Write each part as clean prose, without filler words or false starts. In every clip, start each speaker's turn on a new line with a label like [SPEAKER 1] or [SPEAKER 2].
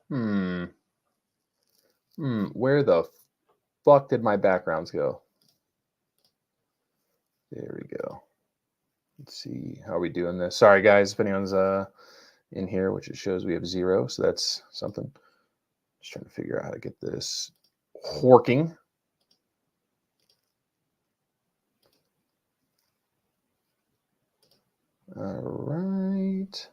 [SPEAKER 1] Where the fuck did my backgrounds go? There we go. Let's see how are we doing this. Sorry guys, if anyone's in here, which it shows we have 0, so that's something. Just trying to figure out how to get this working. All right.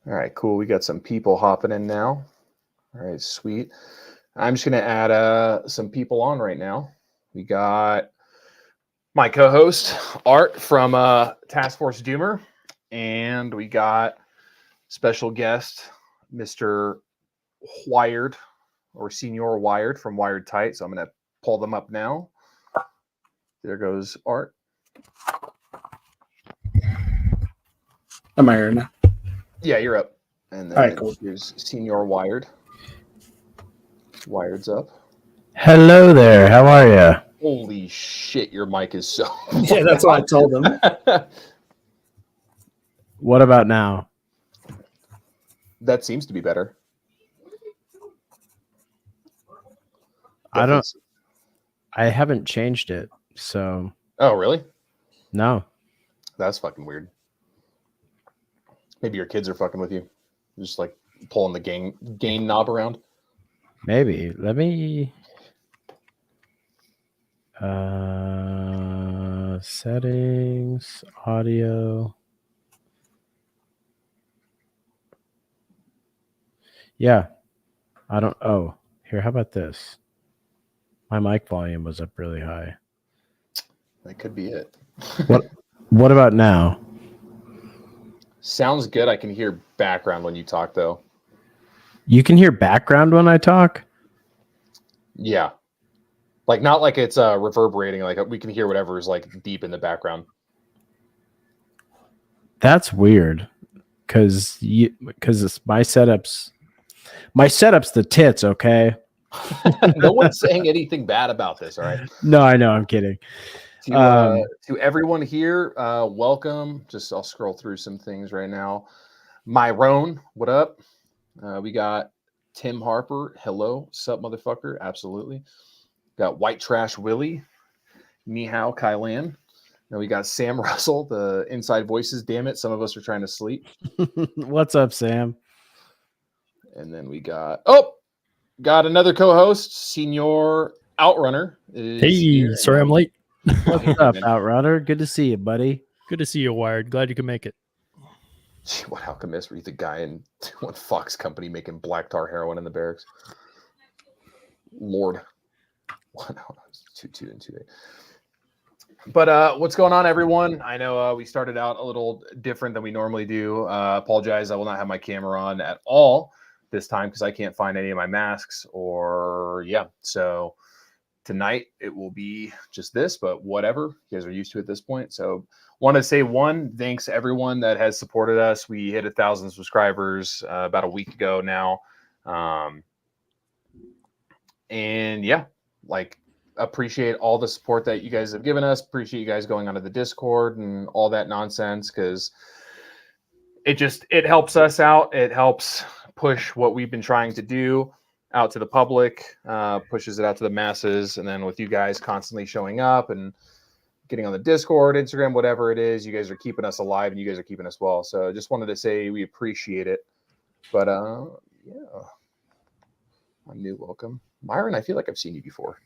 [SPEAKER 1] All right, cool. We got some people hopping in now. All right, sweet. I'm just going to add some people on right now. We got my co-host, Art from Task Force Doomer, and we got special guest, Mr. Wired, or Senior Wired from Wired Tight. So I'm going to pull them up now. There goes Art.
[SPEAKER 2] Am I here now?
[SPEAKER 1] Yeah, you're up. And then
[SPEAKER 2] all right, cool.
[SPEAKER 1] Here's Senior Wired. Wired's up.
[SPEAKER 3] Hello there. How are you?
[SPEAKER 1] Holy shit, your mic is so...
[SPEAKER 2] Yeah, that's what I told them.
[SPEAKER 3] What about now?
[SPEAKER 1] That seems to be better.
[SPEAKER 3] I haven't changed it, so...
[SPEAKER 1] Oh, really?
[SPEAKER 3] No.
[SPEAKER 1] That's fucking weird. Maybe your kids are fucking with you. Just like pulling the gain knob around.
[SPEAKER 3] Maybe. Let me... settings, audio. Yeah. I don't... Oh, here, how about this? My mic volume was up really high.
[SPEAKER 1] That could be it.
[SPEAKER 3] What about now?
[SPEAKER 1] Sounds good. I can hear background when you talk, though.
[SPEAKER 3] You can hear background when I talk?
[SPEAKER 1] Yeah. Like, not like it's reverberating. Like, we can hear whatever is, like, deep in the background.
[SPEAKER 3] That's weird. Because my setup's the tits, okay?
[SPEAKER 1] No one's saying anything bad about this, all right?
[SPEAKER 3] No, I know. I'm kidding.
[SPEAKER 1] To everyone here, welcome. I'll scroll through some things right now. Myron, what up? We got Tim Harper. Hello, sup, motherfucker? Absolutely. Got White Trash Willie. Nihao Kailan. Now we got Sam Russell, the inside voices. Damn it, some of us are trying to sleep.
[SPEAKER 3] What's up, Sam?
[SPEAKER 1] And then we got another co-host, Senior OutRunner.
[SPEAKER 4] Hey, sorry I'm late.
[SPEAKER 3] What's up, OutRunner? Good to see you, buddy.
[SPEAKER 4] Good to see you, Wired. Glad you could make it.
[SPEAKER 1] What alchemist were you, the guy in what Fox company making black tar heroin in the barracks? Lord. 2-2 and 2-8. But what's going on, everyone? I know we started out a little different than we normally do. Apologize, I will not have my camera on at all this time because I can't find any of my masks so tonight it will be just this, but whatever. You guys are used to it at this point. So want to say thanks to everyone that has supported us. We hit 1,000 subscribers about a week ago now. And yeah, like appreciate all the support that you guys have given us. Appreciate you guys going onto the Discord and all that nonsense because it helps us out. It helps push what we've been trying to do out to the public, pushes it out to the masses. And then with you guys constantly showing up and getting on the Discord, Instagram, whatever it is, you guys are keeping us alive and you guys are keeping us well. So just wanted to say we appreciate it. But yeah, a new welcome. Myron, I feel like I've seen you before.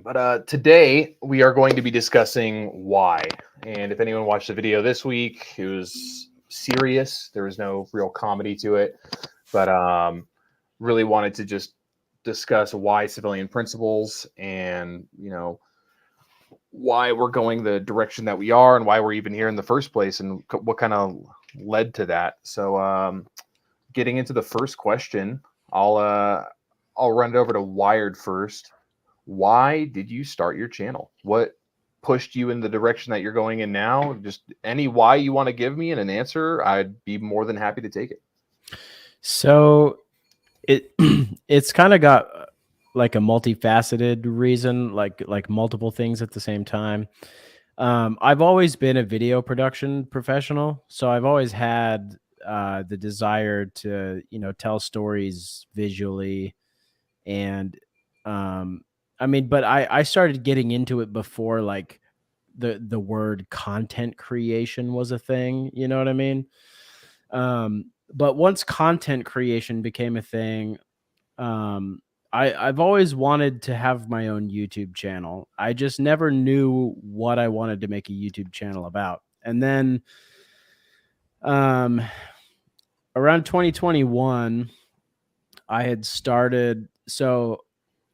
[SPEAKER 1] But today we are going to be discussing why. And if anyone watched the video this week, it was serious. There was no real comedy to it. But really wanted to just discuss why civilian principles and, why we're going the direction that we are and why we're even here in the first place and what kind of led to that. So getting into the first question, I'll run it over to Wired first. Why did you start your channel? What pushed you in the direction that you're going in now? Just any why you want to give me and an answer, I'd be more than happy to take it.
[SPEAKER 3] So it's kind of got like a multifaceted reason, like multiple things at the same time. I've always been a video production professional, so I've always had the desire to, tell stories visually. And I mean, but I started getting into it before like the word content creation was a thing, you know what I mean? But once content creation became a thing, um, I've always wanted to have my own YouTube channel. I just never knew what I wanted to make a YouTube channel about. And then around 2021, I had started. So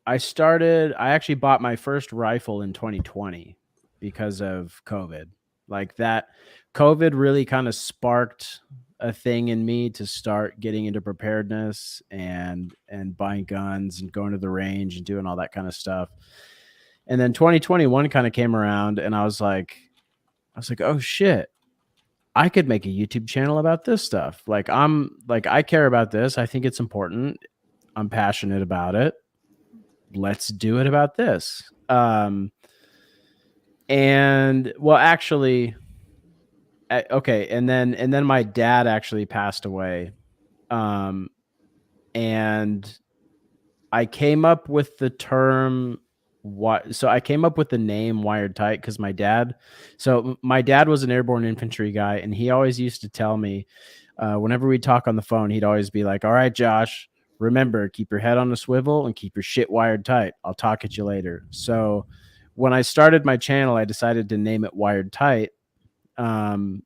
[SPEAKER 3] I actually bought my first rifle in 2020 because of COVID. Like that, COVID really kind of sparked a thing in me to start getting into preparedness and buying guns and going to the range and doing all that kind of stuff. And then 2021 kind of came around and I was like, oh shit, I could make a YouTube channel about this stuff. Like I care about this. I think it's important. I'm passionate about it. Let's do it about this. And well, actually, okay. And then my dad actually passed away. And I came up with the term so I came up with the name Wired Tight because my dad was an airborne infantry guy, and he always used to tell me, whenever we talk on the phone, he'd always be like, all right, Josh, remember, keep your head on a swivel and keep your shit wired tight. I'll talk at you later. So when I started my channel, I decided to name it Wired Tight. And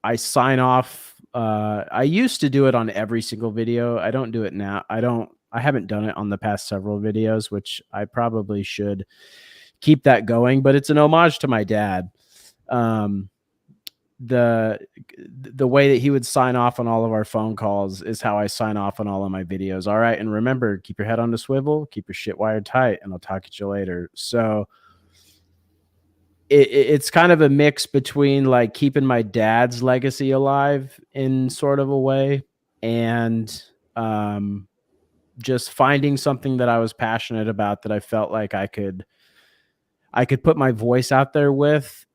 [SPEAKER 3] I sign off. I used to do it on every single video. I don't do it now. I haven't done it on the past several videos, which I probably should keep that going, but it's an homage to my dad. The way that he would sign off on all of our phone calls is how I sign off on all of my videos. All right. And remember, keep your head on the swivel, keep your shit wired tight, and I'll talk at you later. So it's kind of a mix between like keeping my dad's legacy alive in sort of a way and just finding something that I was passionate about that I felt like I could put my voice out there with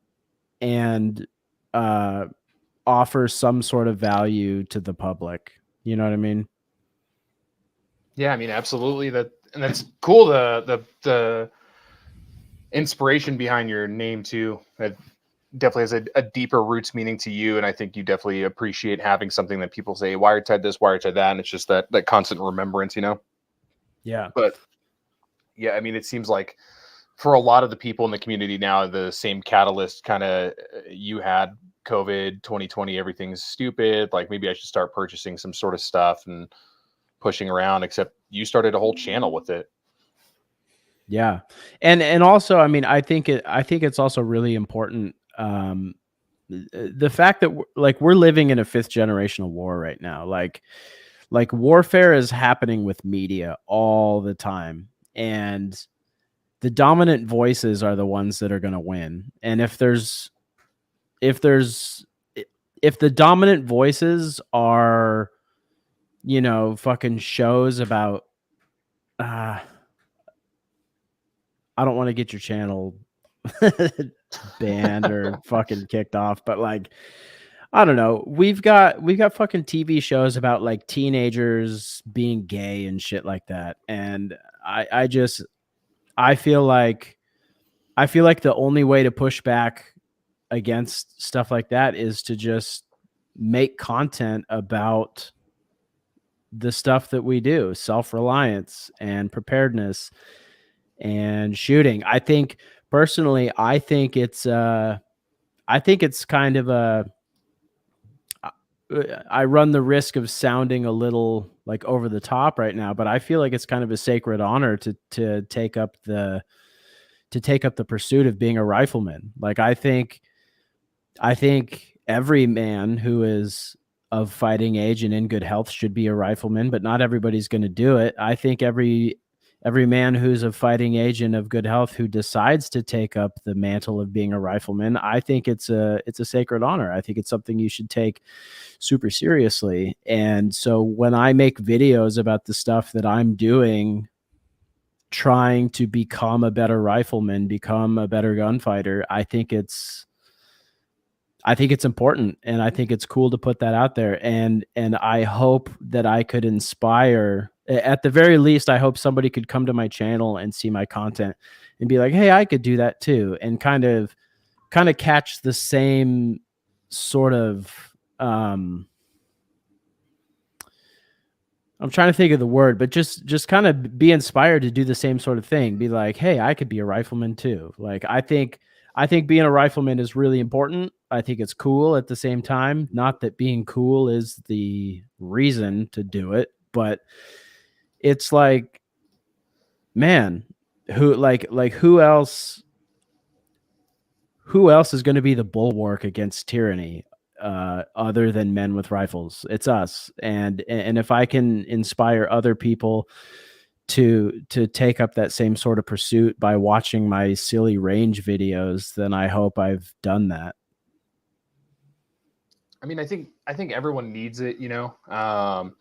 [SPEAKER 3] and offer some sort of value to the public. You know what I mean?
[SPEAKER 1] Yeah, I mean, absolutely. That's cool. The inspiration behind your name too. It definitely has a deeper roots meaning to you, and I think you definitely appreciate having something that people say wired tied this, wired tied that, and it's just that constant remembrance, you know.
[SPEAKER 3] Yeah.
[SPEAKER 1] But yeah, I mean, it seems like for a lot of the people in the community now, the same catalyst kind of you had. COVID 2020, everything's stupid. Like maybe I should start purchasing some sort of stuff and pushing around, except you started a whole channel with it.
[SPEAKER 3] Yeah. And also, I mean, I think it's also really important. The fact that we're living in a 5th generational war right now, like warfare is happening with media all the time. And the dominant voices are the ones that are going to win. And if the dominant voices are, fucking shows about, I don't want to get your channel banned or fucking kicked off, but like, I don't know. We've got fucking TV shows about like teenagers being gay and shit like that. And I feel like the only way to push back against stuff like that is to just make content about the stuff that we do, self-reliance and preparedness and shooting. I think personally, I think it's kind of I run the risk of sounding a little like over the top right now, but I feel like it's kind of a sacred honor to take up the pursuit of being a rifleman. Like I think every man who is of fighting age and in good health should be a rifleman, but not everybody's going to do it. I think every every man who's of fighting age and of good health who decides to take up the mantle of being a rifleman, I think it's a sacred honor. I think it's something you should take super seriously. And so when I make videos about the stuff that I'm doing, trying to become a better rifleman, become a better gunfighter, I think it's important, and I think it's cool to put that out there. And I hope that I could inspire, at the very least, I hope somebody could come to my channel and see my content and be like, hey, I could do that too. And kind of catch the same sort of, I'm trying to think of the word, but just kind of be inspired to do the same sort of thing. Be like, hey, I could be a rifleman too. Like, I think being a rifleman is really important. I think it's cool at the same time. Not that being cool is the reason to do it, but it's like, man, who else is going to be the bulwark against tyranny other than men with rifles? It's us. And if I can inspire other people to take up that same sort of pursuit by watching my silly range videos, then I hope I've done that.
[SPEAKER 1] I mean, I think everyone needs it, you know.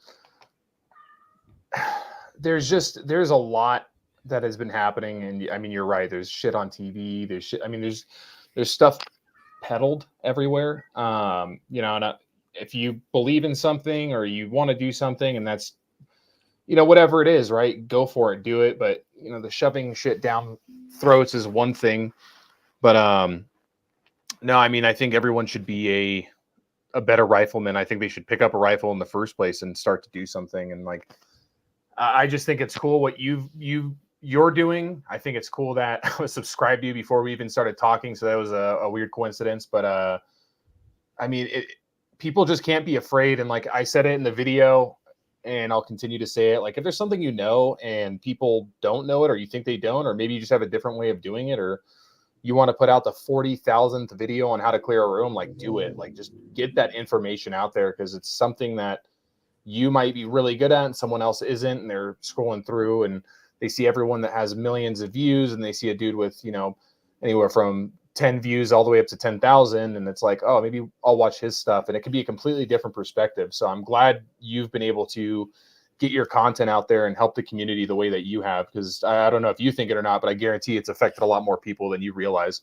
[SPEAKER 1] There's a lot that has been happening, and I mean, you're right. There's shit on TV. There's shit. I mean, there's stuff peddled everywhere. You know, and if you believe in something or you want to do something, and that's, you know, whatever it is, right? Go for it, do it. But you know, the shoving shit down throats is one thing. But no, I mean, I think everyone should be a better rifleman. I think they should pick up a rifle in the first place and start to do something. And like, I just think it's cool what you're doing. I think it's cool that I was subscribed to you before we even started talking. So that was a weird coincidence. But I mean, people just can't be afraid. And like I said it in the video, and I'll continue to say it. Like, if there's something you know and people don't know it, or you think they don't, or maybe you just have a different way of doing it, or you want to put out the 40,000th video on how to clear a room, like, do it. Like, just get that information out there, because it's something that you might be really good at and someone else isn't, and they're scrolling through and they see everyone that has millions of views, and they see a dude with, you know, anywhere from 10 views all the way up to 10,000. And it's like, oh, maybe I'll watch his stuff. And it could be a completely different perspective. So I'm glad you've been able to get your content out there and help the community the way that you have. Because I don't know if you think it or not, but I guarantee it's affected a lot more people than you realize.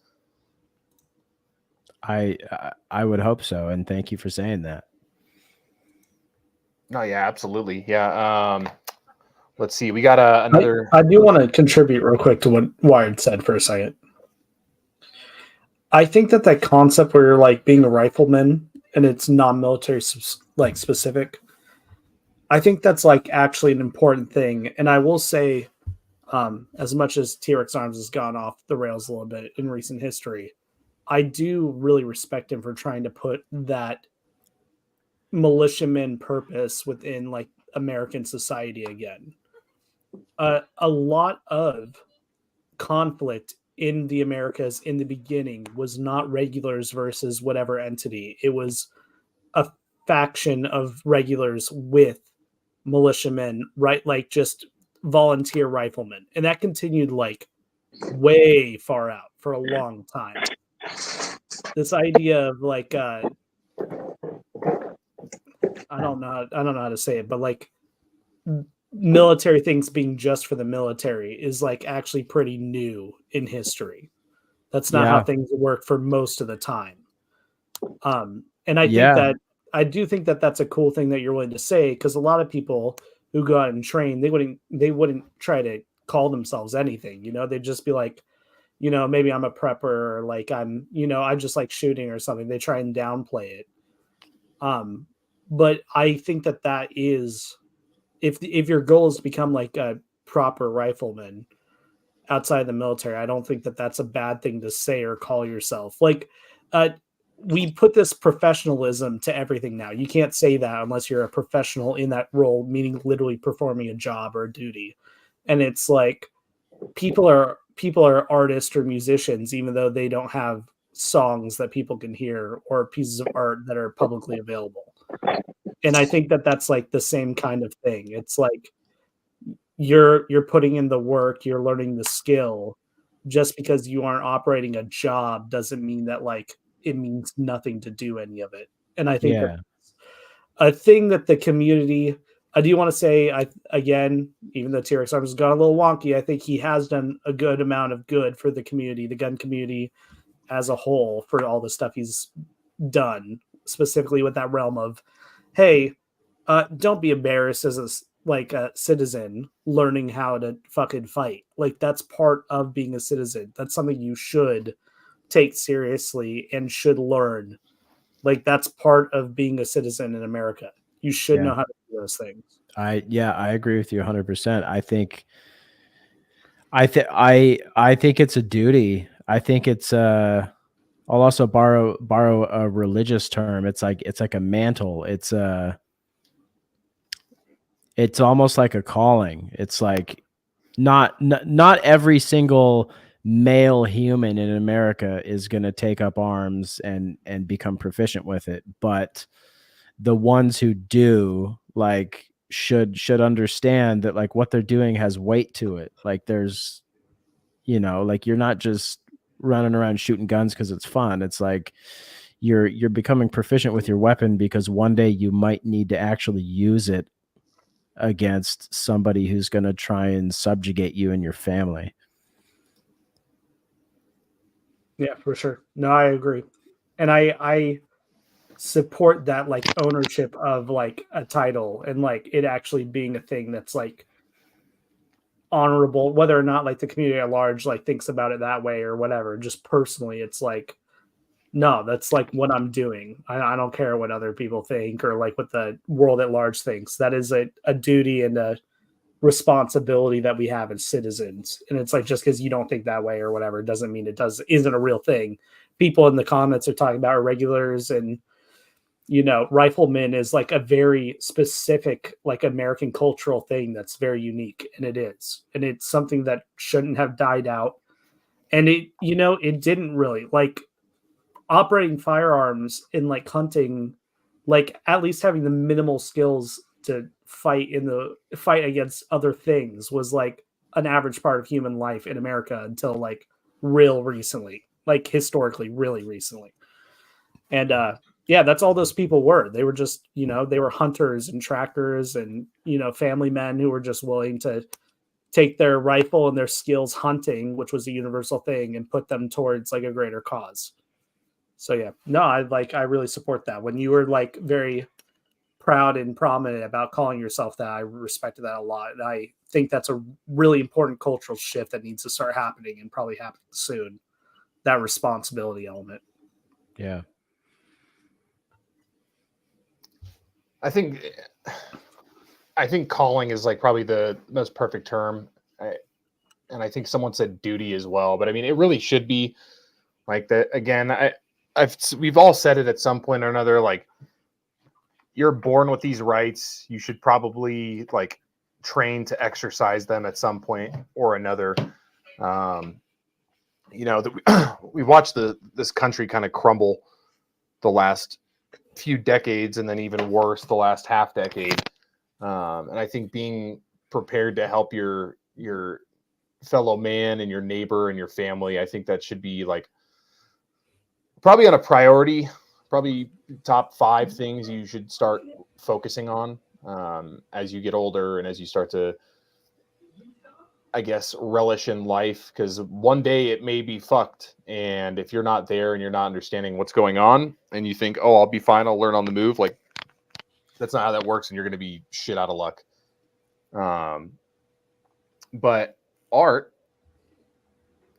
[SPEAKER 3] I would hope so. And thank you for saying that.
[SPEAKER 1] No, yeah, absolutely. Yeah. Let's see. We got another.
[SPEAKER 2] I do want to contribute real quick to what Wired said for a second. I think that concept where you're like being a rifleman and it's non-military like specific, I think that's like actually an important thing. And I will say, as much as T-Rex Arms has gone off the rails a little bit in recent history, I do really respect him for trying to put that militiaman purpose within like American society again. A lot of conflict in the Americas in the beginning was not regulars versus whatever entity. It was a faction of regulars with militiamen, right? Like just volunteer riflemen. And that continued like way far out for a long time. This idea of like, I don't know how to say it, but like military things being just for the military is like actually pretty new in history. That's not how things work for most of the time. And I do think that that's a cool thing that you're willing to say, because a lot of people who go out and train, they wouldn't try to call themselves anything, you know, they'd just be like, you know, maybe I'm a prepper, or like I'm, you know, I just like shooting or something. They try and downplay it. But I think that is, if your goal is to become like a proper rifleman outside the military, I don't think that that's a bad thing to say or call yourself. Like, we put this professionalism to everything now. You can't say that unless you're a professional in that role, meaning literally performing a job or a duty. And it's like people are artists or musicians, even though they don't have songs that people can hear or pieces of art that are publicly available. And I think that that's like the same kind of thing. It's like you're putting in the work, you're learning the skill. Just because you aren't operating a job doesn't mean that like it means nothing to do any of it. And I think that a thing that the community, I do want to say, again, even though T-Rex Arms has gone a little wonky, I think he has done a good amount of good for the community, the gun community as a whole, for all the stuff he's done, specifically with that realm of, hey, don't be embarrassed as a citizen learning how to fucking fight. Like, that's part of being a citizen. That's something you should take seriously and should learn. Like, that's part of being a citizen in America. You should know how to do those things.
[SPEAKER 3] I agree with you 100%. I think it's a duty. I think it's I'll also borrow a religious term. It's like a mantle. It's almost like a calling. It's like not every single male human in America is going to take up arms and become proficient with it, but the ones who do, like, should understand that, like, what they're doing has weight to it. Like, there's, like, you're not just running around shooting guns because it's fun. It's like you're becoming proficient with your weapon because one day you might need to actually use it against somebody who's going to try and subjugate you and your family.
[SPEAKER 2] Yeah, for sure. No, I agree. And I support that, like, ownership of like a title and like it actually being a thing that's like honorable, whether or not like the community at large like thinks about it that way or whatever. Just personally, it's like, no, that's like what I'm doing. I don't care what other people think or like what the world at large thinks. That is a duty and a responsibility that we have as citizens. And it's like, just because you don't think that way or whatever doesn't mean it isn't a real thing. People in the comments are talking about irregulars, and rifleman is like a very specific like American cultural thing that's very unique, and it is, and it's something that shouldn't have died out. And it didn't really, like, operating firearms in like hunting, like at least having the minimal skills to fight against other things was like an average part of human life in America until like real recently, like historically really recently. And that's all those people were. They were just, they were hunters and trackers and, family men who were just willing to take their rifle and their skills hunting, which was a universal thing, and put them towards like a greater cause. So yeah, no, I really support that. When you were like very proud and prominent about calling yourself that, I respected that a lot. And I think that's a really important cultural shift that needs to start happening, and probably happening soon. That responsibility element.
[SPEAKER 3] Yeah.
[SPEAKER 1] I think calling is like probably the most perfect term. And I think someone said duty as well, but I mean, it really should be like that. Again, we've all said it at some point or another, like, you're born with these rights. You should probably like train to exercise them at some point or another. We watched this country kind of crumble the last few decades, and then even worse the last half decade. And I think being prepared to help your fellow man and your neighbor and your family, I think that should be like probably on a priority, probably top 5 things you should start focusing on as you get older and as you start to, I guess, relish in life, because one day it may be fucked. And if you're not there and you're not understanding what's going on and you think, oh, I'll be fine, I'll learn on the move, like, that's not how that works, and you're going to be shit out of luck. But Art,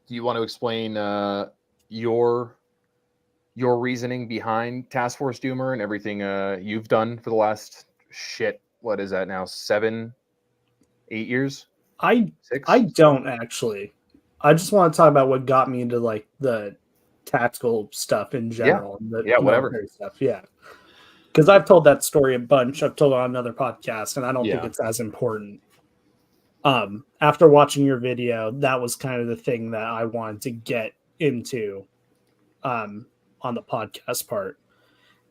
[SPEAKER 1] do you want to explain your reasoning behind Task Force Doomer and everything you've done for the last what is that now, 7-8 years? 6?
[SPEAKER 2] I don't actually. I just want to talk about what got me into like the tactical stuff in general.
[SPEAKER 1] Yeah, whatever
[SPEAKER 2] stuff. Yeah. Because I've told that story a bunch. I've told it on another podcast, and I don't think it's as important. After watching your video, that was kind of the thing that I wanted to get into on the podcast part.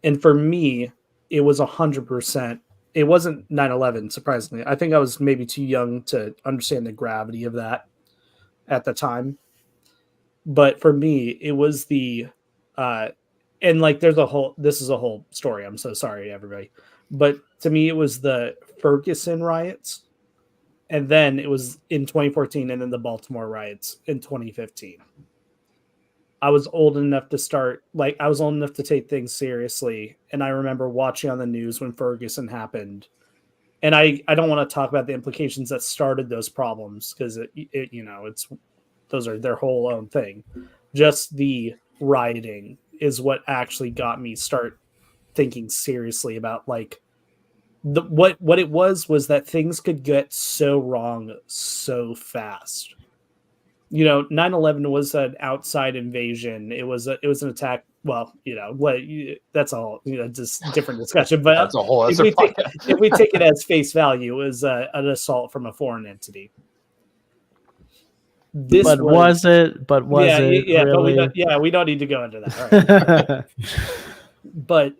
[SPEAKER 2] And for me, it was 100% it wasn't 9/11, surprisingly. I think I was maybe too young to understand the gravity of that at the time. But for me, it was uh and like this is a whole story. I'm so sorry, everybody. But to me, it was the Ferguson riots, and then it was in 2014, and then the Baltimore riots in 2015. I was old enough to I was old enough to take things seriously. And I remember watching on the news when Ferguson happened. And I don't want to talk about the implications that started those problems because those are their whole own thing. Just the rioting is what actually got me start thinking seriously about like what it was that things could get so wrong so fast. 9/11 was an outside invasion. It was an attack. Well, that's all, just different discussion. But
[SPEAKER 1] That's a whole other podcast.
[SPEAKER 2] if we take it as face value, it was an assault from a foreign entity.
[SPEAKER 3] Was it?
[SPEAKER 2] Yeah,
[SPEAKER 3] really?
[SPEAKER 2] but we don't need to go into that. Right? But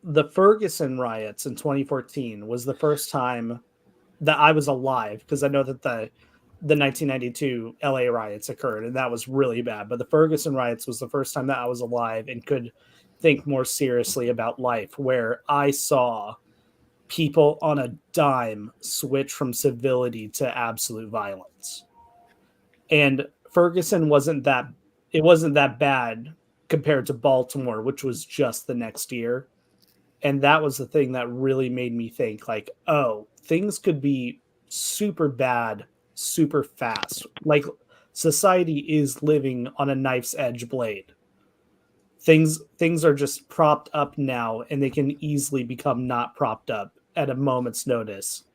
[SPEAKER 2] the Ferguson riots in 2014 was the first time that I was alive, because I know that the 1992 LA riots occurred, and that was really bad. But the Ferguson riots was the first time that I was alive and could think more seriously about life, where I saw people on a dime switch from civility to absolute violence. And Ferguson wasn't that bad compared to Baltimore, which was just the next year. And that was the thing that really made me think like, oh, things could be super bad super fast. Like society is living on a knife's edge blade. Things are just propped up now, and they can easily become not propped up at a moment's notice.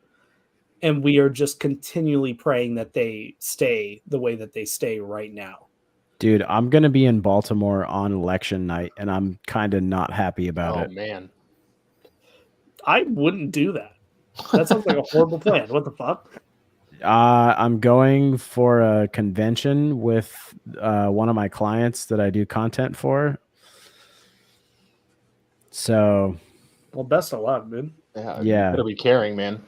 [SPEAKER 2] And we are just continually praying that they stay the way that they stay right now.
[SPEAKER 3] Dude, I'm going to be in Baltimore on election night, and I'm kind of not happy about it.
[SPEAKER 1] Oh, man.
[SPEAKER 2] I wouldn't do that. That sounds like a horrible plan. What the fuck?
[SPEAKER 3] I'm going for a convention with one of my clients that I do content for. So,
[SPEAKER 2] well, best of luck, dude.
[SPEAKER 1] Yeah.
[SPEAKER 3] Yeah.
[SPEAKER 1] You better be caring, man.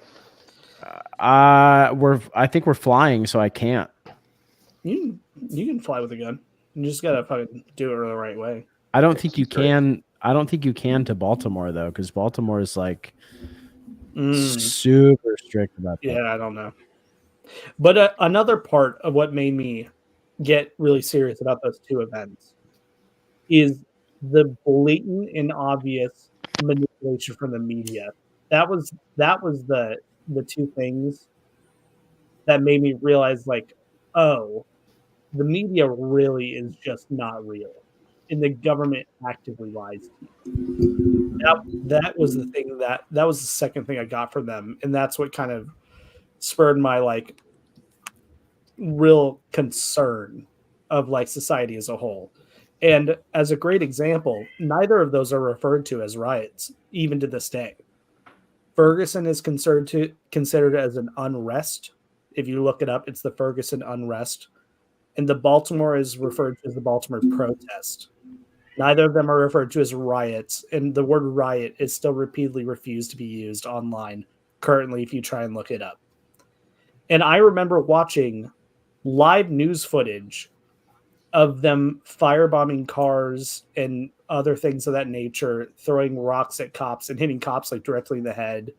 [SPEAKER 3] I think we're flying, so I can't.
[SPEAKER 2] You can fly with a gun. You just gotta fucking do it the right way.
[SPEAKER 3] I don't think you can. I don't think you can to Baltimore though, because Baltimore is like super strict about that.
[SPEAKER 2] Yeah, I don't know. But another part of what made me get really serious about those two events is the blatant and obvious manipulation from the media. That was the two things that made me realize, like, oh, the media really is just not real, and the government actively lies to you. That was the thing that was the second thing I got from them, and that's what kind of spurred my like real concern of like society as a whole. And as a great example, neither of those are referred to as riots, even to this day. Ferguson is considered as an unrest. If you look it up, it's the Ferguson unrest. And the Baltimore is referred to as the Baltimore protest. Neither of them are referred to as riots, and the word riot is still repeatedly refused to be used online currently if you try and look it up. And I remember watching live news footage of them firebombing cars and other things of that nature, throwing rocks at cops and hitting cops like directly in the head.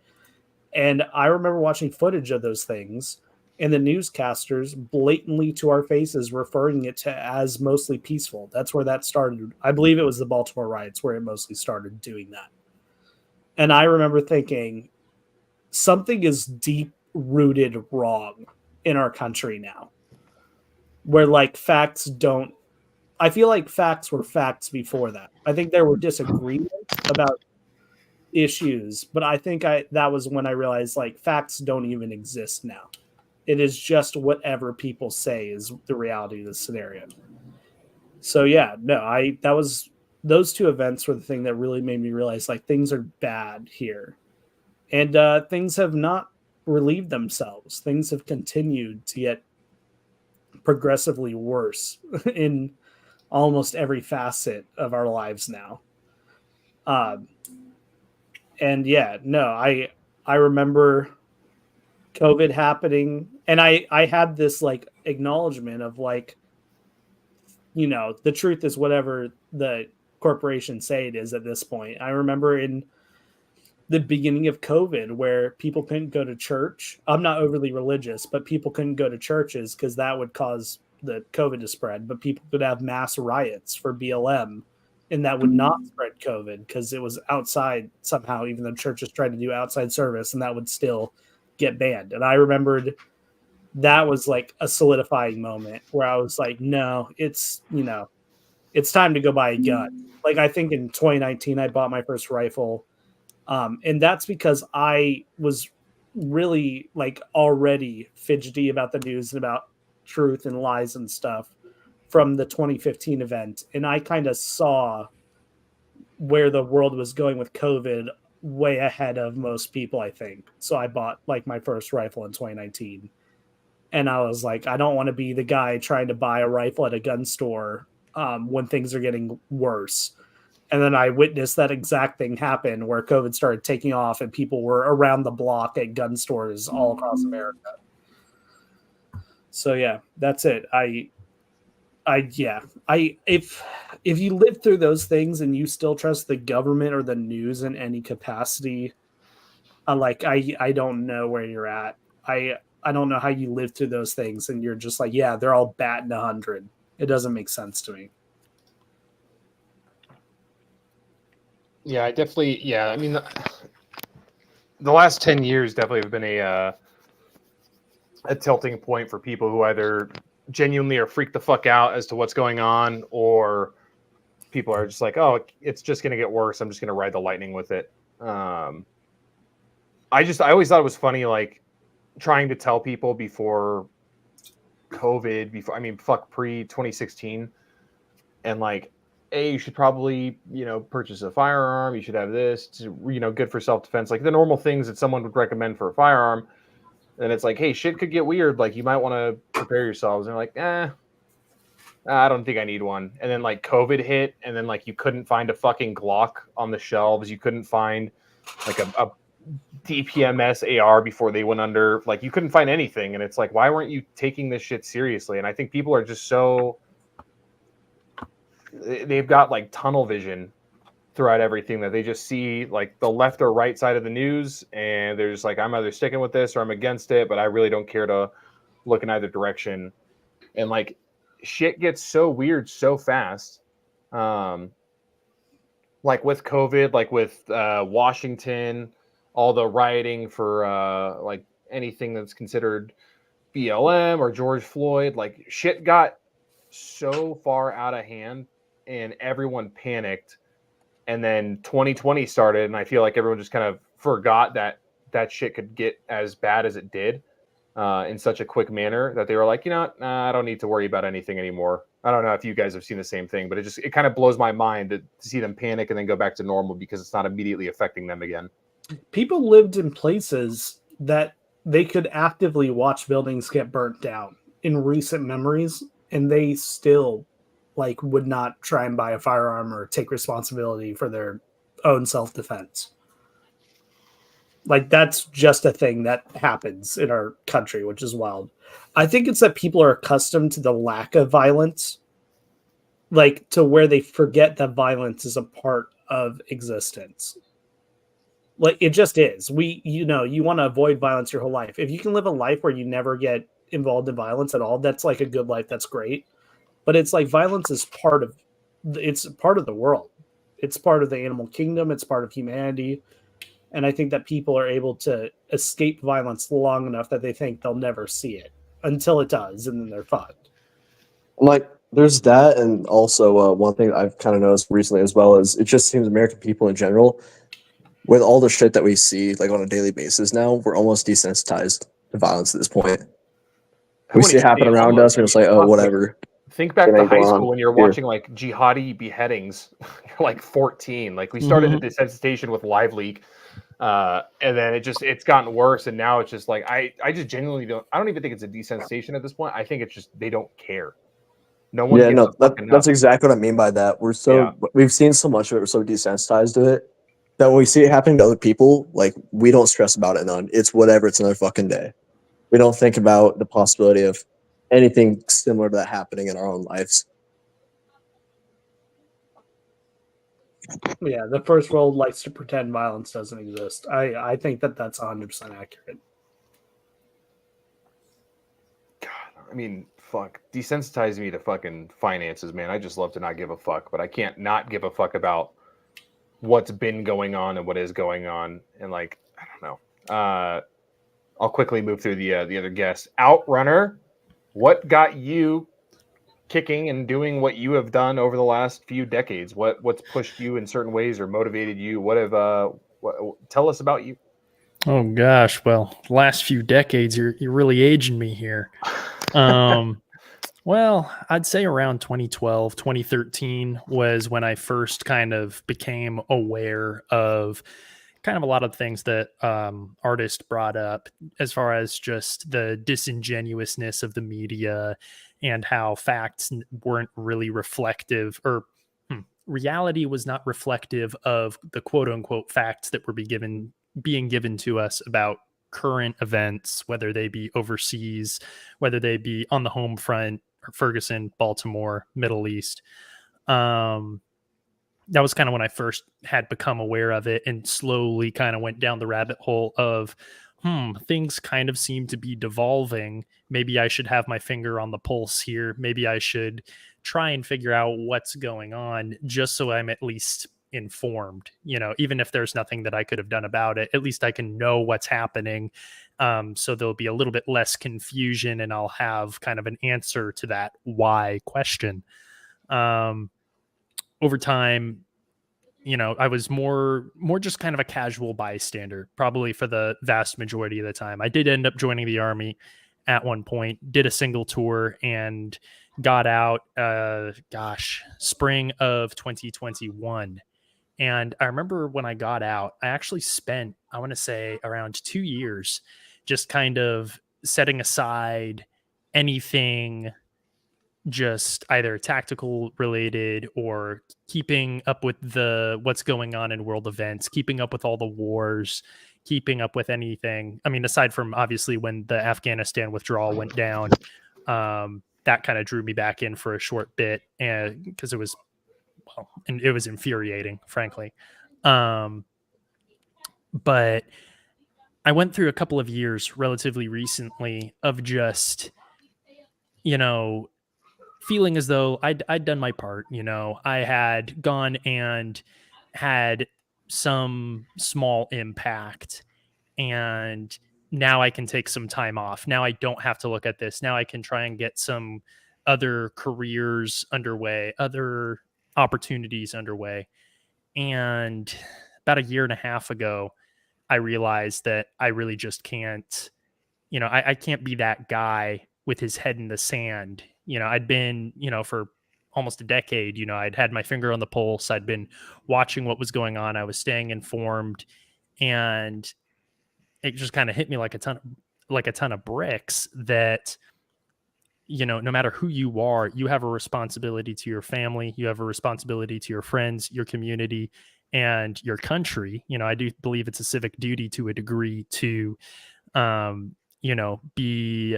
[SPEAKER 2] And I remember watching footage of those things and the newscasters blatantly to our faces referring it to as mostly peaceful. That's where that started. I believe it was the Baltimore riots where it mostly started doing that. And I remember thinking something is deep rooted wrong in our country now, where like facts don't. I feel like facts were facts before that. I think there were disagreements about issues, but I think that was when I realized like facts don't even exist now. It is just whatever people say is the reality of the scenario. So yeah, no, those two events were the thing that really made me realize like things are bad here. And things have not relieved themselves. Things have continued to get progressively worse in almost every facet of our lives now. And yeah, no, I remember COVID happening, and I had this like acknowledgement of like, you know, the truth is whatever the corporations say it is at this point. I remember in the beginning of COVID where people couldn't go to church. I'm not overly religious, but people couldn't go to churches because that would cause the COVID to spread. But people could have mass riots for BLM, and that would not spread COVID because it was outside somehow, even though churches tried to do outside service, and that would still get banned. And I remembered that was like a solidifying moment where I was like, no, it's, you know, it's time to go buy a gun. Like I think in 2019, I bought my first rifle. And that's because I was really like already fidgety about the news and about truth and lies and stuff from the 2015 event. And I kind of saw where the world was going with COVID way ahead of most people, I think. So I bought like my first rifle in 2019. And I was like, I don't want to be the guy trying to buy a rifle at a gun store when things are getting worse. And then I witnessed that exact thing happen where COVID started taking off and people were around the block at gun stores all across America. So yeah, that's it. If you live through those things and you still trust the government or the news in any capacity, I don't know where you're at. I don't know how you live through those things and you're just like, yeah, they're all batting 100. It doesn't make sense to me.
[SPEAKER 1] Yeah, I mean, the last 10 years definitely have been a tilting point for people who either genuinely are freaked the fuck out as to what's going on, or people are just like, oh, it's just going to get worse. I'm just going to ride the lightning with it. I always thought it was funny, like trying to tell people before COVID, fuck pre-2016, and like, hey, you should probably, purchase a firearm. You should have this, good for self-defense, like the normal things that someone would recommend for a firearm. And it's like, hey, shit could get weird. Like you might want to prepare yourselves. And like, I don't think I need one. And then like COVID hit, and then like you couldn't find a fucking Glock on the shelves. You couldn't find like a DPMS AR before they went under. Like you couldn't find anything. And it's like, why weren't you taking this shit seriously? And I think people are just they've got like tunnel vision throughout everything, that they just see like the left or right side of the news, and they're just like, I'm either sticking with this or I'm against it, but I really don't care to look in either direction. And like shit gets so weird so fast. Like with COVID, like with Washington, all the rioting for like anything that's considered BLM or George Floyd, like shit got so far out of hand and everyone panicked. And then 2020 started, and I feel like everyone just kind of forgot that shit could get as bad as it did in such a quick manner, that they were like, I don't need to worry about anything anymore. I don't know if you guys have seen the same thing, but it kind of blows my mind to see them panic and then go back to normal because it's not immediately affecting them again. People
[SPEAKER 2] lived in places that they could actively watch buildings get burnt down in recent memories, and they still like would not try and buy a firearm or take responsibility for their own self-defense. Like that's just a thing that happens in our country, which is wild. I think it's that people are accustomed to the lack of violence, like to where they forget that violence is a part of existence. Like it just is. You want to avoid violence your whole life. If you can live a life where you never get involved in violence at all, that's like a good life. That's great. But it's like violence is part of the world. It's part of the animal kingdom. It's part of humanity. And I think that people are able to escape violence long enough that they think they'll never see it until it does, and then they're fucked.
[SPEAKER 5] Like, there's that, and also one thing I've kind of noticed recently as well is it just seems American people in general, with all the shit that we see like on a daily basis now, we're almost desensitized to violence at this point. We see it happen around us, and it's like, oh, whatever.
[SPEAKER 1] Think back to high school when you're watching like jihadi beheadings. You're like 14. Like we started the desensitization with Live Leak, and then it's gotten worse, and now it's just like I just genuinely don't. I don't even think it's a desensitization at this point. I think it's just they don't care. No one.
[SPEAKER 5] Yeah, that's exactly what I mean by that. We've seen so much of it. We're so desensitized to it that when we see it happening to other people, like, we don't stress about it none. It's whatever. It's another fucking day. We don't think about the possibility of anything similar to that happening in our own lives.
[SPEAKER 2] Yeah, the first world likes to pretend violence doesn't exist. I think that that's 100% accurate.
[SPEAKER 1] God, I mean, fuck, desensitize me to fucking finances, man. I just love to not give a fuck, but I can't not give a fuck about what's been going on and what is going on. And like, I don't know. I'll quickly move through the other guests. OutRunner, what got you kicking and doing what you have done over the last few decades? What's pushed you in certain ways or motivated you? Tell us about you.
[SPEAKER 4] Oh gosh, well, last few decades, you're really aging me here. Well, I'd say around 2012, 2013 was when I first kind of became aware of kind of a lot of things that artists brought up as far as just the disingenuousness of the media and how facts weren't really reflective or reality was not reflective of the quote unquote facts that were being given to us about current events, whether they be overseas, whether they be on the home front, or Ferguson, Baltimore, Middle East. That was kind of when I first had become aware of it and slowly kind of went down the rabbit hole of, things kind of seem to be devolving. Maybe I should have my finger on the pulse here. Maybe I should try and figure out what's going on just so I'm at least informed, even if there's nothing that I could have done about it, at least I can know what's happening. So there'll be a little bit less confusion and I'll have kind of an answer to that why question. Over time, I was more just kind of a casual bystander, probably for the vast majority of the time. I did end up joining the Army at one point, did a single tour, and got out, spring of 2021. And I remember when I got out, I actually spent, I want to say, around 2 years just kind of setting aside anything just either tactical related or keeping up with what's going on in world events, keeping up with all the wars, keeping up with anything. I mean, aside from obviously when the Afghanistan withdrawal went down, that kind of drew me back in for a short bit, and because it was infuriating, frankly. But I went through a couple of years relatively recently of just, feeling as though I'd done my part. I had gone and had some small impact, and now I can take some time off. Now I don't have to look at this. Now I can try and get some other careers underway, other opportunities underway. And about a year and a half ago, I realized that I really just can't, I can't be that guy with his head in the sand. I'd been, for almost a decade, I'd had my finger on the pulse. I'd been watching what was going on. I was staying informed, and it just kind of hit me like a ton of bricks that, no matter who you are, you have a responsibility to your family. You have a responsibility to your friends, your community, and your country. I do believe it's a civic duty to a degree to, be,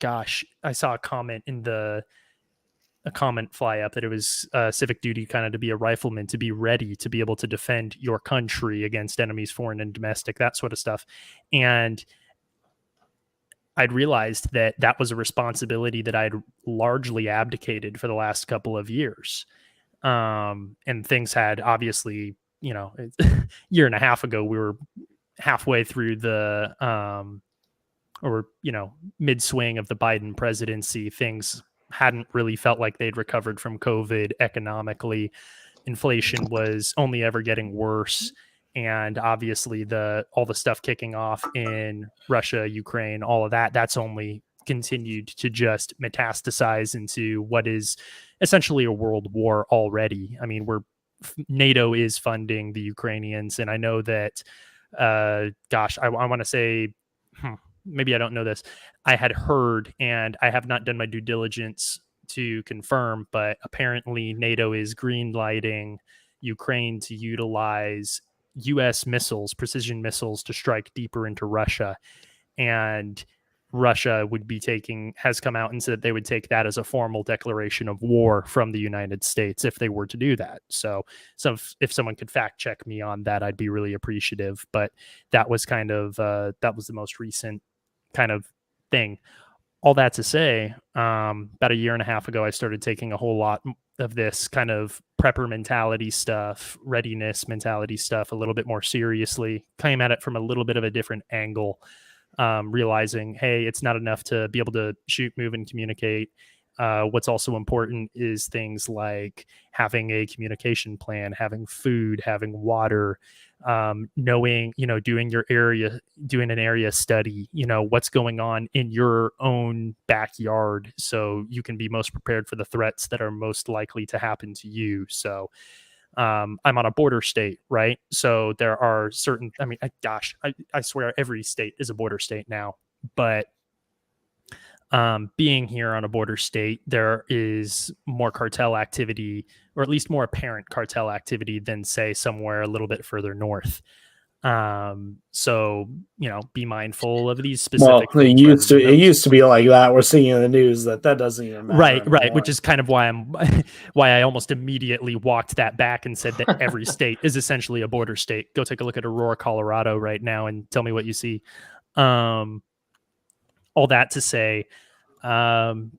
[SPEAKER 4] I saw a comment in a comment fly up that it was civic duty kind of to be a rifleman, to be ready to be able to defend your country against enemies, foreign and domestic, that sort of stuff. And I'd realized that that was a responsibility that I'd largely abdicated for the last couple of years. And things had obviously, a year and a half ago, we were halfway through the, mid swing of the Biden presidency. Things hadn't really felt like they'd recovered from COVID economically. Inflation was only ever getting worse. And obviously all the stuff kicking off in Russia, Ukraine, all of that's only continued to just metastasize into what is essentially a world war already. I mean, NATO is funding the Ukrainians, and I know that, I want to say, maybe I don't know this. I had heard, and I have not done my due diligence to confirm, but apparently NATO is green lighting Ukraine to utilize U.S. missiles, precision missiles, to strike deeper into Russia. And Russia has come out and said that they would take that as a formal declaration of war from the United States if they were to do that. So if someone could fact check me on that, I'd be really appreciative. But that was that was the most recent kind of thing. All that to say, about a year and a half ago, I started taking a whole lot of this kind of prepper mentality stuff, readiness mentality stuff a little bit more seriously, came at it from a little bit of a different angle, realizing, hey, it's not enough to be able to shoot, move, and communicate. What's also important is things like having a communication plan, having food, having water, knowing, doing an area study, what's going on in your own backyard so you can be most prepared for the threats that are most likely to happen to you. So I'm on a border state, right? So there are certain, I swear every state is a border state now, but being here on a border state, there is more cartel activity, or at least more apparent cartel activity than, say, somewhere a little bit further north. So, be mindful of these specific
[SPEAKER 2] things. It used to be like that. We're seeing in the news that doesn't even matter.
[SPEAKER 4] Right,
[SPEAKER 2] anymore.
[SPEAKER 4] which is kind of why why I almost immediately walked that back and said that every state is essentially a border state. Go take a look at Aurora, Colorado right now and tell me what you see. All that to say,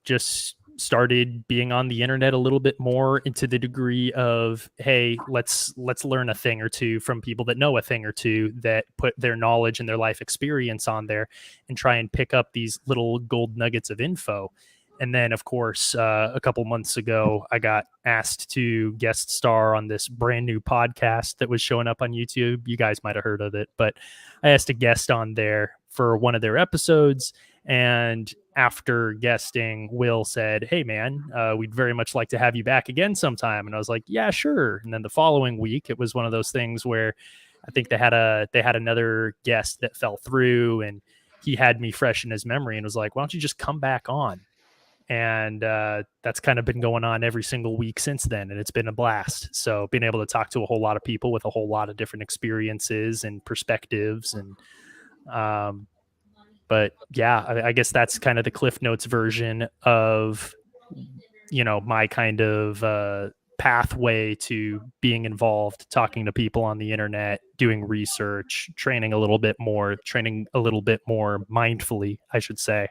[SPEAKER 4] just started being on the internet a little bit more, into the degree of, hey, let's learn a thing or two from people that know a thing or two, that put their knowledge and their life experience on there, and try and pick up these little gold nuggets of info. And then, of course, a couple months ago, I got asked to guest star on this brand new podcast that was showing up on YouTube. You guys might have heard of it, but I asked a guest on there for one of their episodes. And after guesting, Will said, hey, man, we'd very much like to have you back again sometime. And I was like, yeah, sure. And then the following week, it was one of those things where I think they had another guest that fell through, and he had me fresh in his memory and was like, why don't you just come back on? And that's kind of been going on every single week since then. And it's been a blast. So being able to talk to a whole lot of people with a whole lot of different experiences and perspectives. And but yeah, I guess that's kind of the Cliff Notes version of, my kind of pathway to being involved, talking to people on the internet, doing research, training a little bit more mindfully, I should say,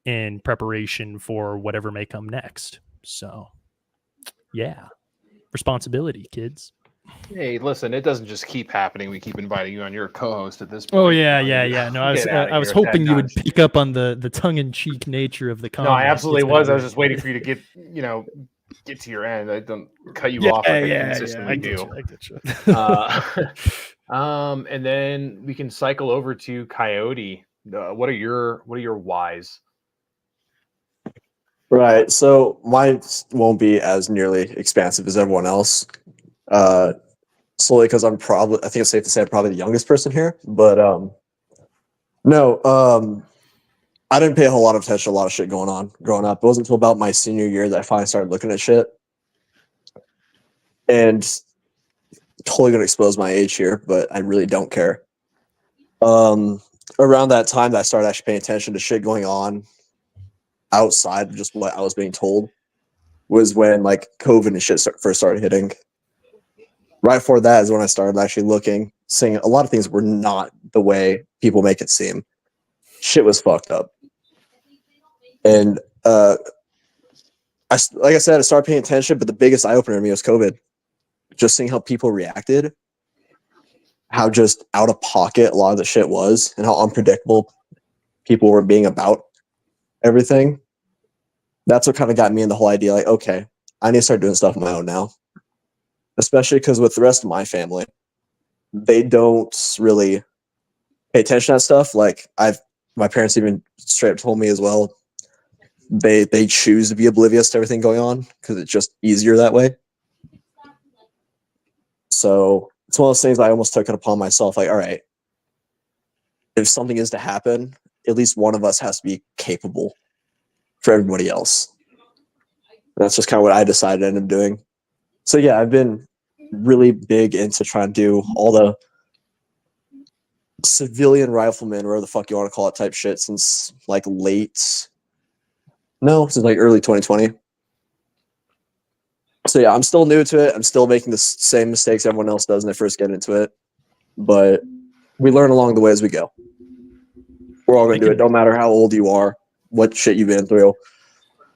[SPEAKER 4] in preparation for whatever may come next. So yeah, responsibility, kids.
[SPEAKER 1] Hey, listen, it doesn't just keep happening. We keep inviting you on. You're a co-host at this point.
[SPEAKER 4] Oh yeah. No, I was hoping you would pick up on the tongue-in-cheek nature of the comment.
[SPEAKER 1] No, I absolutely was. I was just waiting for you to get to your end. I don't cut you off like I consistently do.
[SPEAKER 4] I get you.
[SPEAKER 1] And then we can cycle over to Coyote. What are your whys?
[SPEAKER 5] Right. So mine won't be as nearly expansive as everyone else. Solely because I think it's safe to say I'm probably the youngest person here, but no, I didn't pay a whole lot of attention to a lot of shit going on growing up. It wasn't until about my senior year that I finally started looking at shit. And totally gonna expose my age here, but I really don't care. Around that time that I started actually paying attention to shit going on outside of just what I was being told was when like COVID and shit first started hitting. Right before that is when I started actually looking, seeing a lot of things were not the way people make it seem. Shit was fucked up. And like I said, I started paying attention, but the biggest eye-opener to me was COVID. Just seeing how people reacted, how just out of pocket a lot of the shit was, and how unpredictable people were being about everything. That's what kind of got me in the whole idea, like, okay, I need to start doing stuff on my own now. Especially because with the rest of my family, they don't really pay attention to that stuff. Like my parents even straight up told me as well, they choose to be oblivious to everything going on because it's just easier that way. So it's one of those things I almost took it upon myself. Like, all right, if something is to happen, at least one of us has to be capable for everybody else. And that's just kind of what I decided to end up doing. So yeah, I've been really big into trying to do all the civilian rifleman, whatever the fuck you want to call it, type shit since like since like early 2020. So yeah, I'm still new to it. I'm still making the same mistakes everyone else does when they first get into it, but we learn along the way as we go. We're all going to do it. Don't matter how old you are, what shit you've been through.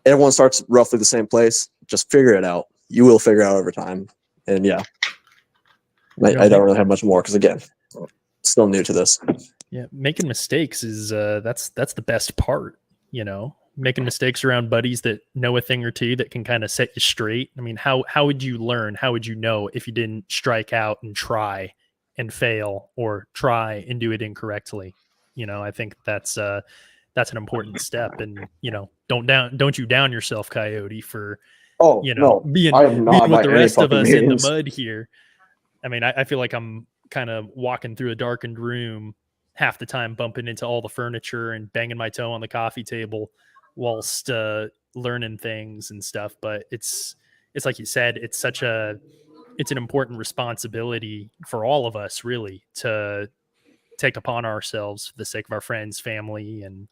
[SPEAKER 5] Everyone starts roughly the same place. Just figure it out. You will figure it out over time. And yeah, I don't really have much more because again, still new to this.
[SPEAKER 4] Yeah, making mistakes is that's the best part, you know. Making mistakes around buddies that know a thing or two that can kind of set you straight. I mean, how would you learn? How would you know if you didn't strike out and try and fail or try and do it incorrectly? You know, I think that's an important step. And you know, don't you down yourself, Coyote, for being with the rest of us in the mud here. I mean, I feel like I'm kind of walking through a darkened room half the time, bumping into all the furniture and banging my toe on the coffee table whilst learning things and stuff. But it's like you said, it's an important responsibility for all of us really to take upon ourselves for the sake of our friends, family, and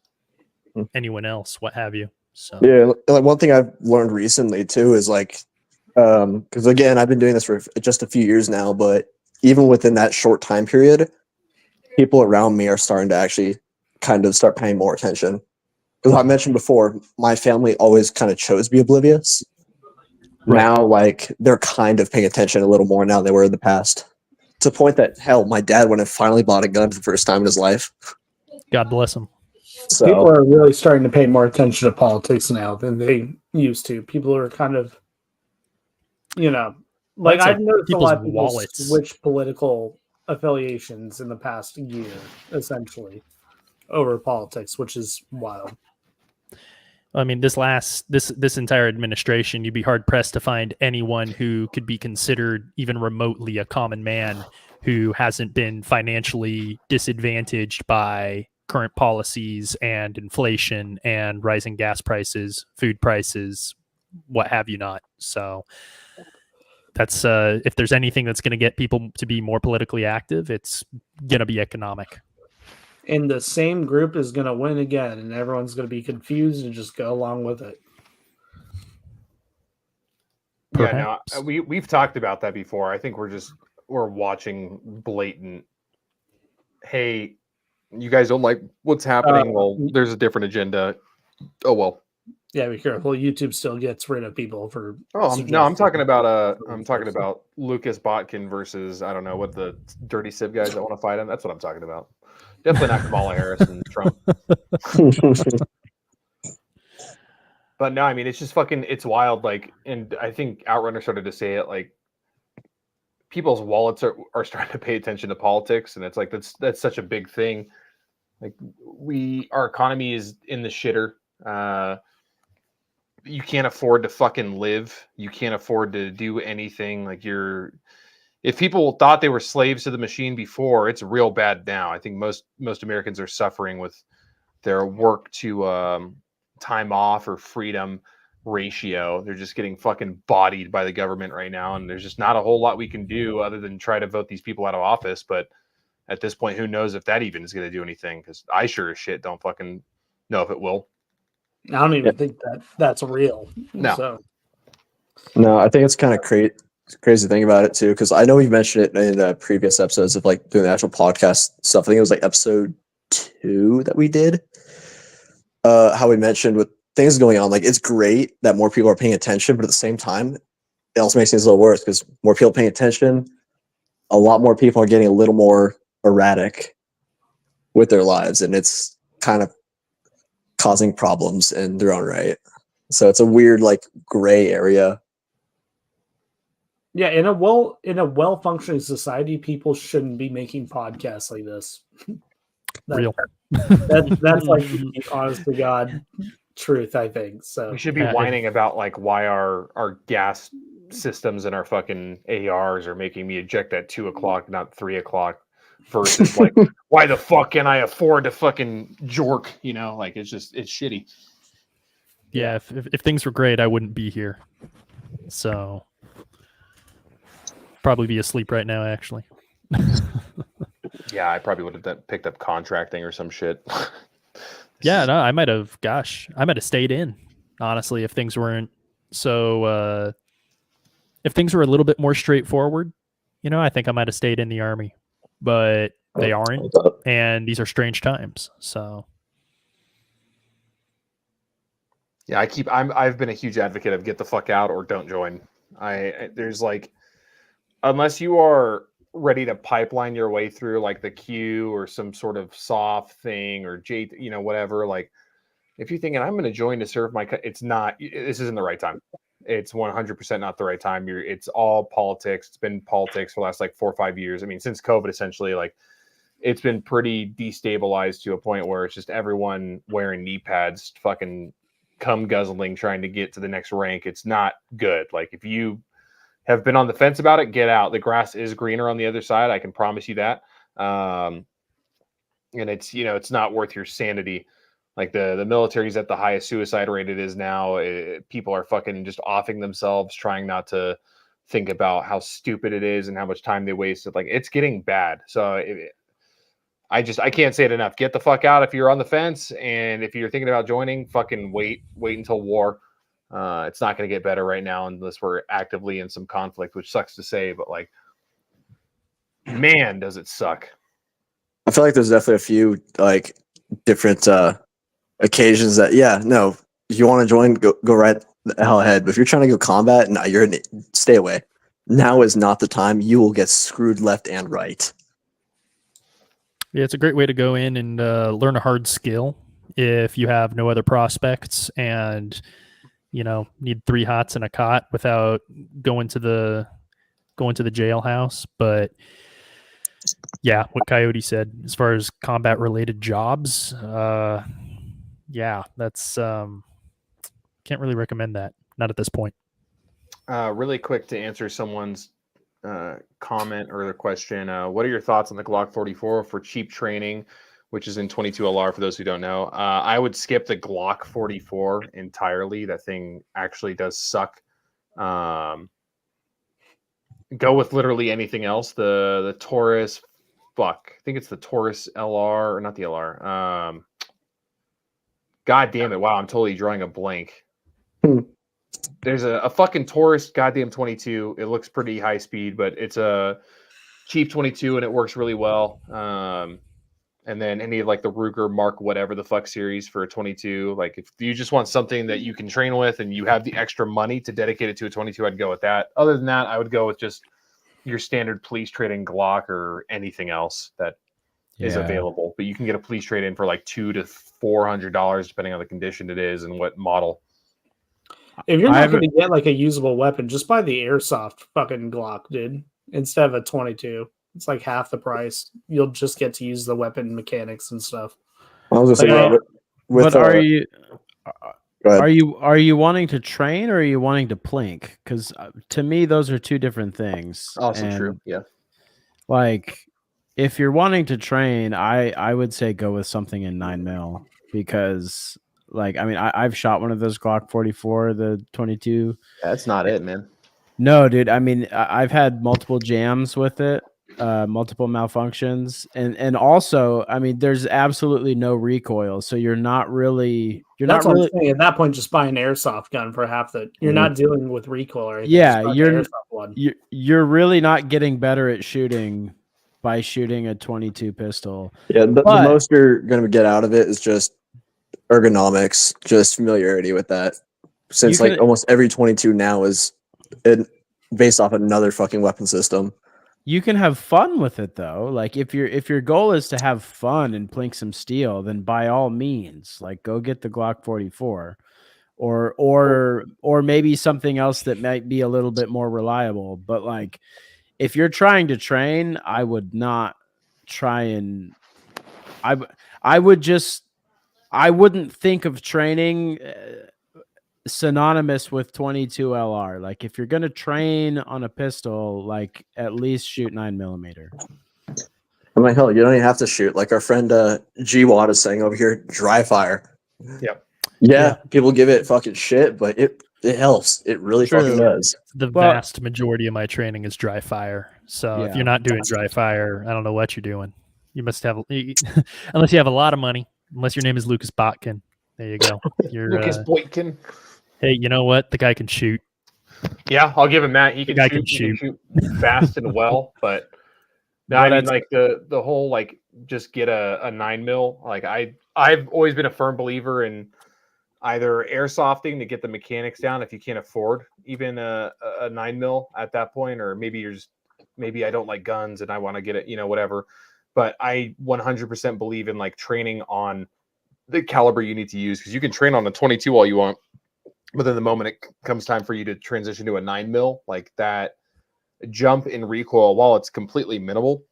[SPEAKER 4] anyone else, what have you. So
[SPEAKER 5] yeah, like one thing I've learned recently too is like, because again, I've been doing this for just a few years now, but even within that short time period, people around me are starting to actually kind of start paying more attention. Because I mentioned before, my family always kind of chose to be oblivious. Right. Now, like, they're kind of paying attention a little more now than they were in the past. To the point that, hell, my dad went and finally bought a gun for the first time in his life.
[SPEAKER 4] God bless him.
[SPEAKER 2] So, people are really starting to pay more attention to politics now than they used to. People are kind of, you know, like I've noticed a lot of people switch political affiliations in the past year, essentially, over politics, which is wild.
[SPEAKER 4] I mean, this entire administration, you'd be hard pressed to find anyone who could be considered even remotely a common man who hasn't been financially disadvantaged by current policies and inflation and rising gas prices, food prices, what have you not. So that's if there's anything that's going to get people to be more politically active, it's going to be economic.
[SPEAKER 2] And the same group is going to win again, and everyone's going to be confused and just go along with it.
[SPEAKER 1] Perhaps. Yeah, no, we've talked about that before. I think we're watching blatant. Hey, you guys don't like what's happening? Well, there's a different agenda. Oh well.
[SPEAKER 2] Yeah, be careful. YouTube still gets rid of people for.
[SPEAKER 1] I'm talking about Lucas Botkin versus I don't know what the dirty Civ guys that want to fight him. That's what I'm talking about. Definitely not Kamala Harris and Trump. But no, I mean, it's just it's wild. Like, and I think OutRunner started to say it, like, people's wallets are starting to pay attention to politics. And it's like, that's such a big thing. Like, our economy is in the shitter. You can't afford to fucking live. You can't afford to do anything. Like, if people thought they were slaves to the machine before, it's real bad now. I think most Americans are suffering with their work to time off or freedom ratio. They're just getting fucking bodied by the government right now, and there's just not a whole lot we can do other than try to vote these people out of office. But at this point, who knows if that even is going to do anything? Because I sure as shit don't fucking know if it will.
[SPEAKER 2] I don't even think that's real.
[SPEAKER 1] No,
[SPEAKER 5] no, I think it's kind of crazy thing about it too, because I know we've mentioned it in previous episodes of like doing the actual podcast stuff. I think it was like episode 2 that we did. How we mentioned with things going on, like it's great that more people are paying attention, but at the same time, it also makes things a little worse because more people paying attention, a lot more people are getting a little more erratic with their lives, and it's kind of causing problems in their own right. So it's a weird, like, gray area.
[SPEAKER 2] Yeah, in a well functioning society, people shouldn't be making podcasts like this. That's like the honest to God truth, I think. So
[SPEAKER 1] we should be whining about like why our gas systems and our fucking ARs are making me eject at 2:00, not 3:00, versus like why the fuck can I afford to fucking jork? You know, like it's shitty.
[SPEAKER 4] Yeah, if things were great, I wouldn't be here. So probably be asleep right now, actually.
[SPEAKER 1] Yeah, I probably would have picked up contracting or some shit.
[SPEAKER 4] Yeah, no, I might have stayed in, honestly, if things weren't so if things were a little bit more straightforward, I think I might have stayed in the Army. But they aren't, and these are strange times. So
[SPEAKER 1] yeah, I've been a huge advocate of get the fuck out or don't join. There's like, unless you are ready to pipeline your way through like the queue or some sort of soft thing or whatever, like if you're thinking I'm going to join to serve this isn't the right time. It's 100% not the right time. It's all politics. It's been politics for the last like 4 or 5 years. I mean, since COVID, essentially, like it's been pretty destabilized to a point where it's just everyone wearing knee pads, fucking cum guzzling, trying to get to the next rank. It's not good. Like if you have been on the fence about it, get out. The grass is greener on the other side. I can promise you that. And it's not worth your sanity. Like the military's at the highest suicide rate it is now. People are fucking just offing themselves, trying not to think about how stupid it is and how much time they wasted. Like it's getting bad. So I can't say it enough. Get the fuck out if you're on the fence, and if you're thinking about joining, fucking wait until war. It's not going to get better right now unless we're actively in some conflict, which sucks to say, but like, man, does it suck.
[SPEAKER 5] I feel like there's definitely a few like different occasions that if you want to join, go right the hell ahead. But if you're trying to go combat, no, stay away. Now is not the time. You will get screwed left and right.
[SPEAKER 4] Yeah, it's a great way to go in and learn a hard skill if you have no other prospects and need 3 hots and a cot without going to the jailhouse. But yeah, what Coyote said as far as combat related jobs, that's can't really recommend that. Not at this point.
[SPEAKER 1] Really quick to answer someone's comment or the question. What are your thoughts on the Glock 44 for cheap training, which is in 22 LR for those who don't know? I would skip the Glock 44 entirely. That thing actually does suck. Go with literally anything else. The Taurus, I think it's the Taurus LR, or not the LR. God damn it. Wow, I'm totally drawing a blank. There's a fucking Taurus goddamn 22. It looks pretty high speed, but it's a cheap 22 and it works really well. And then any of like the Ruger Mark whatever the fuck series for a 22. Like if you just want something that you can train with and you have the extra money to dedicate it to a 22, I'd go with that. Other than that, I would go with just your standard police trade-in Glock or anything else that is available. But you can get a police trade-in for like $200 to $400 depending on the condition it is and what model.
[SPEAKER 2] If you're not going to get like a usable weapon, just buy the airsoft fucking Glock, dude, instead of a 22. It's like half the price. You'll just get to use the weapon mechanics and stuff.
[SPEAKER 5] I was gonna say,
[SPEAKER 3] are you wanting to train or are you wanting to plink? Because to me, those are two different things.
[SPEAKER 1] Also true, yeah.
[SPEAKER 3] Like, if you're wanting to train, I would say go with something in 9mm because, like, I mean, I've shot one of those Glock 44, the 22.
[SPEAKER 1] That's not it, man.
[SPEAKER 3] No, dude. I mean, I've had multiple jams with it. Multiple malfunctions, and also, I mean, there's absolutely no recoil, so you're not really. At
[SPEAKER 2] that point, just buy an airsoft gun for half the. You're not dealing with recoil or anything.
[SPEAKER 3] Yeah, you're really not getting better at shooting by shooting a 22 pistol.
[SPEAKER 5] Yeah, the most you're gonna get out of it is just ergonomics, just familiarity with that. Since almost every 22 now is based off another fucking weapon system.
[SPEAKER 3] You can have fun with it though. Like if your goal is to have fun and plink some steel, then by all means, like go get the Glock 44, or maybe something else that might be a little bit more reliable. But like if you're trying to train, I would not try and I wouldn't think of training synonymous with 22 LR. Like if you're going to train on a pistol, like at least shoot 9mm.
[SPEAKER 5] I'm like, hell, you don't even have to shoot. Like our friend G Watt is saying over here, dry fire.
[SPEAKER 1] Yep.
[SPEAKER 5] Yeah, people give it fucking shit, but It helps. It really fucking
[SPEAKER 3] True.
[SPEAKER 5] does.
[SPEAKER 4] The
[SPEAKER 3] Well-
[SPEAKER 4] vast majority of my training is dry fire. So if
[SPEAKER 3] Yeah.
[SPEAKER 4] you're not doing dry fire, I don't know what you're doing. You must have, unless you have a lot of money, unless your name is Lucas Botkin. There you go. You're,
[SPEAKER 1] Lucas Boykin.
[SPEAKER 4] hey, you know what? The guy can shoot.
[SPEAKER 1] Yeah, I'll give him that. He
[SPEAKER 4] The
[SPEAKER 1] can
[SPEAKER 4] guy
[SPEAKER 1] shoot.
[SPEAKER 4] can
[SPEAKER 1] He can shoot fast and well, but no,
[SPEAKER 3] But
[SPEAKER 1] I mean
[SPEAKER 3] it's-
[SPEAKER 1] like the whole like just get a 9mm. Like I've always been a firm believer in either airsofting to get the mechanics down if you can't afford even a 9mm at that point, or maybe I don't like guns and I want to get it, whatever. But I 100% believe in like training on the caliber you need to use, because you can train on a 22 all you want, but then the moment it comes time for you to transition to a 9mm, like that jump in recoil, while it's completely minimal,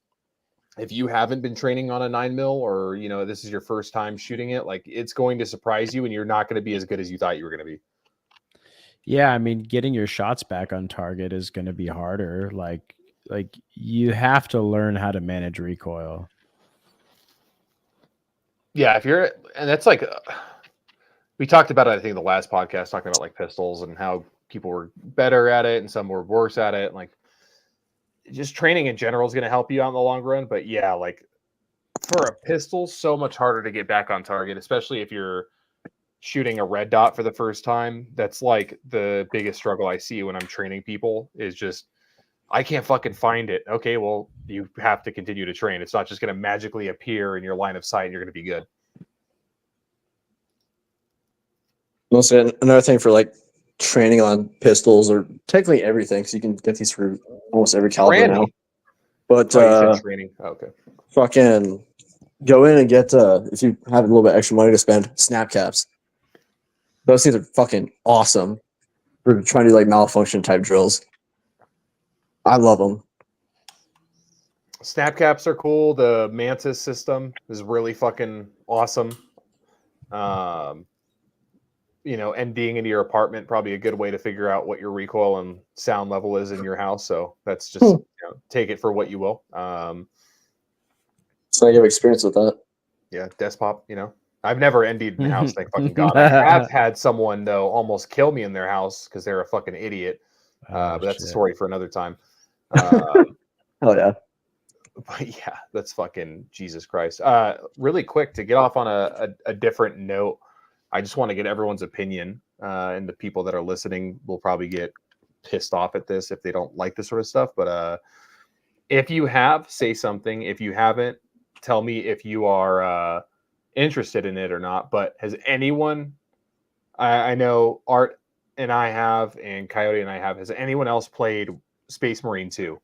[SPEAKER 1] if you haven't been training on a 9mm, or this is your first time shooting it, like it's going to surprise you and you're not going to be as good as you thought you were going to be.
[SPEAKER 3] Yeah, I mean, getting your shots back on target is going to be harder. Like you have to learn how to manage recoil.
[SPEAKER 1] Yeah, and that's like we talked about it, I think, the last podcast, talking about like pistols and how people were better at it and some were worse at it. And like just training in general is going to help you out in the long run. But yeah, like for a pistol, so much harder to get back on target, especially if you're shooting a red dot for the first time. That's like the biggest struggle I see when I'm training people, is just I can't fucking find it. Okay, well, you have to continue to train. It's not just going to magically appear in your line of sight and you're going to be good.
[SPEAKER 5] Also, another thing for like training on pistols, or technically everything, because you can get these for almost every caliber now. But
[SPEAKER 1] Oh, you said training. Oh, okay.
[SPEAKER 5] fucking go in and get if you have a little bit extra money to spend, snap caps. Those things are fucking awesome for trying to do like malfunction type drills. I love them.
[SPEAKER 1] Snap caps are cool. The Mantis system is really fucking awesome. And being into your apartment, probably a good way to figure out what your recoil and sound level is in your house. So that's just take it for what you will.
[SPEAKER 5] So I have experience with that.
[SPEAKER 1] Yeah, desk pop. I've never ND'd in a house. Thank fucking God. I have had someone though almost kill me in their house because they're a fucking idiot. But that's a story for another time.
[SPEAKER 5] Hell yeah.
[SPEAKER 1] But yeah, that's fucking Jesus Christ. Really quick, to get off on a different note, I just want to get everyone's opinion, and the people that are listening will probably get pissed off at this if they don't like this sort of stuff. But if you have, say something. If you haven't, tell me if you are interested in it or not. But has anyone, I know Art and I have, and Coyote and I have, has anyone else played Space Marine 2?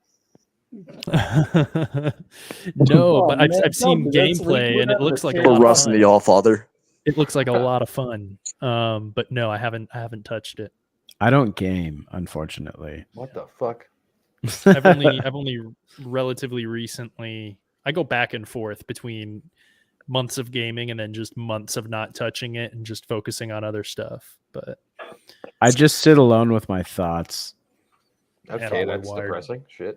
[SPEAKER 4] No, but I've seen gameplay and it looks like a
[SPEAKER 5] Or
[SPEAKER 4] lot
[SPEAKER 5] Russ
[SPEAKER 4] of
[SPEAKER 5] and
[SPEAKER 4] fun.
[SPEAKER 5] the Allfather.
[SPEAKER 4] It looks like a lot of fun. But no, I haven't touched it.
[SPEAKER 3] I don't game, unfortunately.
[SPEAKER 1] What the fuck?
[SPEAKER 4] I've only relatively recently, I go back and forth between months of gaming and then just months of not touching it and just focusing on other stuff. But
[SPEAKER 3] I just sit alone with my thoughts.
[SPEAKER 1] Okay, that's depressing. Shit.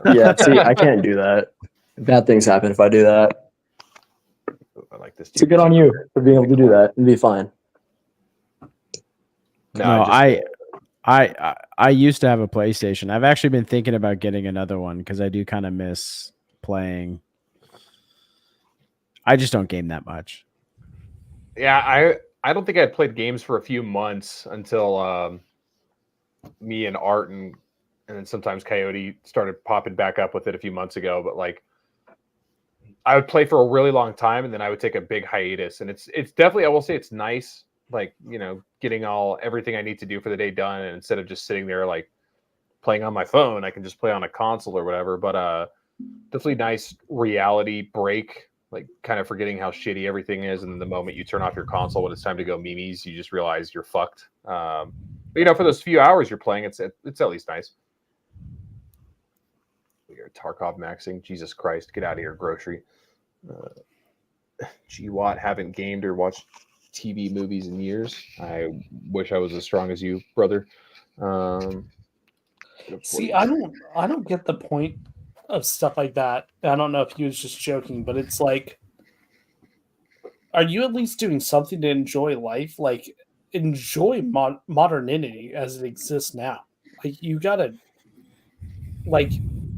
[SPEAKER 5] Yeah, see, I can't do that. Bad things happen if I do that.
[SPEAKER 1] I like this.
[SPEAKER 5] So good on you for being able to do that and be fine.
[SPEAKER 3] No, I used to have a PlayStation. I've actually been thinking about getting another one because I do kind of miss playing. I just don't game that much.
[SPEAKER 1] Yeah, I don't think I had played games for a few months until me and Art and then sometimes Coyote started popping back up with it a few months ago. But like, I would play for a really long time and then I would take a big hiatus. And it's definitely, I will say, it's nice, like, getting everything I need to do for the day done, and instead of just sitting there like playing on my phone, I can just play on a console or whatever. But definitely nice reality break, like kind of forgetting how shitty everything is, and the moment you turn off your console when it's time to go memes, you just realize you're fucked. But for those few hours you're playing, it's at least nice. You're Tarkov maxing. Jesus Christ, get out of here, grocery. G-Watt, haven't gamed or watched TV movies in years. I wish I was as strong as you, brother.
[SPEAKER 2] See, I don't get the point of stuff like that. I don't know if he was just joking, but it's like, are you at least doing something to enjoy life? Like, enjoy modernity as it exists now. Like you gotta, like,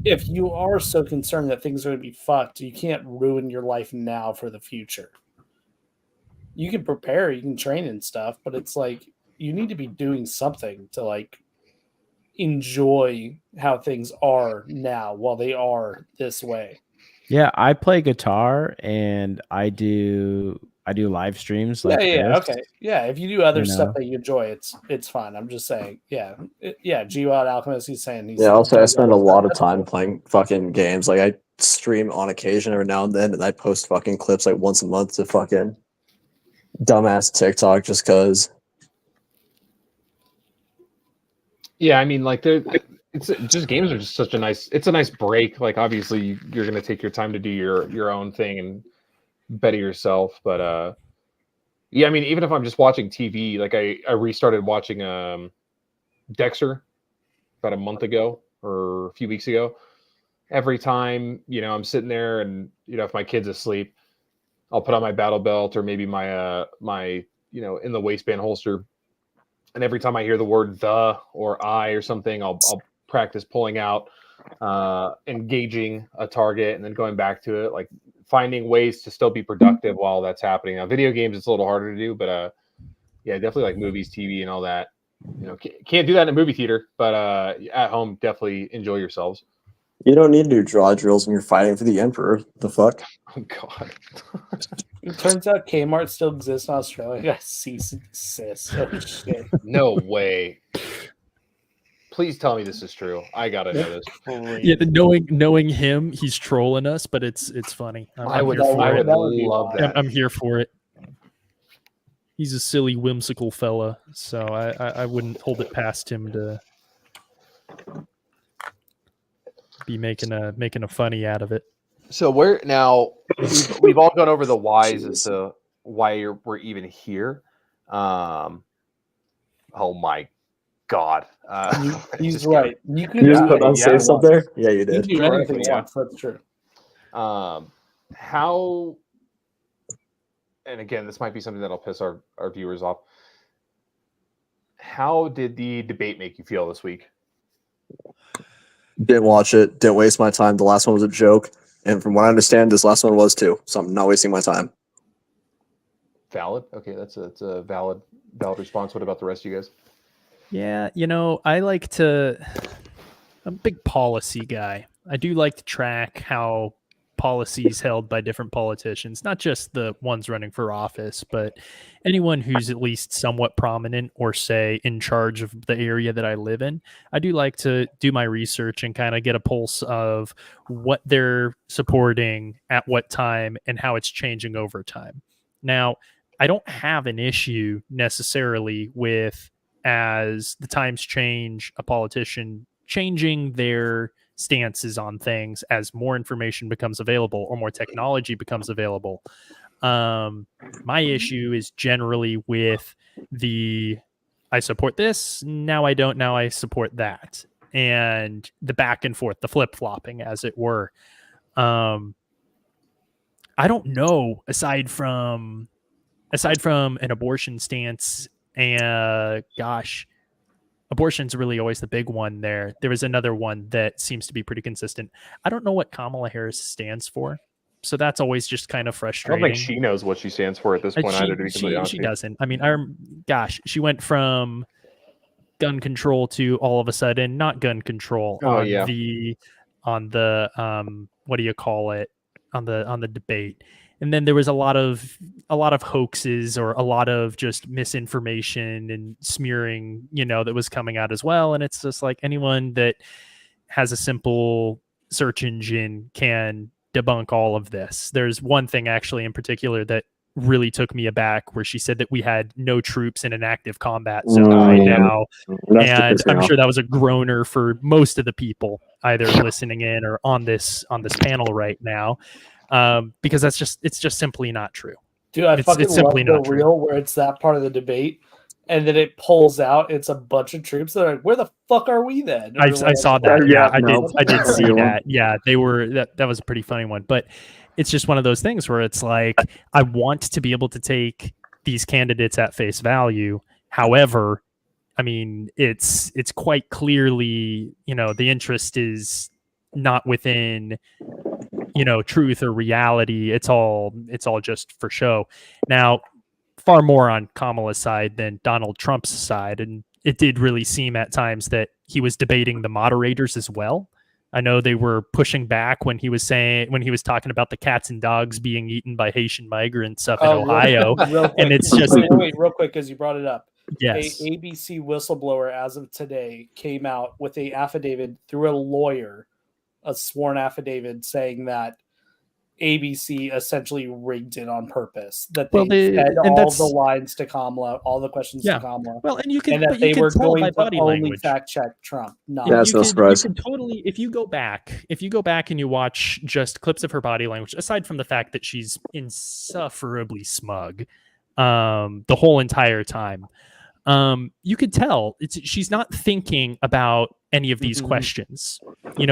[SPEAKER 2] if you are so concerned that things are going to be fucked, you can't ruin your life now for the future. You can prepare, you can train and stuff, but it's like you need to be doing something to like enjoy how things are now while they are this way.
[SPEAKER 3] Yeah, I play guitar and I do live streams like this.
[SPEAKER 2] Okay. Yeah, if you do other stuff that you enjoy, it's fine. I'm just saying, G-Wild Alchemist, he's saying he's
[SPEAKER 5] also I spend a lot of time playing fucking games. Like I stream on occasion every now and then, and I post fucking clips like once a month to fucking dumbass TikTok just cause.
[SPEAKER 1] Yeah, I mean, like it's just games are just such a nice. It's a nice break. Like obviously you're gonna take your time to do your own thing and better yourself, but yeah, I mean, even if I'm just watching TV, like I restarted watching Dexter about a month ago or a few weeks ago. Every time, I'm sitting there and, if my kid's asleep, I'll put on my battle belt or maybe my in the waistband holster. And every time I hear the word the or I or something, I'll practice pulling out, engaging a target and then going back to it, like finding ways to still be productive while that's happening. Now, video games, it's a little harder to do, but yeah, definitely like movies, TV and all that. Can't do that in a movie theater, but at home, definitely enjoy yourselves.
[SPEAKER 5] You don't need to do draw drills when you're fighting for the Emperor. The fuck?
[SPEAKER 1] Oh, God.
[SPEAKER 2] It turns out Kmart still exists in Australia. Cease and desist. Oh, shit.
[SPEAKER 1] No way. Please tell me this is true. I gotta know this.
[SPEAKER 4] Yeah, knowing him, he's trolling us, but it's funny.
[SPEAKER 1] I would love that.
[SPEAKER 4] I'm here for it. He's a silly, whimsical fella, so I wouldn't hold it past him to be making a funny out of it.
[SPEAKER 1] So we're now we've all gone over the whys as to why we're even here. Oh my God!
[SPEAKER 2] He's right. You could
[SPEAKER 5] just put unsafe stuff there. Yeah, you did.
[SPEAKER 2] You do anything once. That's true.
[SPEAKER 1] How? And again, this might be something that'll piss our viewers off. How did the debate make you feel this week?
[SPEAKER 5] Didn't watch it. Didn't waste my time. The last one was a joke. And from what I understand, this last one was too. So I'm not wasting my time.
[SPEAKER 1] Valid. Okay, that's a valid response. What about the rest of you guys?
[SPEAKER 4] Yeah, I'm a big policy guy. I do like to track how policies held by different politicians, not just the ones running for office, but anyone who's at least somewhat prominent or say in charge of the area that I live in. I do like to do my research and kind of get a pulse of what they're supporting at what time and how it's changing over time. Now, I don't have an issue necessarily with, as the times change, a politician changing their stances on things as more information becomes available or more technology becomes available. My issue is generally with I support this, now I don't, now I support that, and the back and forth, the flip-flopping, as it were. I don't know, aside from an abortion stance, and abortion's really always the big one there. There was another one that seems to be pretty consistent. I don't know what Kamala Harris stands for, so that's always just kind of frustrating.
[SPEAKER 1] I don't think she knows what she stands for at this point either, to be completely honest.
[SPEAKER 4] She doesn't. I mean, she went from gun control to all of a sudden not gun control on the what do you call it, on the debate. And then there was a lot of hoaxes or a lot of just misinformation and smearing, that was coming out as well. And it's just like anyone that has a simple search engine can debunk all of this. There's one thing actually in particular that really took me aback, where she said that we had no troops in an active combat zone now. And I'm sure that was a groaner for most of the people either listening in or on this panel right now. Because it's just simply not true.
[SPEAKER 2] Dude, I fucking love the reel where it's that part of the debate, and then it pulls out. It's a bunch of troops that are like, "Where the fuck are we then?"
[SPEAKER 4] I saw that. Yeah, I did see that. Yeah, they were. That was a pretty funny one. But it's just one of those things where it's like, I want to be able to take these candidates at face value However, I mean, it's quite clearly, the interest is not within, truth or reality. It's all just for show. Now, far more on Kamala's side than Donald Trump's side, and it did really seem at times that he was debating the moderators as well. I know they were pushing back when he was talking about the cats and dogs being eaten by Haitian migrants up in Ohio.
[SPEAKER 2] Real quick,
[SPEAKER 4] and it's just
[SPEAKER 2] wait, real quick, because you brought it up.
[SPEAKER 4] Yes.
[SPEAKER 2] A ABC whistleblower, as of today, came out with a affidavit through a lawyer, a sworn affidavit saying that ABC essentially rigged it on purpose. That they fed all the lines to Kamala, all the questions to Kamala.
[SPEAKER 4] Well, and you can,
[SPEAKER 2] and that they were going to only language. Fact check Trump.
[SPEAKER 5] That's no surprise.
[SPEAKER 4] You can totally, if you go back and you watch just clips of her body language, aside from the fact that she's insufferably smug, the whole entire time, you could tell she's not thinking about any of these questions.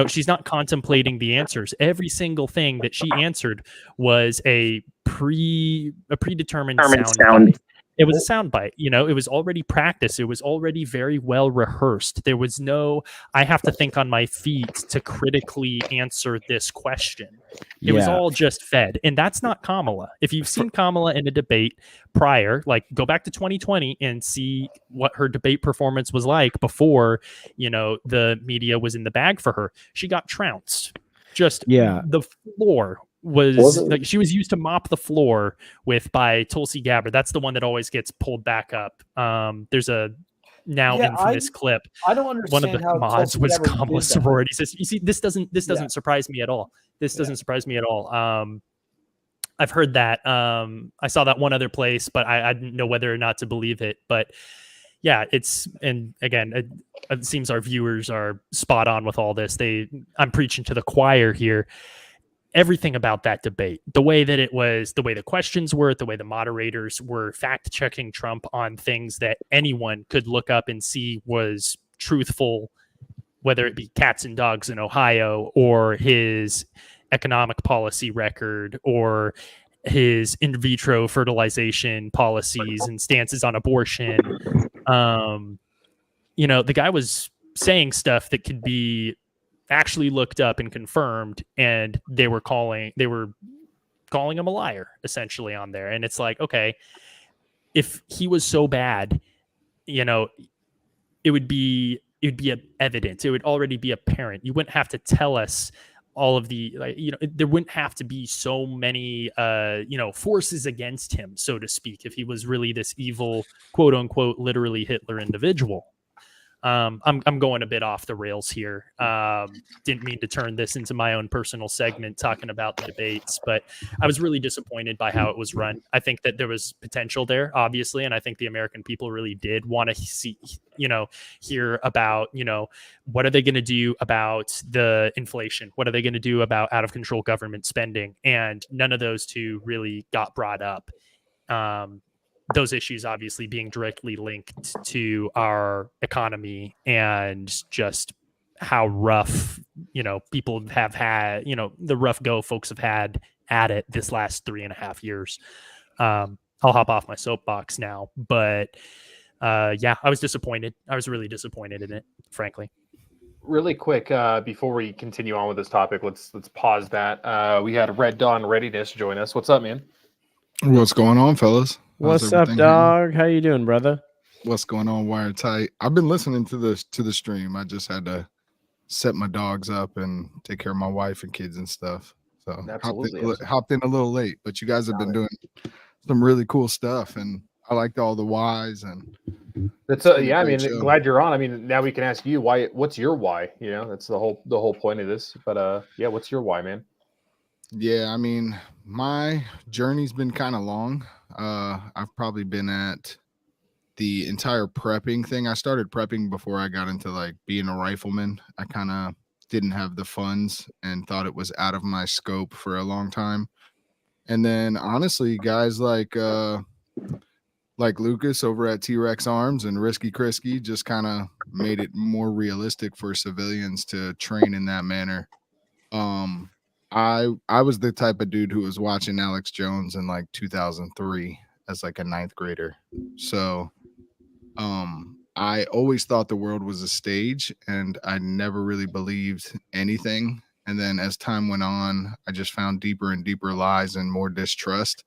[SPEAKER 4] She's not contemplating the answers. Every single thing that she answered was a predetermined sound. It was a soundbite. It was already practiced. It was already very well rehearsed. There was no, I have to think on my feet to critically answer this question. It was all just fed. And that's not Kamala. If you've seen Kamala in a debate prior, like go back to 2020 and see what her debate performance was like before, the media was in the bag for her. She got trounced. The floor was like she was used to mop the floor by Tulsi Gabbard. That's the one that always gets pulled back up. There's a now infamous clip.
[SPEAKER 2] I don't understand.
[SPEAKER 4] One of the mods was Kamala's sorority. You see, this doesn't surprise me at all. This doesn't surprise me at all. I've heard that. I saw that one other place, but I didn't know whether or not to believe it. But yeah, and again, it seems our viewers are spot on with all this. I'm preaching to the choir here. Everything about that debate, the way that it was, the way the questions were, the way the moderators were fact-checking Trump on things that anyone could look up and see was truthful, whether it be cats and dogs in Ohio or his economic policy record or his in vitro fertilization policies and stances on abortion. The guy was saying stuff that could be actually looked up and confirmed, and they were calling him a liar essentially on there. And it's like, okay, if he was so bad, it would be evident. It would already be apparent. You wouldn't have to tell us all of the, there wouldn't have to be so many, forces against him, so to speak, if he was really this evil, quote unquote, literally Hitler individual. I'm going a bit off the rails here. Didn't mean to turn this into my own personal segment talking about the debates, but I was really disappointed by how it was run. I think that there was potential there, obviously, and I think the American people really did want to see, hear about, what are they going to do about the inflation? What are they going to do about out of control government spending? And none of those two really got brought up. Those issues obviously being directly linked to our economy and just how rough, people have had, the rough go folks have had at it this last 3.5 years. I'll hop off my soapbox now, but I was disappointed. I was really disappointed in it, frankly.
[SPEAKER 1] Really quick, before we continue on with this topic, let's pause that. We had Red Dawn Readiness join us. What's up, man?
[SPEAKER 6] What's going on, fellas?
[SPEAKER 3] What's up, dog? How you doing, brother?
[SPEAKER 6] What's going on, Wired Tight? I've been listening to the stream. I just had to set my dogs up and take care of my wife and kids and stuff. So hopped in a little late, but you guys have been doing some really cool stuff, and I liked all the whys. And
[SPEAKER 1] that's glad you're on. I mean, now we can ask you why. What's your why? That's the whole point of this. But what's your why, man?
[SPEAKER 6] Yeah, I mean, my journey's been kind of long. I've probably been at the entire prepping thing. I started prepping before I got into like being a rifleman. I kind of didn't have the funds and thought it was out of my scope for a long time. And then honestly, guys like Lucas over at T-Rex Arms and Risky Krisky just kind of made it more realistic for civilians to train in that manner. I was the type of dude who was watching Alex Jones in like 2003 as like a 9th grader. So I always thought the world was a stage, and I never really believed anything. And then as time went on, I just found deeper and deeper lies and more distrust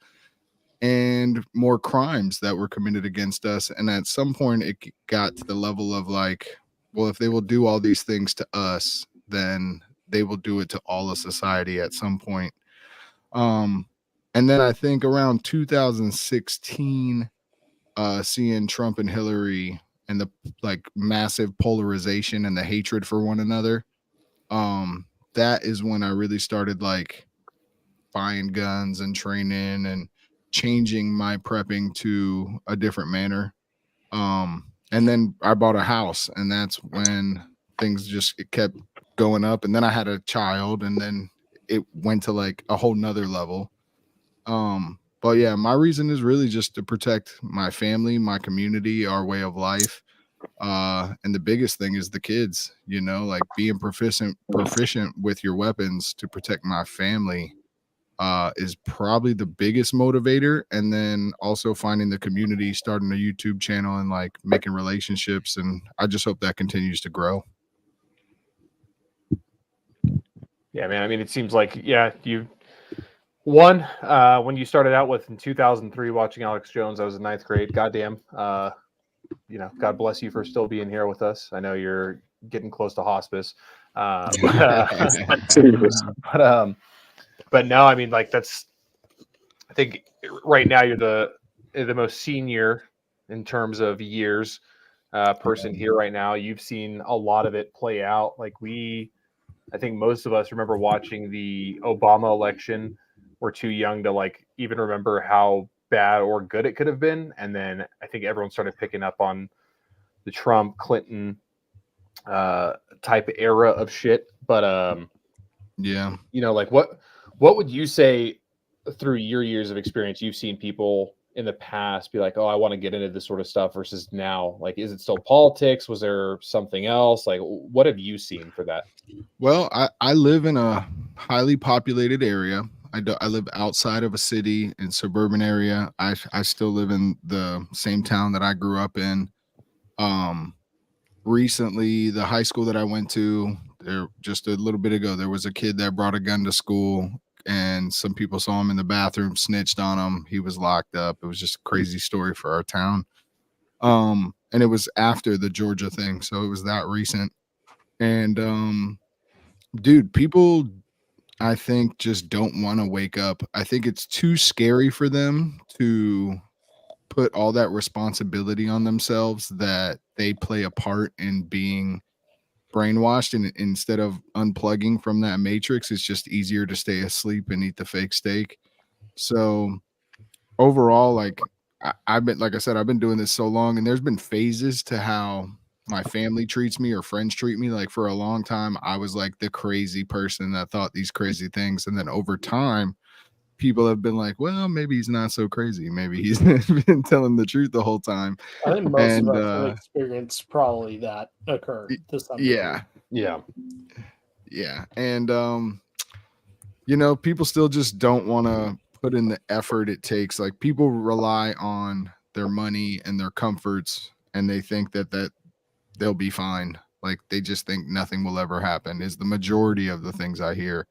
[SPEAKER 6] and more crimes that were committed against us. And at some point, it got to the level of like, well, if they will do all these things to us, then they will do it to all of society at some point. And then I think around 2016, seeing Trump and Hillary and the like massive polarization and the hatred for one another, that is when I really started like buying guns and training and changing my prepping to a different manner. And then I bought a house, and that's when things just it kept going up. And then I had a child, and then it went to like a whole nother level. But yeah, my reason is really just to protect my family, my community, our way of life. And the biggest thing is the kids, you know, like being proficient with your weapons to protect my family is probably the biggest motivator. And then also finding the community, starting a YouTube channel, and like making relationships. And I just hope that continues to grow.
[SPEAKER 1] Yeah, man. I mean, it seems like, yeah, when you started out with in 2003 watching Alex Jones, I was in ninth grade. Goddamn. God bless you for still being here with us. I know you're getting close to hospice. But no, I mean, like I think right now you're the most senior in terms of years person here right now. You've seen a lot of it play out. Like I think most of us remember watching the Obama election. We're too young to like even remember how bad or good it could have been. And then I think everyone started picking up on the Trump Clinton type era of shit. But
[SPEAKER 6] yeah,
[SPEAKER 1] like what would you say through your years of experience you've seen people in the past be like, oh, I want to get into this sort of stuff versus now? Like, is it still politics? Was there something else? Like, what have you seen for that?
[SPEAKER 6] Well, I live in a highly populated area. I live outside of a city in suburban area. I still live in the same town that I grew up in. Recently, the high school that I went to, there just a little bit ago, there was a kid that brought a gun to school, and some people saw him in the bathroom, snitched on him. He was locked up. It was just a crazy story for our town. And it was after the Georgia thing, so it was that recent. And dude, people I think just don't want to wake up. I think it's too scary for them to put all that responsibility on themselves that they play a part in being brainwashed, and instead of unplugging from that matrix, it's just easier to stay asleep and eat the fake steak. So overall, like I've been, like I said, I've been doing this so long, and there's been phases to how my family treats me or friends treat me. Like for a long time, I was like the crazy person that thought these crazy things. And then over time, people have been like, well, maybe he's not so crazy. Maybe he's been telling the truth the whole time.
[SPEAKER 2] I think most of us have experienced probably that occurred to some degree.
[SPEAKER 6] Yeah. And people still just don't want to put in the effort it takes. Like people rely on their money and their comforts, and they think that they'll be fine. Like they just think nothing will ever happen, is the majority of the things I hear,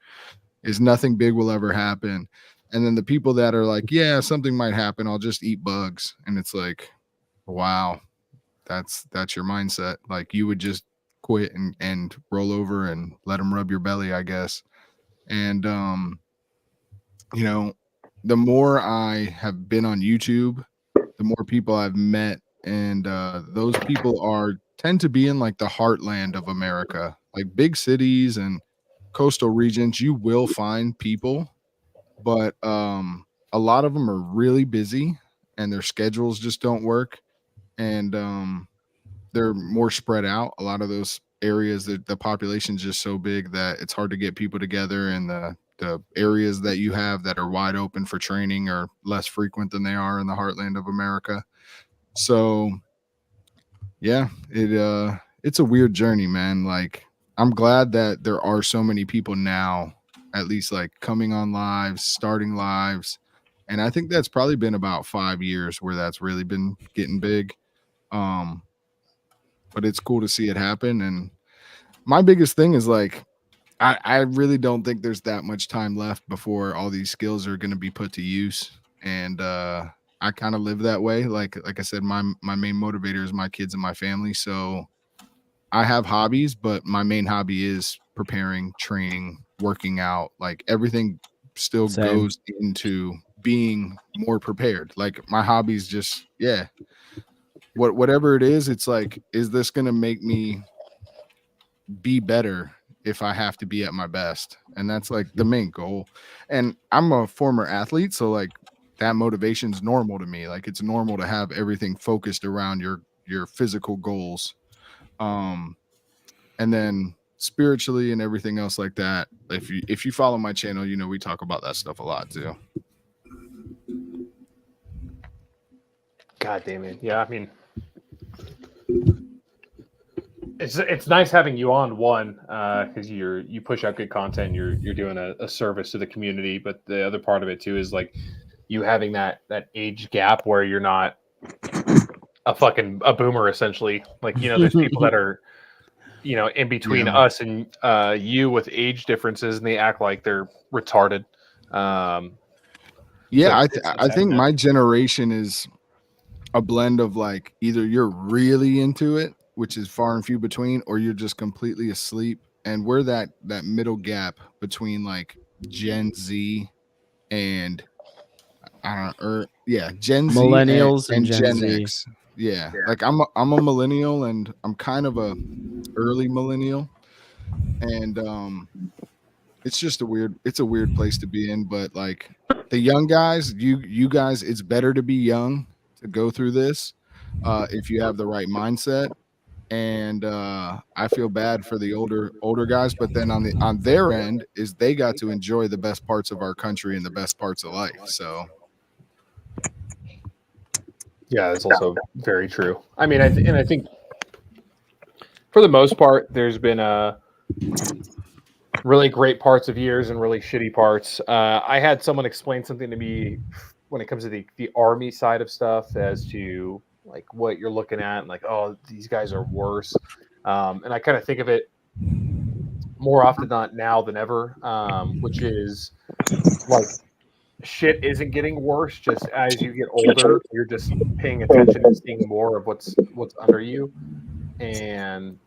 [SPEAKER 6] is nothing big will ever happen. And then the people that are like, yeah, something might happen, I'll just eat bugs. And it's like, wow, that's your mindset. Like you would just quit and roll over and let them rub your belly, I guess. And the more I have been on YouTube, the more people I've met, and those people tend to be in like the heartland of America, like big cities and coastal regions. You will find people, but a lot of them are really busy, and their schedules just don't work, and they're more spread out. A lot of those areas, that the population's just so big that it's hard to get people together, and the areas that you have that are wide open for training are less frequent than they are in the heartland of America. So yeah, it's a weird journey, man. Like I'm glad that there are so many people now, at least like coming on lives, starting lives. And I think that's probably been about 5 years where that's really been getting big. But it's cool to see it happen. And my biggest thing is like, I really don't think there's that much time left before all these skills are going to be put to use. And I kind of live that way. Like I said, my main motivator is my kids and my family. So I have hobbies, but my main hobby is preparing, training, working out. Like everything still goes into being more prepared. Like my hobbies just, whatever it is, it's like, is this going to make me be better if I have to be at my best? And that's like the main goal. And I'm a former athlete, so like that motivation is normal to me. Like it's normal to have everything focused around your physical goals. And then spiritually and everything else like that. If you follow my channel, you know we talk about that stuff a lot too.
[SPEAKER 1] God damn it. Yeah, I mean, it's nice having you on, one, because you push out good content, you're doing a service to the community, but the other part of it too is like you having that age gap where you're not a boomer essentially. Like, you know, there's people that are, you know, in between us and you with age differences, and they act like they're retarded.
[SPEAKER 6] I think my generation is a blend of like either you're really into it, which is far and few between, or you're just completely asleep. And we're that middle gap between like Gen Z and Gen Z
[SPEAKER 3] millennials and
[SPEAKER 6] Gen
[SPEAKER 3] Z.
[SPEAKER 6] X. Yeah. Like I'm a millennial, and I'm kind of a early millennial, and it's just a weird place to be in. But like the young guys, you guys, it's better to be young to go through this if you have the right mindset. And I feel bad for the older guys, but then on their end is they got to enjoy the best parts of our country and the best parts of life. So
[SPEAKER 1] yeah, that's also very true. I mean, I think for the most part, there's been really great parts of years and really shitty parts. I had someone explain something to me when it comes to the army side of stuff as to like what you're looking at and like, oh, these guys are worse. And I kind of think of it more often now than ever, which is like shit isn't getting worse. Just as you get older, you're just paying attention and seeing more of what's under you. And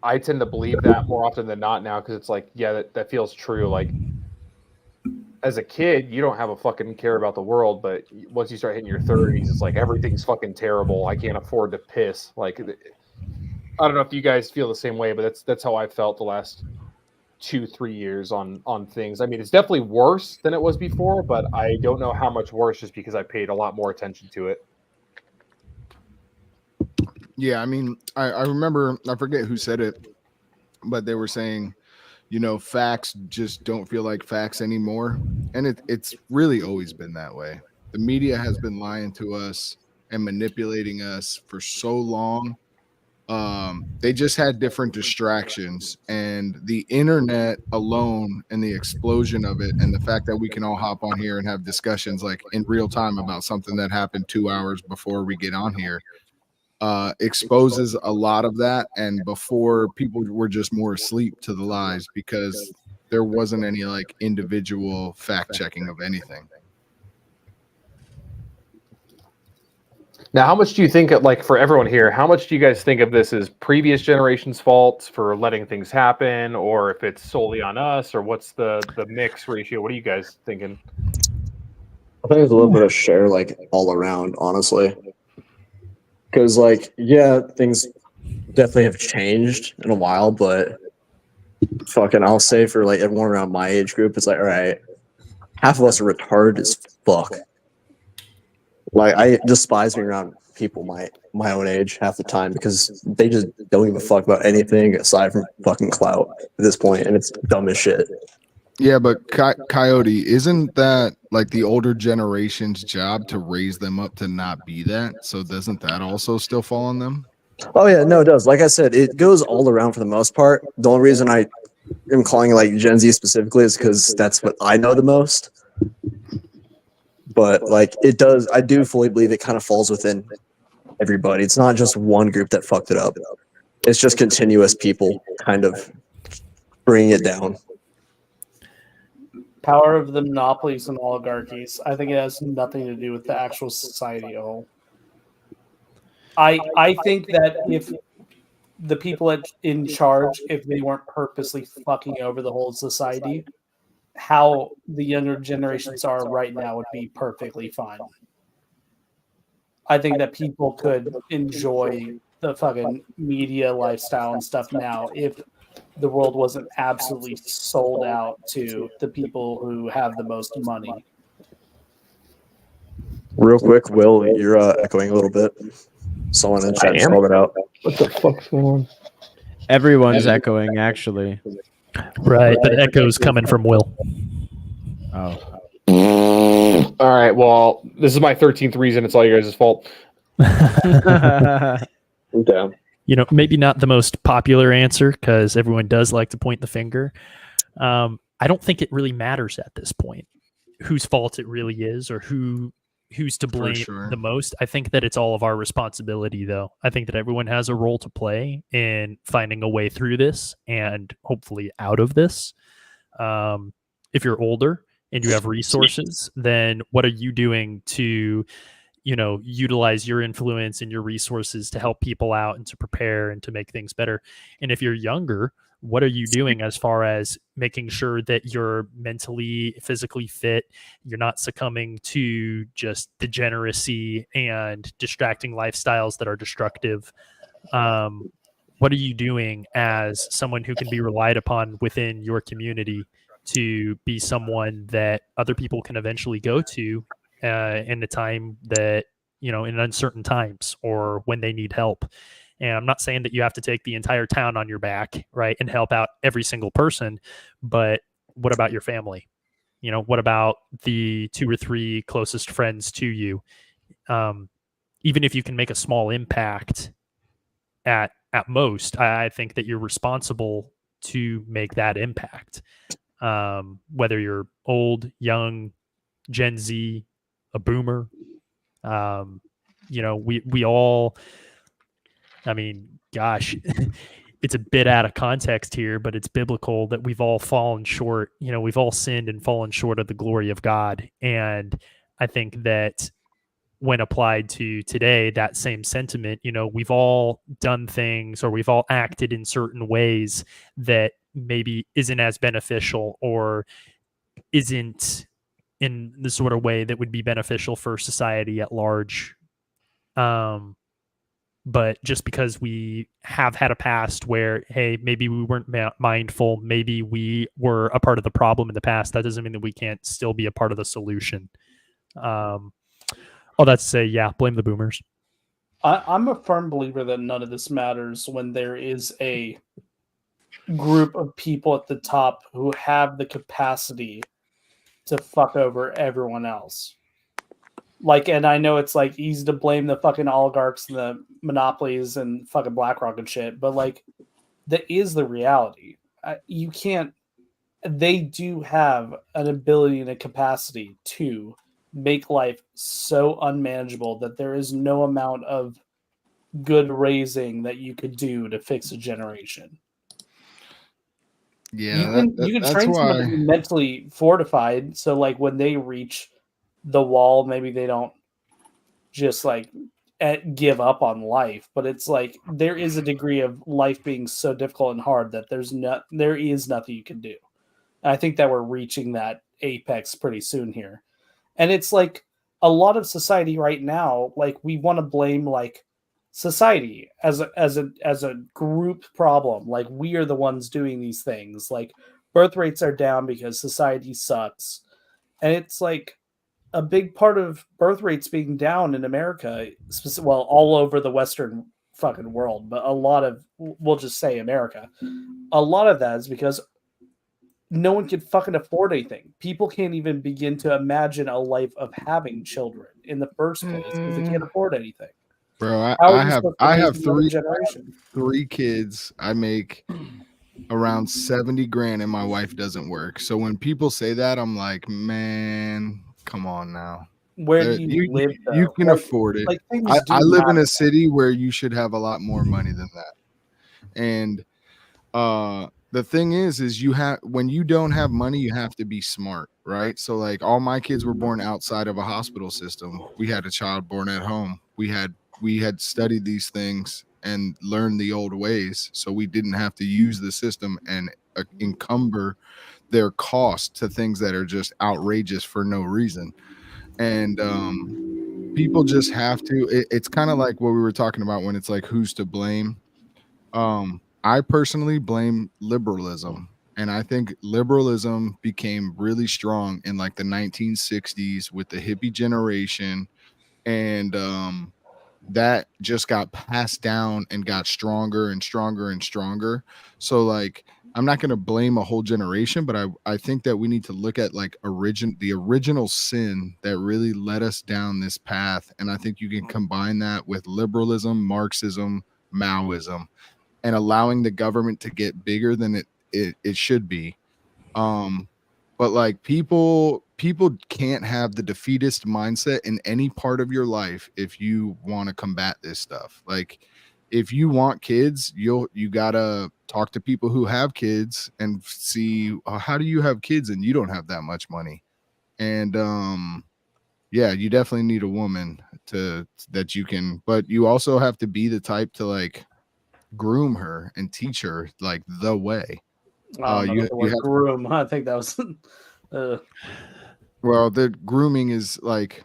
[SPEAKER 1] I tend to believe that more often than not now, because it's like, yeah, that feels true. Like as a kid, you don't have a fucking care about the world, but once you start hitting your 30s, it's like everything's fucking terrible. I can't afford to piss. Like, I don't know if you guys feel the same way, but that's how I felt the last 2-3 years on things. I mean, it's definitely worse than it was before, but I don't know how much worse, just because I paid a lot more attention to it.
[SPEAKER 6] yeah, I mean, I remember, I forget who said it, but they were saying, you know, facts just don't feel like facts anymore. And it's really always been that way. The media has been lying to us and manipulating us for so long. They just had different distractions, and the internet alone and the explosion of it, and the fact that we can all hop on here and have discussions like in real time about something that happened 2 hours before we get on here, exposes a lot of that. And before, people were just more asleep to the lies because there wasn't any like individual fact checking of anything.
[SPEAKER 1] Now, how much do you think, like for everyone here, how much do you guys think of this as previous generations' faults for letting things happen, or if it's solely on us, or what's the mix ratio? What are you guys thinking?
[SPEAKER 5] I think it's a little bit of share, like all around, honestly. Because, like, yeah, things definitely have changed in a while, but fucking, I'll say for like everyone around my age group, it's like, all right, half of us are retarded as fuck. Like, I despise being around people my own age half the time because they just don't give a fuck about anything aside from fucking clout at this point, and it's dumb as shit.
[SPEAKER 6] Yeah, but Coyote, isn't that like the older generation's job to raise them up to not be that? So doesn't that also still fall on them?
[SPEAKER 5] Oh yeah, no, it does. Like I said, it goes all around for the most part. The only reason I am calling it like Gen Z specifically is because that's what I know the most. but like it does. I do fully believe it kind of falls within everybody. It's not just one group that fucked it up. It's just continuous people kind of bringing it down.
[SPEAKER 2] Power of the monopolies and oligarchies. I think it has nothing to do with the actual society at all. I think that if the people in charge, if they weren't purposely fucking over the whole society, how the younger generations are right now would be perfectly fine. I think that people could enjoy the fucking media lifestyle and stuff now if the world wasn't absolutely sold out to the people who have the most money.
[SPEAKER 5] Real quick, Will, you're echoing a little bit. Someone in chat called it out.
[SPEAKER 7] What the fuck's going on?
[SPEAKER 3] Everyone's echoing, actually.
[SPEAKER 4] Right, but the echo's coming from Will.
[SPEAKER 3] Oh.
[SPEAKER 1] All right. Well, this is my 13th reason. It's all you guys' fault.
[SPEAKER 5] Damn.
[SPEAKER 4] You know, maybe not the most popular answer because everyone does like to point the finger. I don't think it really matters at this point whose fault it really is or who's to blame the most. I think that it's all of our responsibility, though. I think that everyone has a role to play in finding a way through this and hopefully out of this. If you're older and you have resources, then what are you doing to, you know, utilize your influence and your resources to help people out and to prepare and to make things better? And if you're younger, what are you doing as far as making sure that you're mentally, physically fit, you're not succumbing to just degeneracy and distracting lifestyles that are destructive? What are you doing as someone who can be relied upon within your community to be someone that other people can eventually go to in a time that, you know, in uncertain times or when they need help? And I'm not saying that you have to take the entire town on your back, right, and help out every single person, but what about your family? You know, what about the 2 or 3 closest friends to you? Even if you can make a small impact at most, I think that you're responsible to make that impact. Whether you're old, young, Gen Z, a boomer, you know, we all, I mean, gosh, it's a bit out of context here, but it's biblical that we've all fallen short. You know, we've all sinned and fallen short of the glory of God. And I think that when applied to today, that same sentiment, you know, we've all done things or we've all acted in certain ways that maybe isn't as beneficial or isn't in the sort of way that would be beneficial for society at large. But just because we have had a past where, hey, maybe we weren't mindful, maybe we were a part of the problem in the past, that doesn't mean that we can't still be a part of the solution. All that to say, yeah, blame the boomers.
[SPEAKER 2] I'm a firm believer that none of this matters when there is a group of people at the top who have the capacity to fuck over everyone else. Like, and I know it's like easy to blame the fucking oligarchs and the monopolies and fucking BlackRock and shit, but like that is the reality. You can't. They do have an ability and a capacity to make life so unmanageable that there is no amount of good raising that you could do to fix a generation.
[SPEAKER 6] Yeah,
[SPEAKER 2] you can
[SPEAKER 6] that's
[SPEAKER 2] train
[SPEAKER 6] why
[SPEAKER 2] someone to be mentally fortified, so like when they reach the wall, maybe they don't just like give up on life, but it's like there is a degree of life being so difficult and hard that there is nothing you can do. And I think that we're reaching that apex pretty soon here. And it's like a lot of society right now, like we want to blame like society as a group problem. Like we are the ones doing these things. Like birth rates are down because society sucks. And it's like a big part of birth rates being down in America, well, all over the Western fucking world, but a lot of, we'll just say America, a lot of that is because no one can fucking afford anything. People can't even begin to imagine a life of having children in the first place because they can't afford anything.
[SPEAKER 6] Bro,
[SPEAKER 2] How
[SPEAKER 6] I
[SPEAKER 2] are you
[SPEAKER 6] have
[SPEAKER 2] supposed to
[SPEAKER 6] I
[SPEAKER 2] raise
[SPEAKER 6] have
[SPEAKER 2] another
[SPEAKER 6] three
[SPEAKER 2] generation?
[SPEAKER 6] 3 kids. I make around 70 grand and my wife doesn't work. So when people say that, I'm like, man, come on now.
[SPEAKER 2] Where do you live, though?
[SPEAKER 6] You can afford it.
[SPEAKER 2] Like things do
[SPEAKER 6] I live in
[SPEAKER 2] matter.
[SPEAKER 6] a city where you should have a lot more money than that. And the thing is you have, when you don't have money, you have to be smart, right? So like all my kids were born outside of a hospital system. We had a child born at home. We had studied these things and learned the old ways, so we didn't have to use the system and encumber their cost to things that are just outrageous for no reason. And people just have to, it's kind of like what we were talking about when it's like who's to blame. I personally blame liberalism, and I think liberalism became really strong in like the 1960s with the hippie generation, and that just got passed down and got stronger and stronger and stronger. So like I'm not going to blame a whole generation, but I think that we need to look at like the original sin that really led us down this path, and I think you can combine that with liberalism, Marxism, Maoism, and allowing the government to get bigger than it should be. But like people can't have the defeatist mindset in any part of your life if you want to combat this stuff. Like if you want kids, you gotta talk to people who have kids and see how do you have kids and you don't have that much money. And yeah, you definitely need a woman that you can, but you also have to be the type to like groom her and teach her like the way.
[SPEAKER 2] I don't know the word groom. I think that was
[SPEAKER 6] well, the grooming is like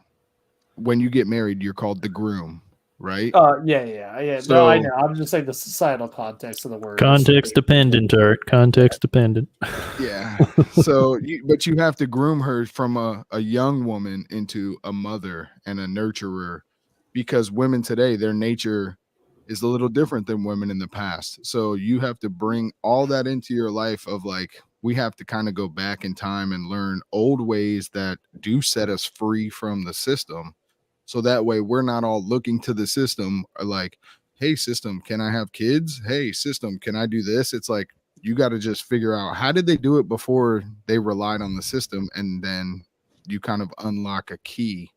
[SPEAKER 6] when you get married, you're called the groom, right?
[SPEAKER 2] Yeah.
[SPEAKER 6] So,
[SPEAKER 2] no, I know. I'm just saying the societal context of the word.
[SPEAKER 4] Context dependent, Art. Context dependent.
[SPEAKER 6] Yeah. So, but you have to groom her from a young woman into a mother and a nurturer, because women today, their nature is a little different than women in the past. So you have to bring all that into your life of like, we have to kind of go back in time and learn old ways that do set us free from the system. So that way we're not all looking to the system like, hey, system, can I have kids? Hey, system, can I do this? It's like, you got to just figure out how did they do it before they relied on the system. And then you kind of unlock a key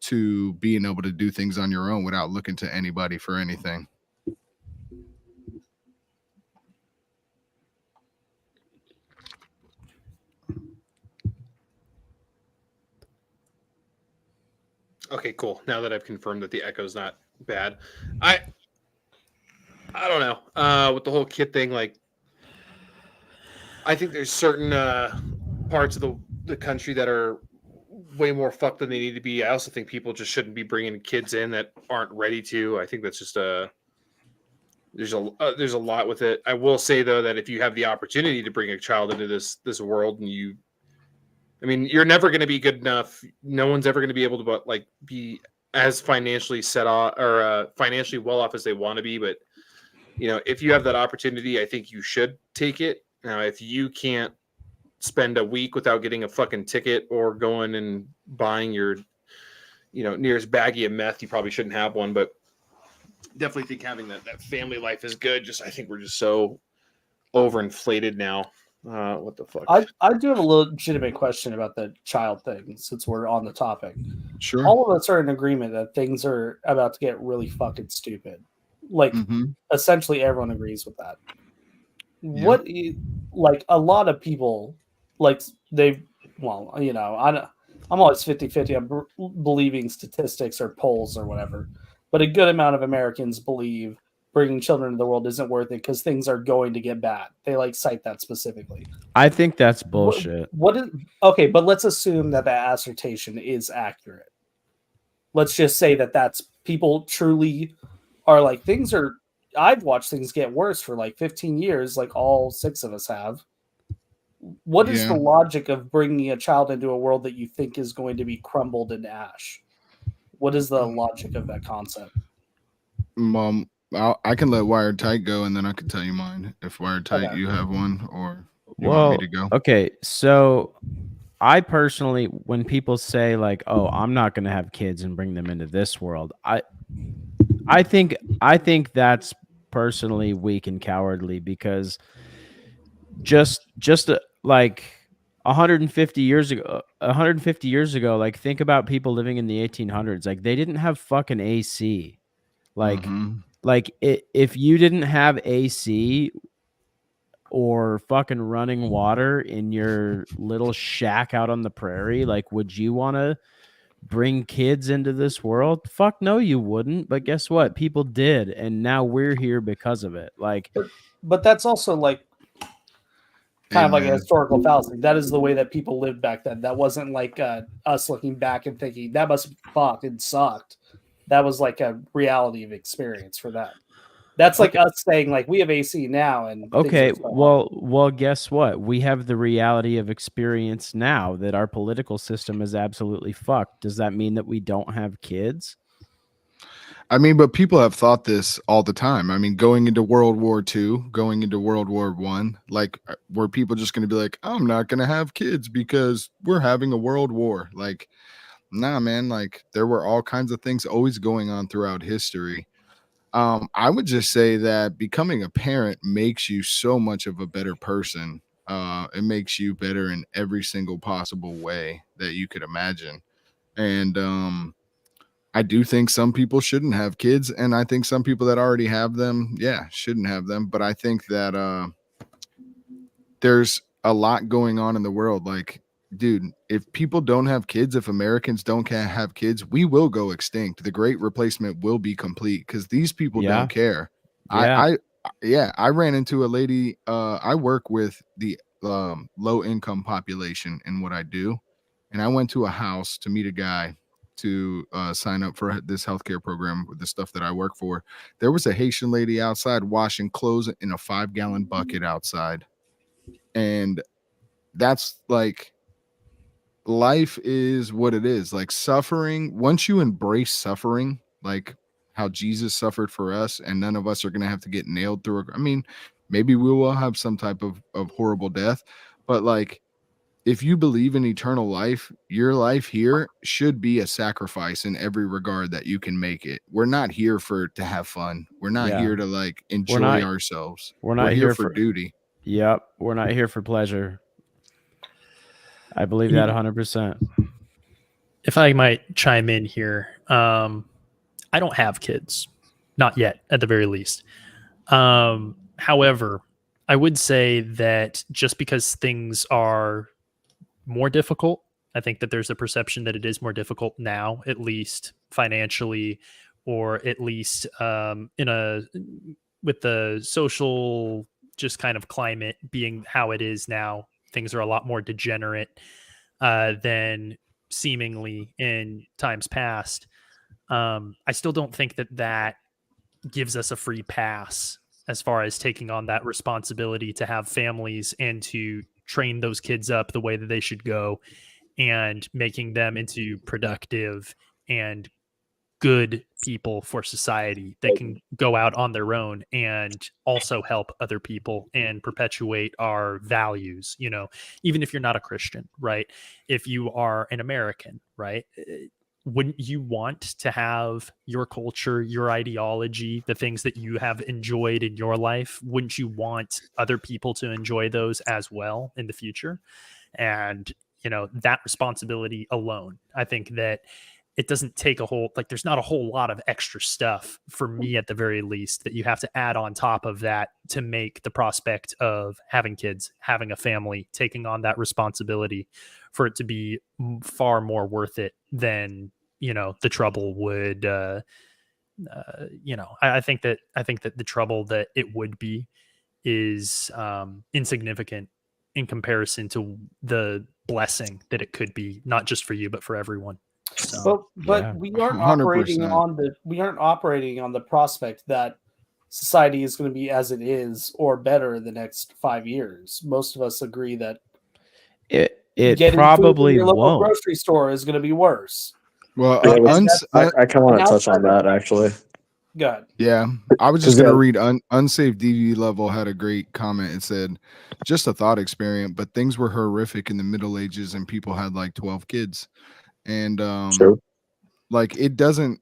[SPEAKER 6] to being able to do things on your own without looking to anybody for anything.
[SPEAKER 1] Okay, cool. Now that I've confirmed that the echo's not bad, I don't know. With the whole kid thing, like, I think there's certain parts of the country that are way more fucked than they need to be. I also think people just shouldn't be bringing kids in that aren't ready to. I think that's just there's a lot with it. I will say though that if you have the opportunity to bring a child into this world, and you're never going to be good enough. No one's ever going to be able to like be as financially set off or financially well off as they want to be. But if you have that opportunity, I think you should take it. Now, if you can't spend a week without getting a fucking ticket or going and buying your nearest baggie of meth, you probably shouldn't have one. But definitely think having that family life is good. I think we're just so overinflated now. What the fuck?
[SPEAKER 2] I do have a legitimate question about the child thing since we're on the topic.
[SPEAKER 6] Sure.
[SPEAKER 2] All of us are in agreement that things are about to get really fucking stupid. Like essentially everyone agrees with that. Yeah. Like a lot of people, like I'm always 50-50 on believing statistics or polls or whatever, but a good amount of Americans believe bringing children into the world isn't worth it because things are going to get bad. They like cite that specifically.
[SPEAKER 3] I think that's bullshit.
[SPEAKER 2] Okay, but let's assume that assertion is accurate. Let's just say that that's people truly are like things are. I've watched things get worse for like 15 years, like all 6 of us have. What is the logic of bringing a child into a world that you think is going to be crumbled into ash? What is the logic of that concept?
[SPEAKER 6] I can let Wired Tight go, and then I can tell you mine. If Wired Tight, you have one, or you want me to go?
[SPEAKER 3] Okay, so I personally, when people say like, "Oh, I'm not going to have kids and bring them into this world," I think that's personally weak and cowardly, because just like 150 years ago, like think about people living in the 1800s. Like they didn't have fucking AC. Like if you didn't have AC or fucking running water in your little shack out on the prairie, like would you want to bring kids into this world? Fuck no, you wouldn't. But guess what? People did, and now we're here because of it. Like,
[SPEAKER 2] but that's also like kind of like a
[SPEAKER 6] Amen.
[SPEAKER 2] historical fallacy. That is the way that people lived back then. That wasn't like us looking back and thinking that must have fucking sucked. That was like a reality of experience for them. That's like us saying like we have AC now and
[SPEAKER 3] okay, well, guess what? We have the reality of experience now that our political system is absolutely fucked. Does that mean that we don't have kids?
[SPEAKER 6] I mean, but people have thought this all the time. I mean, going into World War II, going into World War One, like, were people just going to be like, I'm not going to have kids because we're having a world war? Like, nah, man. Like, there were all kinds of things always going on throughout history. I would just say that becoming a parent makes you so much of a better person. It makes you better in every single possible way that you could imagine. And I do think some people shouldn't have kids, and I think some people that already have them, shouldn't have them. But I think that there's a lot going on in the world. Like, dude, if people don't have kids, if Americans don't have kids, we will go extinct. The great replacement will be complete because these people don't care. I ran into a lady. I work with the low income population in what I do, and I went to a house to meet a guy to sign up for this healthcare program with the stuff that I work for. There was a Haitian lady outside washing clothes in a 5-gallon bucket outside. And that's like, life is what it is. Like, suffering, once you embrace suffering, like how Jesus suffered for us, and none of us are going to have to get nailed through. I mean, maybe we will have some type of horrible death, but like, if you believe in eternal life, your life here should be a sacrifice in every regard that you can make it. We're not here to have fun. We're not here to like enjoy ourselves.
[SPEAKER 3] We're here
[SPEAKER 6] for duty.
[SPEAKER 3] Yep. We're not here for pleasure. I believe that 100%.
[SPEAKER 4] If I might chime in here, I don't have kids, not yet, at the very least. However, I would say that just because things are more difficult, I think that there's a perception that it is more difficult now, at least financially, or at least with the social just kind of climate being how it is now. Things are a lot more degenerate than seemingly in times past. I still don't think that gives us a free pass as far as taking on that responsibility to have families and to train those kids up the way that they should go and making them into productive and good people for society that can go out on their own and also help other people and perpetuate our values. You know, even if you're not a Christian, right? If you are an American, right? Wouldn't you want to have your culture, your ideology, the things that you have enjoyed in your life? Wouldn't you want other people to enjoy those as well in the future? And, you know, that responsibility alone, I think that it doesn't take there's not a whole lot of extra stuff for me at the very least that you have to add on top of that to make the prospect of having kids, having a family, taking on that responsibility for it to be far more worth it than, you know, the trouble would, you know, I think that the trouble that it would be is insignificant in comparison to the blessing that it could be, not just for you, but for everyone. So,
[SPEAKER 2] but we aren't operating
[SPEAKER 6] 100%.
[SPEAKER 2] on the prospect that society is going to be as it is or better the next 5 years. Most of us agree that
[SPEAKER 3] it
[SPEAKER 2] getting
[SPEAKER 3] probably
[SPEAKER 2] food from your local
[SPEAKER 3] won't.
[SPEAKER 2] grocery store is going to be worse.
[SPEAKER 6] Well,
[SPEAKER 5] I kind of want to
[SPEAKER 2] Outside
[SPEAKER 5] touch on that actually.
[SPEAKER 2] Good.
[SPEAKER 6] yeah, I was just going to read Unsafe DV Level had a great comment. It said, just a thought experiment, but things were horrific in the Middle Ages and people had like 12 kids. And like, it doesn't,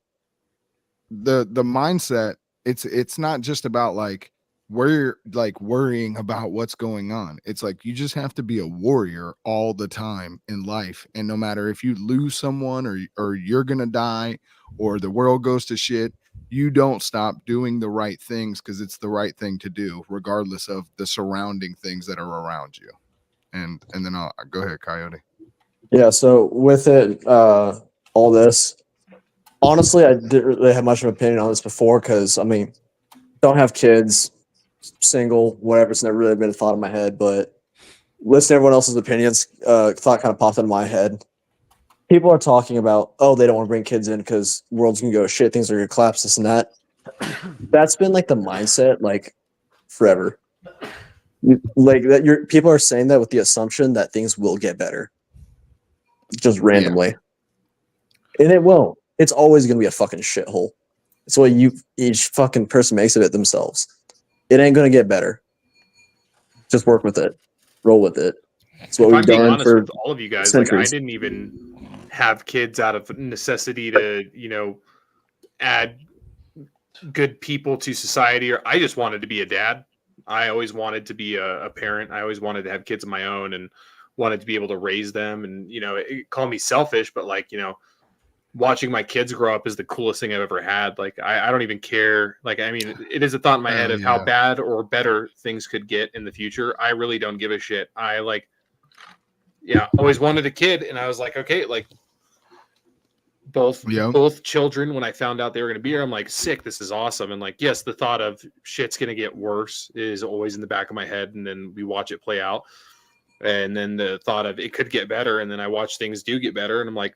[SPEAKER 6] the mindset, it's not just about like we're like worrying about what's going on. It's like you just have to be a warrior all the time in life, and no matter if you lose someone or you're gonna die or the world goes to shit, you don't stop doing the right things because it's the right thing to do, regardless of the surrounding things that are around you. And then I'll go ahead, Coyote.
[SPEAKER 5] Yeah. So with it, all this, honestly, I didn't really have much of an opinion on this before because I mean, don't have kids, single, whatever. It's never really been a thought in my head, but listening to everyone else's opinions, thought kind of popped into my head. People are talking about, oh, they don't want to bring kids in because world's gonna go to shit, things are gonna collapse, this and that. That's been like the mindset, like forever. Like that, people are saying that with the assumption that things will get better, just randomly, and it won't. It's always gonna be a fucking shithole. It's what each fucking person makes of it themselves. It ain't gonna get better. Just work with it, roll with it. It's what
[SPEAKER 1] If
[SPEAKER 5] we've
[SPEAKER 1] I'm being
[SPEAKER 5] done
[SPEAKER 1] honest
[SPEAKER 5] for
[SPEAKER 1] with all of you guys,
[SPEAKER 5] centuries.
[SPEAKER 1] like I didn't even have kids out of necessity to, add good people to society, or I just wanted to be a dad. I always wanted to be a parent. I always wanted to have kids of my own and wanted to be able to raise them. And, call me selfish, but watching my kids grow up is the coolest thing I've ever had. Like, I don't even care. Like, I mean, it is a thought in my head of how bad or better things could get in the future. I really don't give a shit. I always wanted a kid. And I was like, okay, like both children, when I found out they were going to be here, I'm like, sick, this is awesome. And like, yes, the thought of shit's going to get worse is always in the back of my head. And then we watch it play out. And then the thought of it could get better. And then I watch things do get better. And I'm like,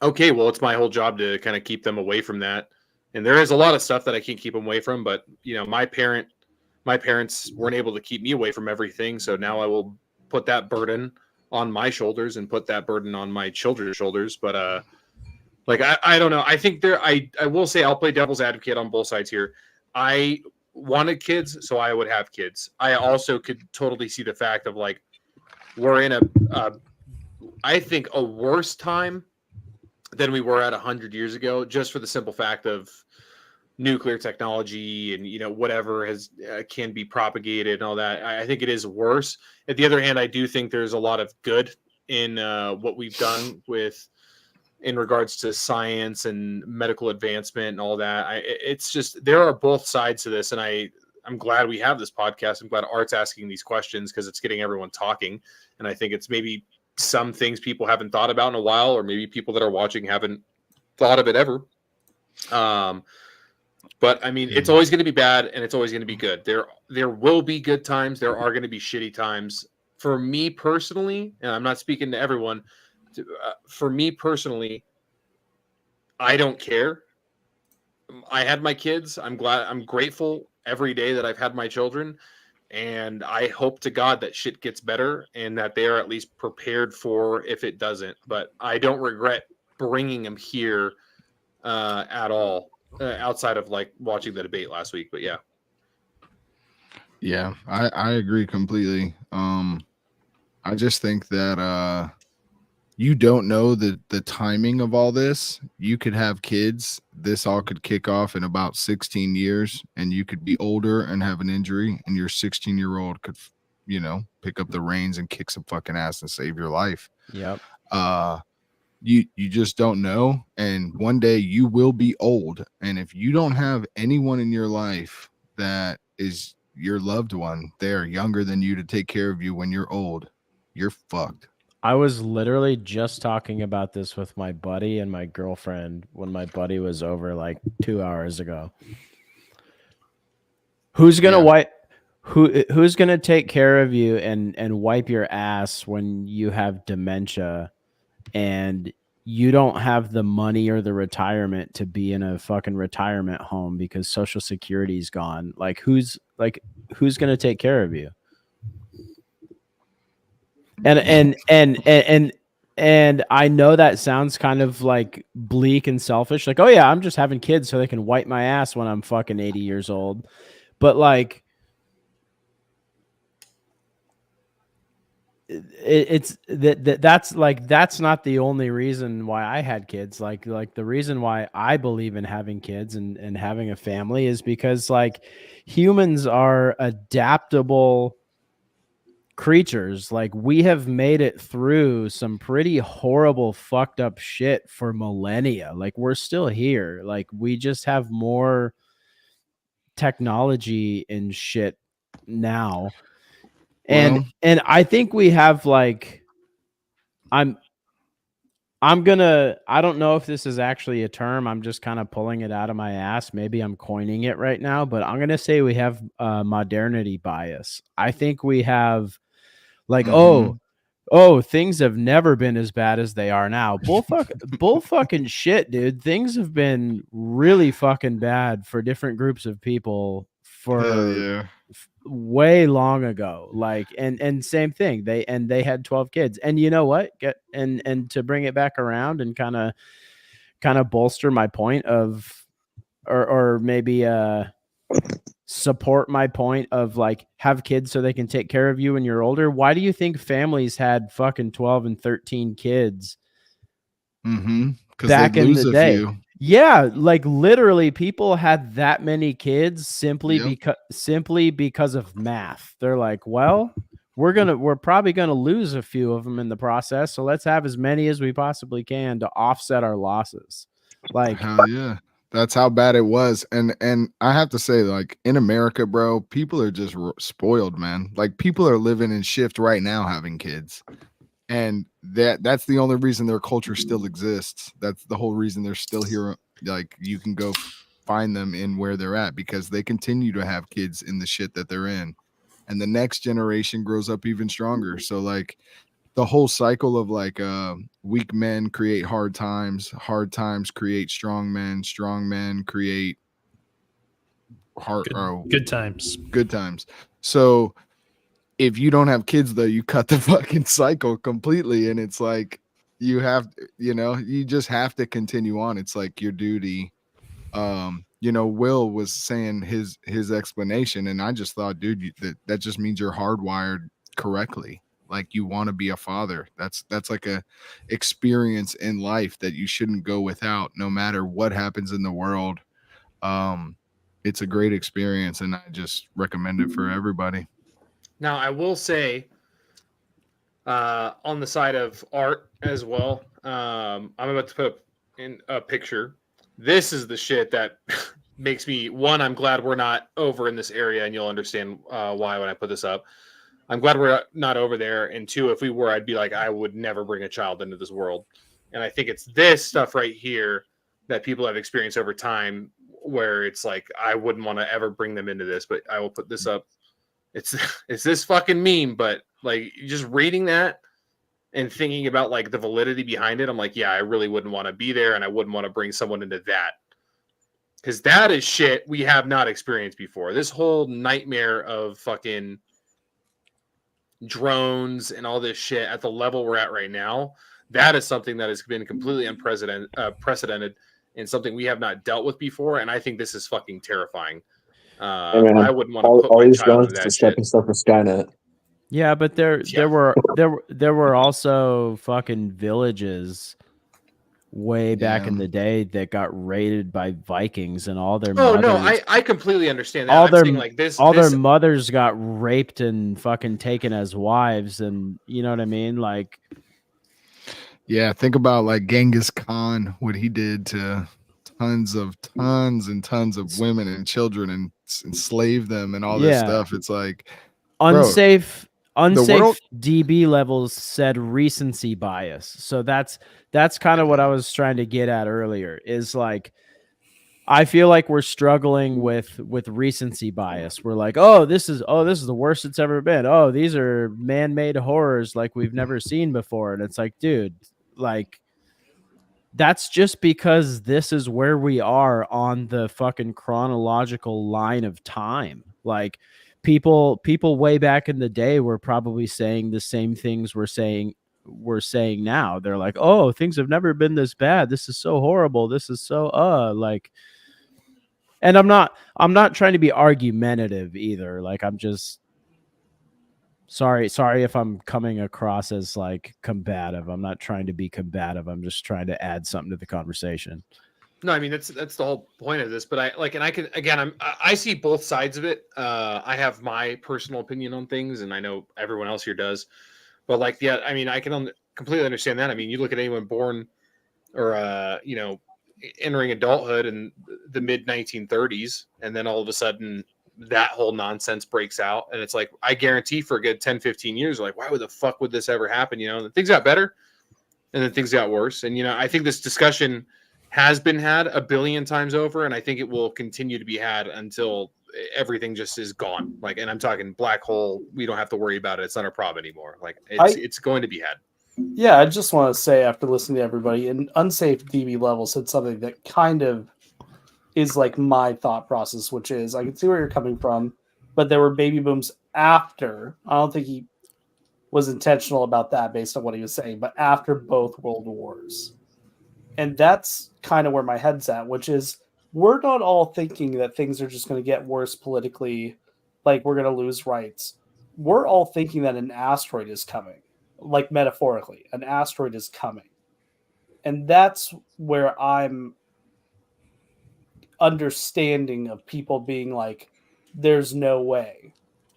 [SPEAKER 1] okay, well, it's my whole job to kind of keep them away from that. And there is a lot of stuff that I can't keep them away from, but my parents weren't able to keep me away from everything. So now I will put that burden on my shoulders and put that burden on my children's shoulders. But I don't know. I think I will say I'll play devil's advocate on both sides here. I wanted kids, so I would have kids. I also could totally see the fact of like, we're in I think a worse time than we were at 100 years ago, just for the simple fact of nuclear technology and whatever can be propagated and all that. I think it is worse. At the other hand, I do think there's a lot of good in what we've done in regards to science and medical advancement and all that. It's just, there are both sides to this, and I'm glad we have this podcast. I'm glad Art's asking these questions because it's getting everyone talking, and I think it's maybe some things people haven't thought about in a while, or maybe people that are watching haven't thought of it ever. But I mean, it's always going to be bad and it's always going to be good. There will be good times. There are going to be shitty times. For me personally, and I'm not speaking to everyone, for me personally, I don't care. I had my kids. I'm grateful every day that I've had my children. And I hope to God that shit gets better and that they are at least prepared for if it doesn't. But I don't regret bringing them here at all, outside of like watching the debate last week. But
[SPEAKER 6] yeah, I agree completely. I just think that you don't know the timing of all this. You could have kids. This all could kick off in about 16 years, and you could be older and have an injury, and your 16-year-old could, pick up the reins and kick some fucking ass and save your life.
[SPEAKER 3] Yep.
[SPEAKER 6] You just don't know. And one day you will be old. And if you don't have anyone in your life that is your loved one, they're younger than you to take care of you when you're old, you're fucked.
[SPEAKER 3] I was literally just talking about this with my buddy and my girlfriend when my buddy was over like 2 hours ago. Who's gonna who's gonna take care of you and wipe your ass when you have dementia and you don't have the money or the retirement to be in a fucking retirement home because Social Security's gone? Like who's gonna take care of you? And I know that sounds kind of like bleak and selfish. Like, oh yeah, I'm just having kids so they can wipe my ass when I'm fucking 80 years old. But like, it's that's not the only reason why I had kids. Like the reason why I believe in having kids and having a family is because like humans are adaptable creatures. Like we have made it through some pretty horrible fucked up shit for millennia. Like we're still here. Like we just have more technology and shit now. And I think we have like I don't know if this is actually a term. I'm just kind of pulling it out of my ass. Maybe I'm coining it right now, but I'm going to say we have modernity bias. I think we have like, things have never been as bad as they are now. Bull fucking shit, dude. Things have been really fucking bad for different groups of people for way long ago. Like, and same thing. They had 12 kids. And you know what? And to bring it back around and kind of bolster my point of, or maybe support my point of like have kids so they can take care of you when you're older. Why do you think families had fucking 12 and 13 kids back in the day? Yeah, like literally people had that many kids simply because of math. They're like, well, we're probably gonna lose a few of them in the process, so let's have as many as we possibly can to offset our losses. Like,
[SPEAKER 6] hell yeah. That's how bad it was. And I have to say, like, in America, bro, people are just spoiled, man. Like, people are living in shift right now having kids. And that's the only reason their culture still exists. That's the whole reason they're still here. Like, you can go find them in where they're at because they continue to have kids in the shit that they're in. And the next generation grows up even stronger. So, like, the whole cycle of like weak men create hard times create strong men create good times. So if you don't have kids though, you cut the fucking cycle completely, and it's like you just have to continue on. It's like your duty. Will was saying his explanation, and I just thought, dude, that just means you're hardwired correctly. Like you want to be a father. That's like a experience in life that you shouldn't go without, no matter what happens in the world. It's a great experience, and I just recommend it for everybody.
[SPEAKER 1] Now, I will say, on the side of art as well, I'm about to put in a picture. This is the shit that makes me, one, I'm glad we're not over in this area, and you'll understand why when I put this up. I'm glad we're not over there. And two, if we were, I'd be like, I would never bring a child into this world. And I think it's this stuff right here that people have experienced over time where it's like, I wouldn't want to ever bring them into this, but I will put this up. It's this fucking meme, but like just reading that and thinking about like the validity behind it, I'm like, yeah, I really wouldn't want to be there, and I wouldn't want to bring someone into that. Because that is shit we have not experienced before. This whole nightmare of fucking drones and all this shit at the level we're at right now, that is something that has been completely unprecedented and something we have not dealt with before. And I think this is fucking terrifying. I wouldn't want to put my child into that shit.
[SPEAKER 5] Stuff for Skynet.
[SPEAKER 3] Yeah, but there were also fucking villages way back in the day that got raided by Vikings, and all their
[SPEAKER 1] I completely understand that.
[SPEAKER 3] Their mothers got raped and fucking taken as wives, and you know what I mean? Like,
[SPEAKER 6] yeah, think about like Genghis Khan, what he did to tons and tons of women and children and enslaved them and all this stuff. It's like
[SPEAKER 3] unsafe DB levels said recency bias. So that's kind of what I was trying to get at earlier, is like, I feel like we're struggling with recency bias. We're like, this is the worst it's ever been. Oh, these are man-made horrors like we've never seen before. And it's like, dude, like, that's just because this is where we are on the fucking chronological line of time. Like, people way back in the day were probably saying the same things we're saying now. They're like, oh, things have never been this bad. This is so horrible. This is so like, and I'm not trying to be argumentative either. Like, I'm just Sorry if I'm coming across as like combative. I'm not trying to be combative. I'm just trying to add something to the conversation.
[SPEAKER 1] No, I mean that's the whole point of this. But I see both sides of it. I have my personal opinion on things, and I know everyone else here does. But like, yeah, I mean, I can completely understand that. I mean, you look at anyone born or entering adulthood in the mid 1930s, and then all of a sudden that whole nonsense breaks out, and it's like, I guarantee for a good 10, 15 years, like, why would the fuck would this ever happen? And then things got better, and then things got worse. And I think this discussion has been had a billion times over, and I think it will continue to be had until everything just is gone. Like, and I'm talking black hole. We don't have to worry about it. It's not a problem anymore. Like, it's going to be had.
[SPEAKER 2] Yeah, I just want to say, after listening to everybody, an unsafe DB level said something that kind of is like my thought process, which is, I can see where you're coming from, but there were baby booms after. I don't think he was intentional about that based on what he was saying, but after both world wars. And that's kind of where my head's at, which is, we're not all thinking that things are just going to get worse politically, like we're going to lose rights. We're all thinking that an asteroid is coming, like metaphorically, an asteroid is coming. And that's where I'm understanding of people being like, there's no way.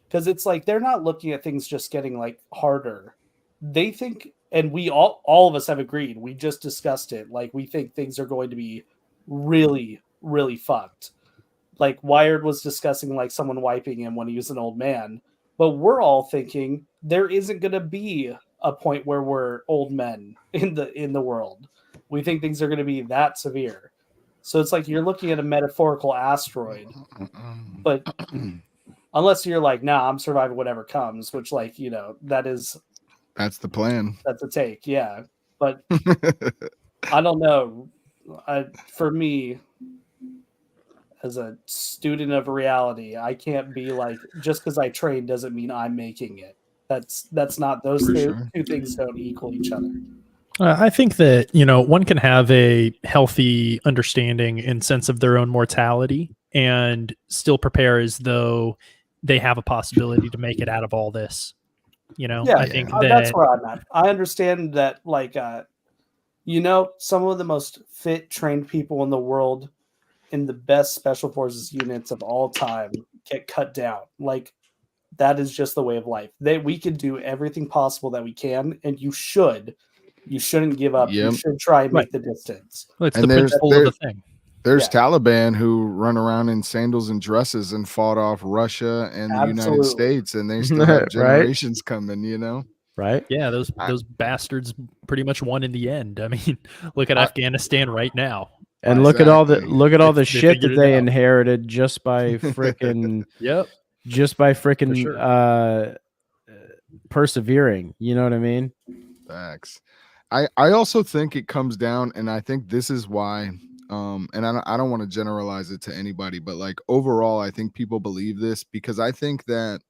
[SPEAKER 2] Because it's like, they're not looking at things just getting like harder. They think, and we all of us have agreed, we just discussed it, like we think things are going to be really, really fucked. Like Wired was discussing like someone wiping him when he was an old man, but we're all thinking there isn't going to be a point where we're old men in the world. We think things are going to be that severe. So it's like you're looking at a metaphorical asteroid, but unless you're like, nah, I'm surviving whatever comes, which, like, that's
[SPEAKER 6] the plan.
[SPEAKER 2] That's a take, yeah. But I don't know. For me, as a student of reality, I can't be like, just because I train doesn't mean I'm making it. That's not, those two things don't equal each other.
[SPEAKER 4] I think that, one can have a healthy understanding and sense of their own mortality and still prepare as though they have a possibility to make it out of all this. I think
[SPEAKER 2] that's where I'm at. I understand that, like, some of the most fit, trained people in the world in the best special forces units of all time get cut down. Like, that is just the way of life. We can do everything possible that we can, and you shouldn't give up. Yep. You should try and make the distance.
[SPEAKER 4] Well, it's the principle of the thing.
[SPEAKER 6] There's Taliban who run around in sandals and dresses and fought off Russia and the United States, and they still have generations coming,
[SPEAKER 4] Right? Yeah, those bastards pretty much won in the end. I mean, look at Afghanistan right now.
[SPEAKER 3] And look at all the shit that they inherited just by freaking persevering. You know what I mean?
[SPEAKER 6] Facts. I also think it comes down, and I think this is why. And I don't want to generalize it to anybody, but like overall, I think people believe this because I think that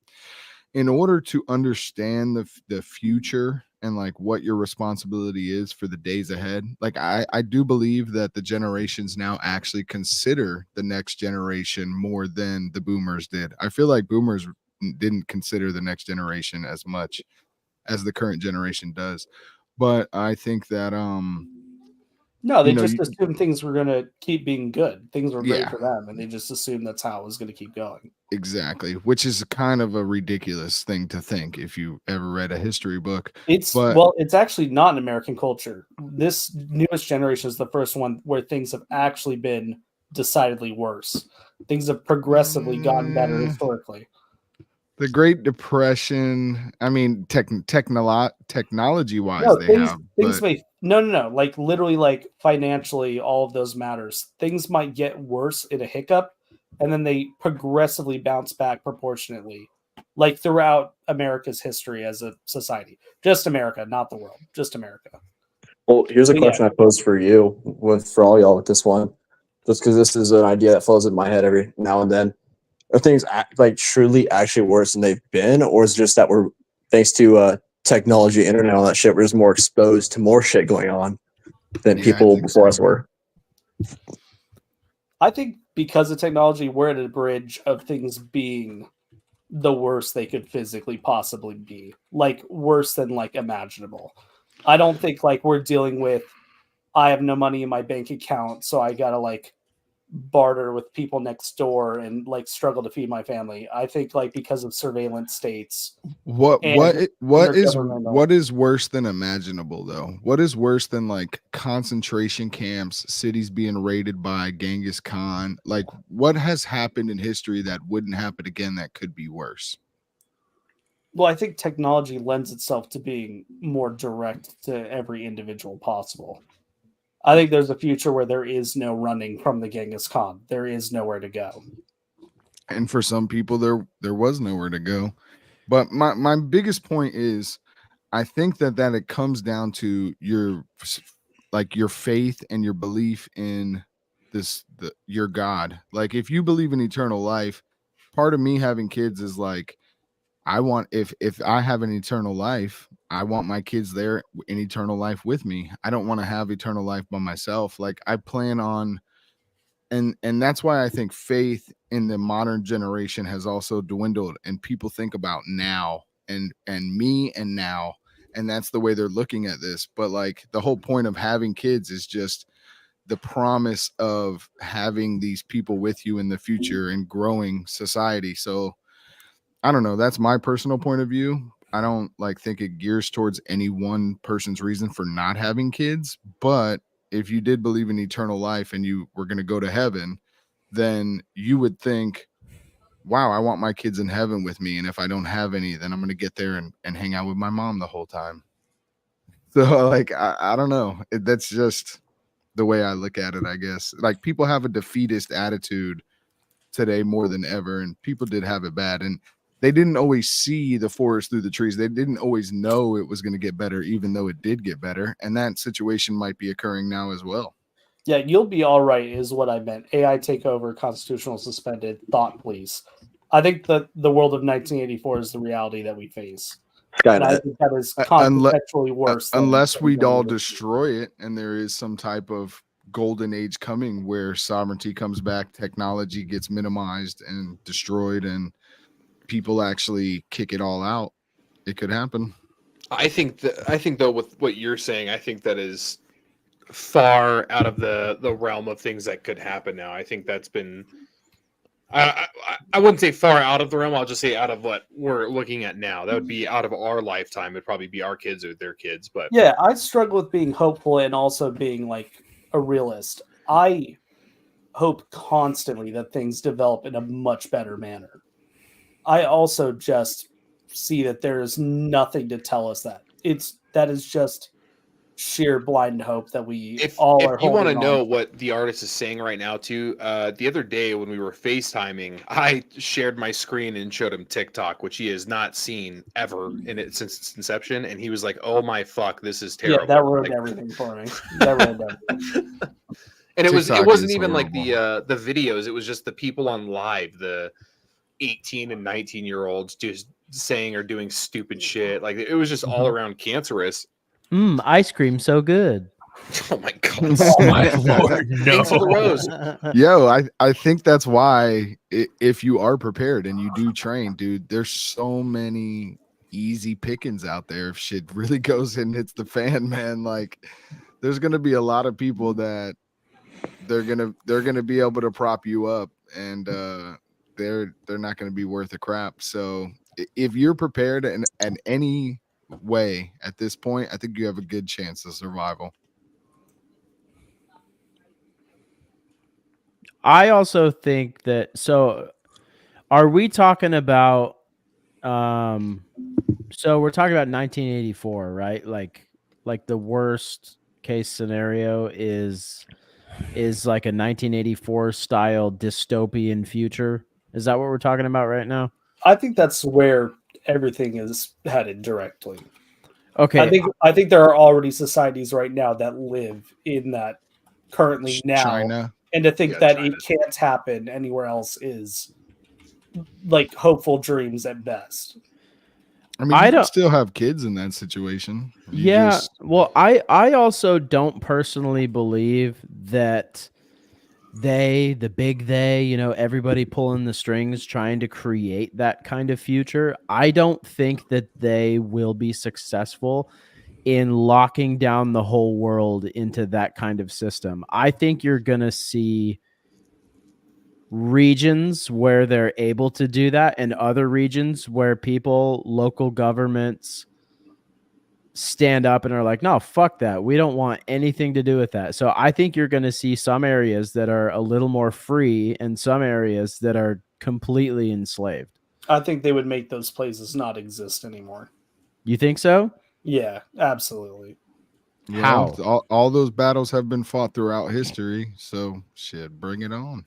[SPEAKER 6] in order to understand the future and like what your responsibility is for the days ahead, like I do believe that the generations now actually consider the next generation more than the boomers did. I feel like boomers didn't consider the next generation as much as the current generation does. But I think that
[SPEAKER 2] no, they just assumed things were going to keep being good. Things were great for them, and they just assumed that's how it was going to keep going.
[SPEAKER 6] Exactly, which is kind of a ridiculous thing to think if you ever read a history book.
[SPEAKER 2] It's actually not an American culture. This newest generation is the first one where things have actually been decidedly worse. Things have progressively gotten better historically.
[SPEAKER 6] The Great Depression, I mean, technology-wise,
[SPEAKER 2] no. Like literally, like financially, all of those matters. Things might get worse in a hiccup, and then they progressively bounce back proportionately, like throughout America's history as a society. Just America, not the world. Just America.
[SPEAKER 5] Well, here's a question I posed for you, for all y'all with this one, just because this is an idea that flows in my head every now and then. Are things like truly actually worse than they've been, or is it just that we're, thanks to technology, internet, all that shit, we're just more exposed to more shit going on than people before us were?
[SPEAKER 2] I think because of technology, we're at a bridge of things being the worst they could physically possibly be, like worse than like imaginable. I don't think like we're dealing with I have no money in my bank account, so I gotta like barter with people next door and like struggle to feed my family. I think like because of surveillance states
[SPEAKER 6] What
[SPEAKER 2] and
[SPEAKER 6] what
[SPEAKER 2] intergovernmental.
[SPEAKER 6] what is worse than imaginable though? What is worse than like concentration camps, cities being raided by Genghis Khan? Like what has happened in history that wouldn't happen again that could be worse?
[SPEAKER 2] Well, I think technology lends itself to being more direct to every individual possible. I think there's a future where there is no running from the Genghis Khan. There is nowhere to go.
[SPEAKER 6] And for some people there was nowhere to go. But my biggest point is I think that it comes down to your faith and your belief in your God. Like if you believe in eternal life, part of me having kids is like I want if I have an eternal life, I want my kids there in eternal life with me. I don't want to have eternal life by myself. Like I plan on and that's why I think faith in the modern generation has also dwindled and people think about now and me and now and that's the way they're looking at this. But like the whole point of having kids is just the promise of having these people with you in the future and growing society. So I don't know. That's my personal point of view. I don't like think it gears towards any one person's reason for not having kids. But if you did believe in eternal life and you were going to go to heaven, then you would think, wow, I want my kids in heaven with me. And if I don't have any, then I'm going to get there and hang out with my mom the whole time. So like, I don't know. That's just the way I look at it, I guess. Like people have a defeatist attitude today more than ever. And people did have it bad. And they didn't always see the forest through the trees. They didn't always know it was going to get better, even though it did get better. And that situation might be occurring now as well.
[SPEAKER 2] Yeah, you'll be all right is what I meant. AI take over, constitutional suspended, thought police. I think that the world of 1984 is the reality that we face. And I think that is conceptually worse.
[SPEAKER 6] Unless we'd all destroy it and there is some type of golden age coming where sovereignty comes back, technology gets minimized and destroyed, and people actually kick it all out, it could happen.
[SPEAKER 1] I think though with what you're saying, I think that is far out of the realm of things that could happen now. I think that's been I wouldn't say far out of the realm. I'll just say out of what we're looking at now. That would be out of our lifetime. It'd probably be our kids or their kids. But
[SPEAKER 2] yeah, I struggle with being hopeful and also being like a realist. I hope constantly that things develop in a much better manner. I also just see that there is nothing to tell us that. That is just sheer blind hope that we all are.
[SPEAKER 1] If you want to know what the artist is saying right now too, the other day when we were FaceTiming, I shared my screen and showed him TikTok, which he has not seen ever in it since its inception, and he was like, "Oh my fuck, this is terrible."
[SPEAKER 2] Yeah, that ruined everything for me. That ruined everything.
[SPEAKER 1] And it wasn't even like the videos, it was just the people on live, the 18 and 19-year-olds just saying or doing stupid shit. Like it was just all around cancerous.
[SPEAKER 3] Ice cream so good.
[SPEAKER 1] Oh my god! Oh my lord! No. For the rose.
[SPEAKER 6] Yo, I think that's why if you are prepared and you do train, dude, there's so many easy pickings out there. If shit really goes and hits the fan, man, like there's gonna be a lot of people that they're gonna be able to prop you up, and they're not gonna be worth a crap. So if you're prepared in any way at this point, I think you have a good chance of survival.
[SPEAKER 3] I also think that, so are we talking about so we're talking about 1984, right? Like the worst case scenario is like a 1984 style dystopian future. Is that what we're talking about right now?
[SPEAKER 2] I think that's where everything is headed directly.
[SPEAKER 3] Okay.
[SPEAKER 2] I think there are already societies right now that live in that currently now.
[SPEAKER 6] China.
[SPEAKER 2] And to think that China. It can't happen anywhere else is like hopeful dreams at best.
[SPEAKER 6] I mean, you don't still have kids in that situation.
[SPEAKER 3] Well, I also don't personally believe that the big they, you know, everybody pulling the strings trying to create that kind of future. I don't think that they will be successful in locking down the whole world into that kind of system. I think you're going to see regions where they're able to do that and other regions where people, local governments stand up and are like, no, fuck that. We don't want anything to do with that. So I think you're going to see some areas that are a little more free and some areas that are completely enslaved.
[SPEAKER 2] I think they would make those places not exist anymore.
[SPEAKER 3] You think so?
[SPEAKER 2] Yeah, absolutely.
[SPEAKER 3] How?
[SPEAKER 6] Well, all those battles have been fought throughout history, so shit, bring it on.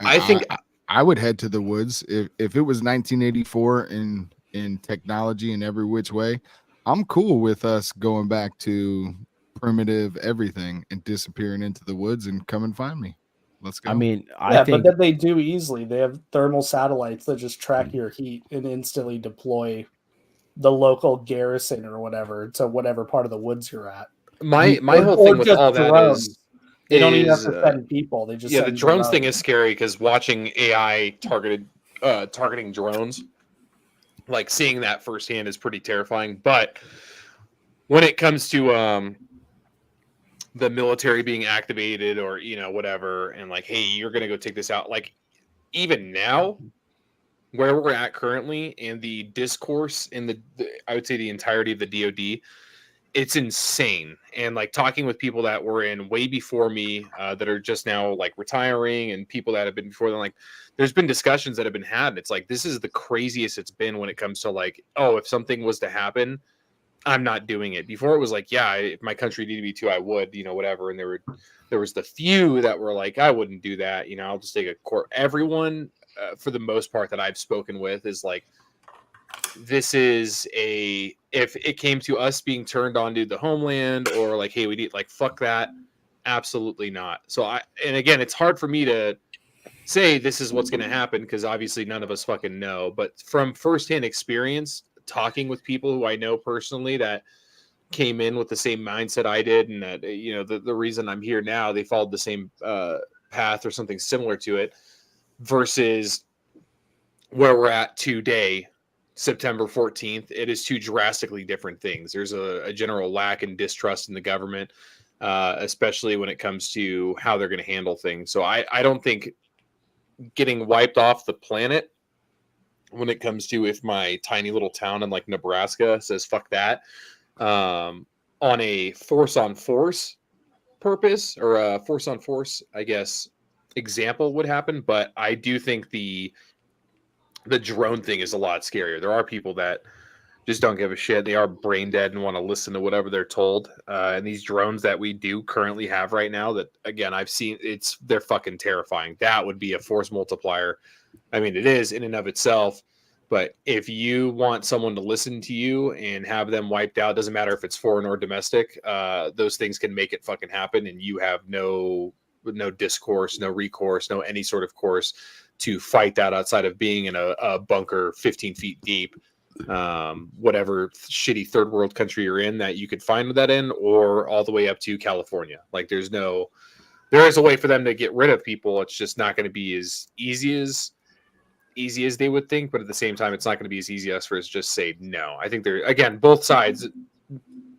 [SPEAKER 1] I think
[SPEAKER 6] I would head to the woods if it was 1984 in technology in every which way. I'm cool with us going back to primitive everything and disappearing into the woods and come and find me. Let's go.
[SPEAKER 3] I mean,
[SPEAKER 2] Yeah,
[SPEAKER 3] I think
[SPEAKER 2] but then they do easily. They have thermal satellites that just track your heat and instantly deploy the local garrison or whatever to whatever part of the woods you're at.
[SPEAKER 1] my whole thing with
[SPEAKER 2] just
[SPEAKER 1] all that
[SPEAKER 2] drones.
[SPEAKER 1] is
[SPEAKER 2] They don't even have to send people. They just
[SPEAKER 1] yeah, the
[SPEAKER 2] send
[SPEAKER 1] drones thing is scary because watching AI targeting drones, like seeing that firsthand is pretty terrifying. But when it comes to the military being activated or whatever, and like, hey, you're gonna go take this out, like even now where we're at currently and the discourse in the I would say the entirety of the DoD, it's insane. And like talking with people that were in way before me that are just now like retiring and people that have been before them, like there's been discussions that have been had. And it's like, this is the craziest it's been when it comes to like, oh, if something was to happen, I'm not doing it. Before it was like, yeah, if my country needed me to, I would, whatever. And there was the few that were like, I wouldn't do that. I'll just take a court. Everyone, for the most part that I've spoken with is like, this is if it came to us being turned onto the homeland or like, hey, we need like, fuck that. Absolutely not. So and again, it's hard for me to say this is what's going to happen because obviously none of us fucking know, but from firsthand experience, talking with people who I know personally that came in with the same mindset I did, and that the reason I'm here now, they followed the same path or something similar to it, versus where we're at today, September 14th. It is two drastically different things. There's a general lack and distrust in the government, especially when it comes to how they're going to handle things. So I don't think getting wiped off the planet when it comes to if my tiny little town in like Nebraska says fuck that, on a force on force purpose or a force on force, I guess, example would happen. But I do think the drone thing is a lot scarier. There are people that just don't give a shit. They are brain dead and want to listen to whatever they're told. And these drones that we do currently have right now, that again, I've seen, they're fucking terrifying. That would be a force multiplier. I mean, it is in and of itself, but if you want someone to listen to you and have them wiped out, doesn't matter if it's foreign or domestic, those things can make it fucking happen. And you have no discourse, no recourse, no any sort of course to fight that outside of being in a bunker 15 feet deep, whatever shitty third world country you're in that you could find that in, or all the way up to California. Like there is a way for them to get rid of people. It's just not going to be as easy as they would think, but at the same time, it's not going to be as easy as for us to just say no. I think they're, again, both sides,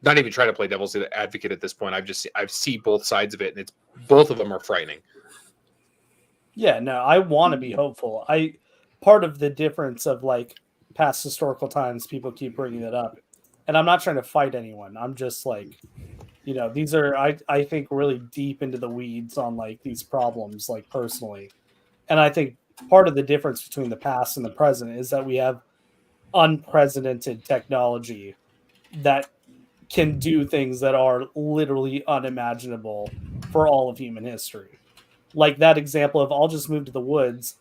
[SPEAKER 1] not even trying to play devil's advocate at this point. I've seen both sides of it, and both of them are frightening.
[SPEAKER 2] Yeah, no, I want to be hopeful. Part of the difference of like past historical times, people keep bringing it up, and I'm not trying to fight anyone. I'm just like, these are, I think, really deep into the weeds on like these problems, like personally. And I think part of the difference between the past and the present is that we have unprecedented technology that can do things that are literally unimaginable for all of human history. Like that example of I'll just move to the woods.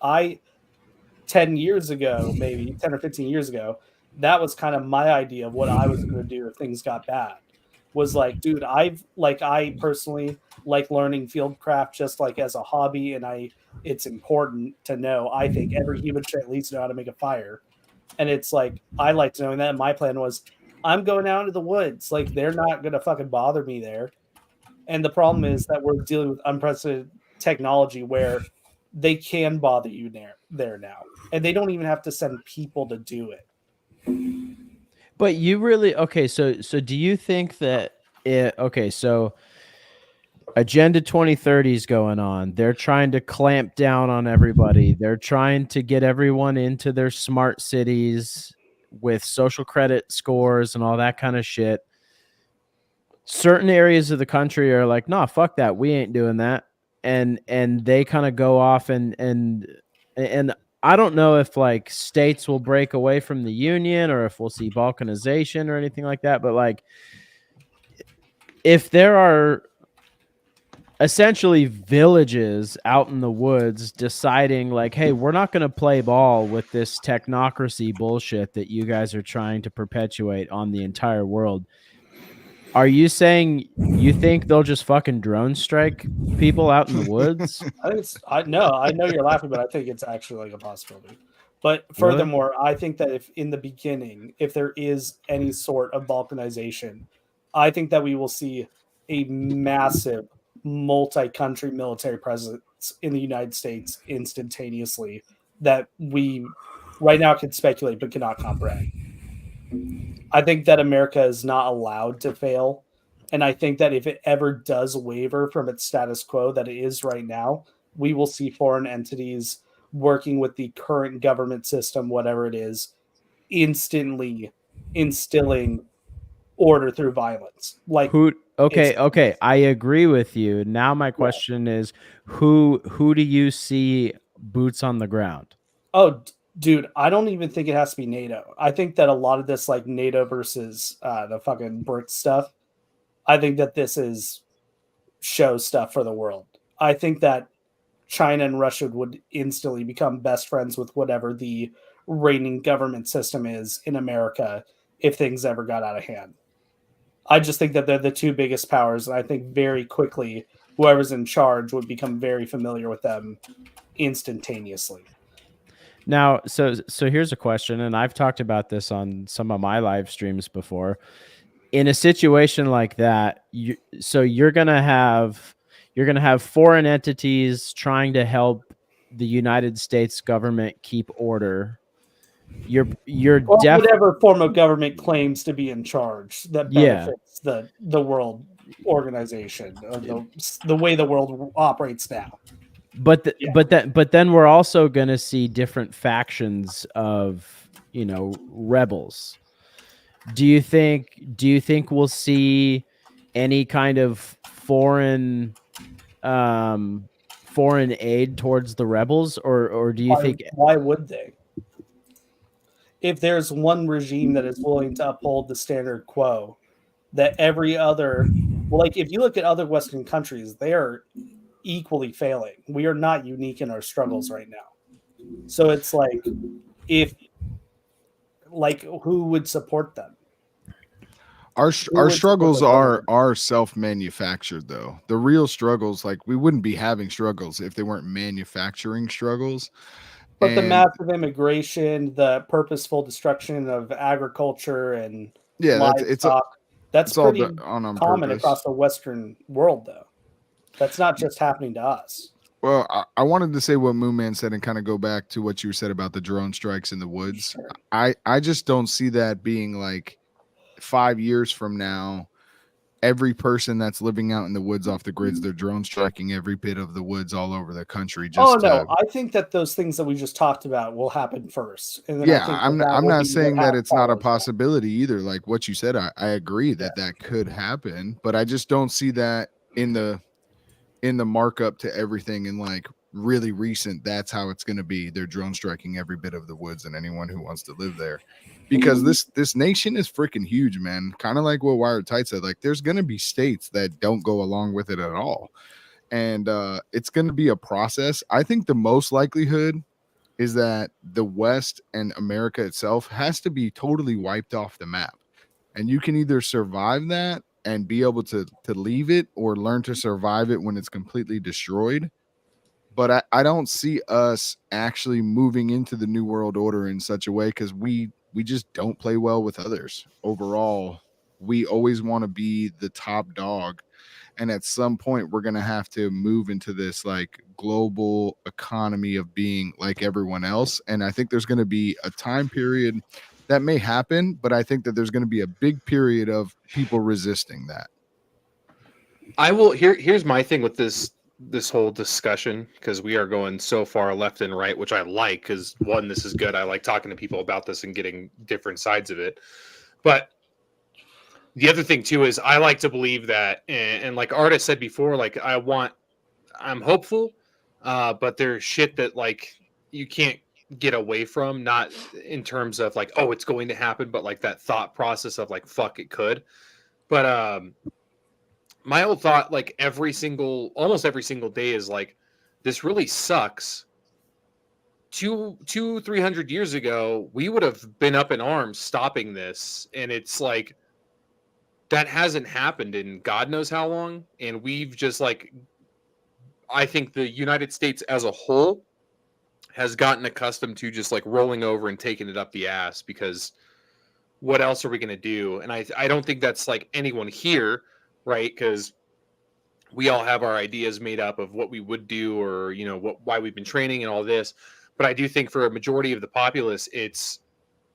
[SPEAKER 2] 10 years ago, maybe 10 or 15 years ago, that was kind of my idea of what I was going to do if things got bad. Was like, dude, I personally like learning fieldcraft just like as a hobby, and it's important to know. I think every human should at least know how to make a fire. And it's like, I liked knowing that. And my plan was, I'm going out into the woods. Like, they're not going to fucking bother me there. And the problem is that we're dealing with unprecedented technology where they can bother you there now, and they don't even have to send people to do it.
[SPEAKER 3] But you really so do you think that so Agenda 2030 is going on. They're trying to clamp down on everybody. They're trying to get everyone into their smart cities with social credit scores and all that kind of shit. Certain areas of the country are like, nah, fuck that. We ain't doing that. And they kind of go off and I don't know if like states will break away from the union or if we'll see balkanization or anything like that. But like, if there are essentially villages out in the woods deciding like, hey, we're not going to play ball with this technocracy bullshit that you guys are trying to perpetuate on the entire world. Are you saying you think they'll just fucking drone strike people out in the woods?
[SPEAKER 2] I know you're laughing, but I think it's actually like a possibility. But furthermore, I think that if in the beginning, if there is any sort of balkanization, I think that we will see a massive multi-country military presence in the United States instantaneously that we right now can speculate but cannot comprehend. I think that America is not allowed to fail. And I think that if it ever does waver from its status quo that it is right now, we will see foreign entities working with the current government system, whatever it is, instantly instilling order through violence. Like
[SPEAKER 3] okay, I agree with you. Now my question is who do you see boots on the ground?
[SPEAKER 2] Oh, dude, I don't even think it has to be NATO. I think that a lot of this like NATO versus the fucking BRICS stuff, I think that this is show stuff for the world. I think that China and Russia would instantly become best friends with whatever the reigning government system is in America if things ever got out of hand. I just think that they're the two biggest powers, and I think very quickly whoever's in charge would become very familiar with them instantaneously.
[SPEAKER 3] Now, so here's a question, and I've talked about this on some of my live streams before. In a situation like that, you're gonna have foreign entities trying to help the United States government keep order.
[SPEAKER 2] Whatever form of government claims to be in charge that benefits the world organization or the way the world operates now.
[SPEAKER 3] But then we're also going to see different factions of, rebels. Do you think we'll see any kind of foreign aid towards the rebels, or do you think
[SPEAKER 2] why would they? If there's one regime that is willing to uphold the standard quo, that every other, like if you look at other Western countries, they are equally failing. We are not unique in our struggles right now. So it's like, who would support them?
[SPEAKER 6] Our struggles are self-manufactured, though. The real struggles, like we wouldn't be having struggles if they weren't manufacturing struggles.
[SPEAKER 2] But the massive immigration, the purposeful destruction of agriculture and livestock, that's pretty common across the Western world, though. That's not just happening to us.
[SPEAKER 6] Well, I wanted to say what Moon Man said and kind of go back to what you said about the drone strikes in the woods. Sure. I just don't see that being like 5 years from now, every person that's living out in the woods off the grids, they're drone striking every bit of the woods all over the country.
[SPEAKER 2] I think that those things that we just talked about will happen first. And then
[SPEAKER 6] I'm not saying that it's not a possibility either. Like what you said, I agree that could happen, but I just don't see that in the markup to everything. And like really recent, that's how it's going to be. They're drone striking every bit of the woods and anyone who wants to live there. Because this nation is freaking huge, man. Kind of like what Wired Tight said. Like, there's going to be states that don't go along with it at all. And it's going to be a process. I think the most likelihood is that the West and America itself has to be totally wiped off the map. And you can either survive that and be able to leave it or learn to survive it when it's completely destroyed. But I don't see us actually moving into the New World Order in such a way because we just don't play well with others. Overall, we always want to be the top dog And at some point, we're going to have to move into this like global economy of being like everyone else. And I think there's going to be a time period that may happen, but I think that there's going to be a big period of people resisting that.
[SPEAKER 1] I will. Here's my thing with this whole discussion, because we are going so far left and right, which I like, because one, this is good. I like talking to people about this and getting different sides of it. But the other thing too is I like to believe that, and like Artis said before, like I'm hopeful, but there's shit that like you can't get away from, not in terms of like, oh, it's going to happen, but like that thought process of like, fuck, it could. But my old thought, like almost every single day, is like, this really sucks. 300 years ago, we would have been up in arms stopping this, and it's like that hasn't happened in God knows how long, and we've just like, I think the United States as a whole has gotten accustomed to just like rolling over and taking it up the ass, because what else are we going to do? And I don't think that's like anyone here, right? Because we all have our ideas made up of what we would do, or, you know, why we've been training and all this. But I do think for a majority of the populace, it's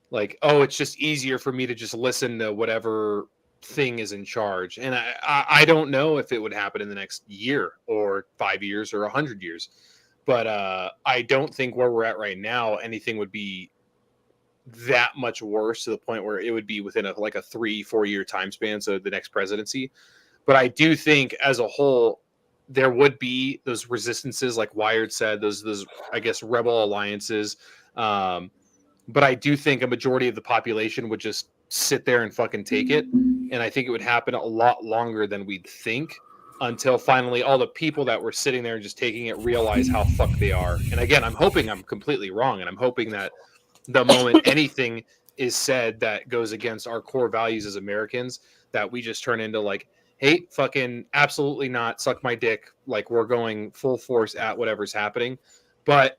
[SPEAKER 1] like, oh, it's just easier for me to just listen to whatever thing is in charge. And I don't know if it would happen in the next year or 5 years or 100 years. But I don't think where we're at right now, anything would be that much worse to the point where it would be within a 3-4 year time span. So the next presidency. But I do think as a whole, there would be those resistances, like Wired said, those I guess rebel alliances. But I do think a majority of the population would just sit there and fucking take it. And I think it would happen a lot longer than we'd think, until finally all the people that were sitting there and just taking it realize how fucked they are. And again, I'm hoping I'm completely wrong. And I'm hoping that the moment anything is said that goes against our core values as Americans, that we just turn into like, hey, fucking absolutely not, suck my dick. Like, we're going full force at whatever's happening. But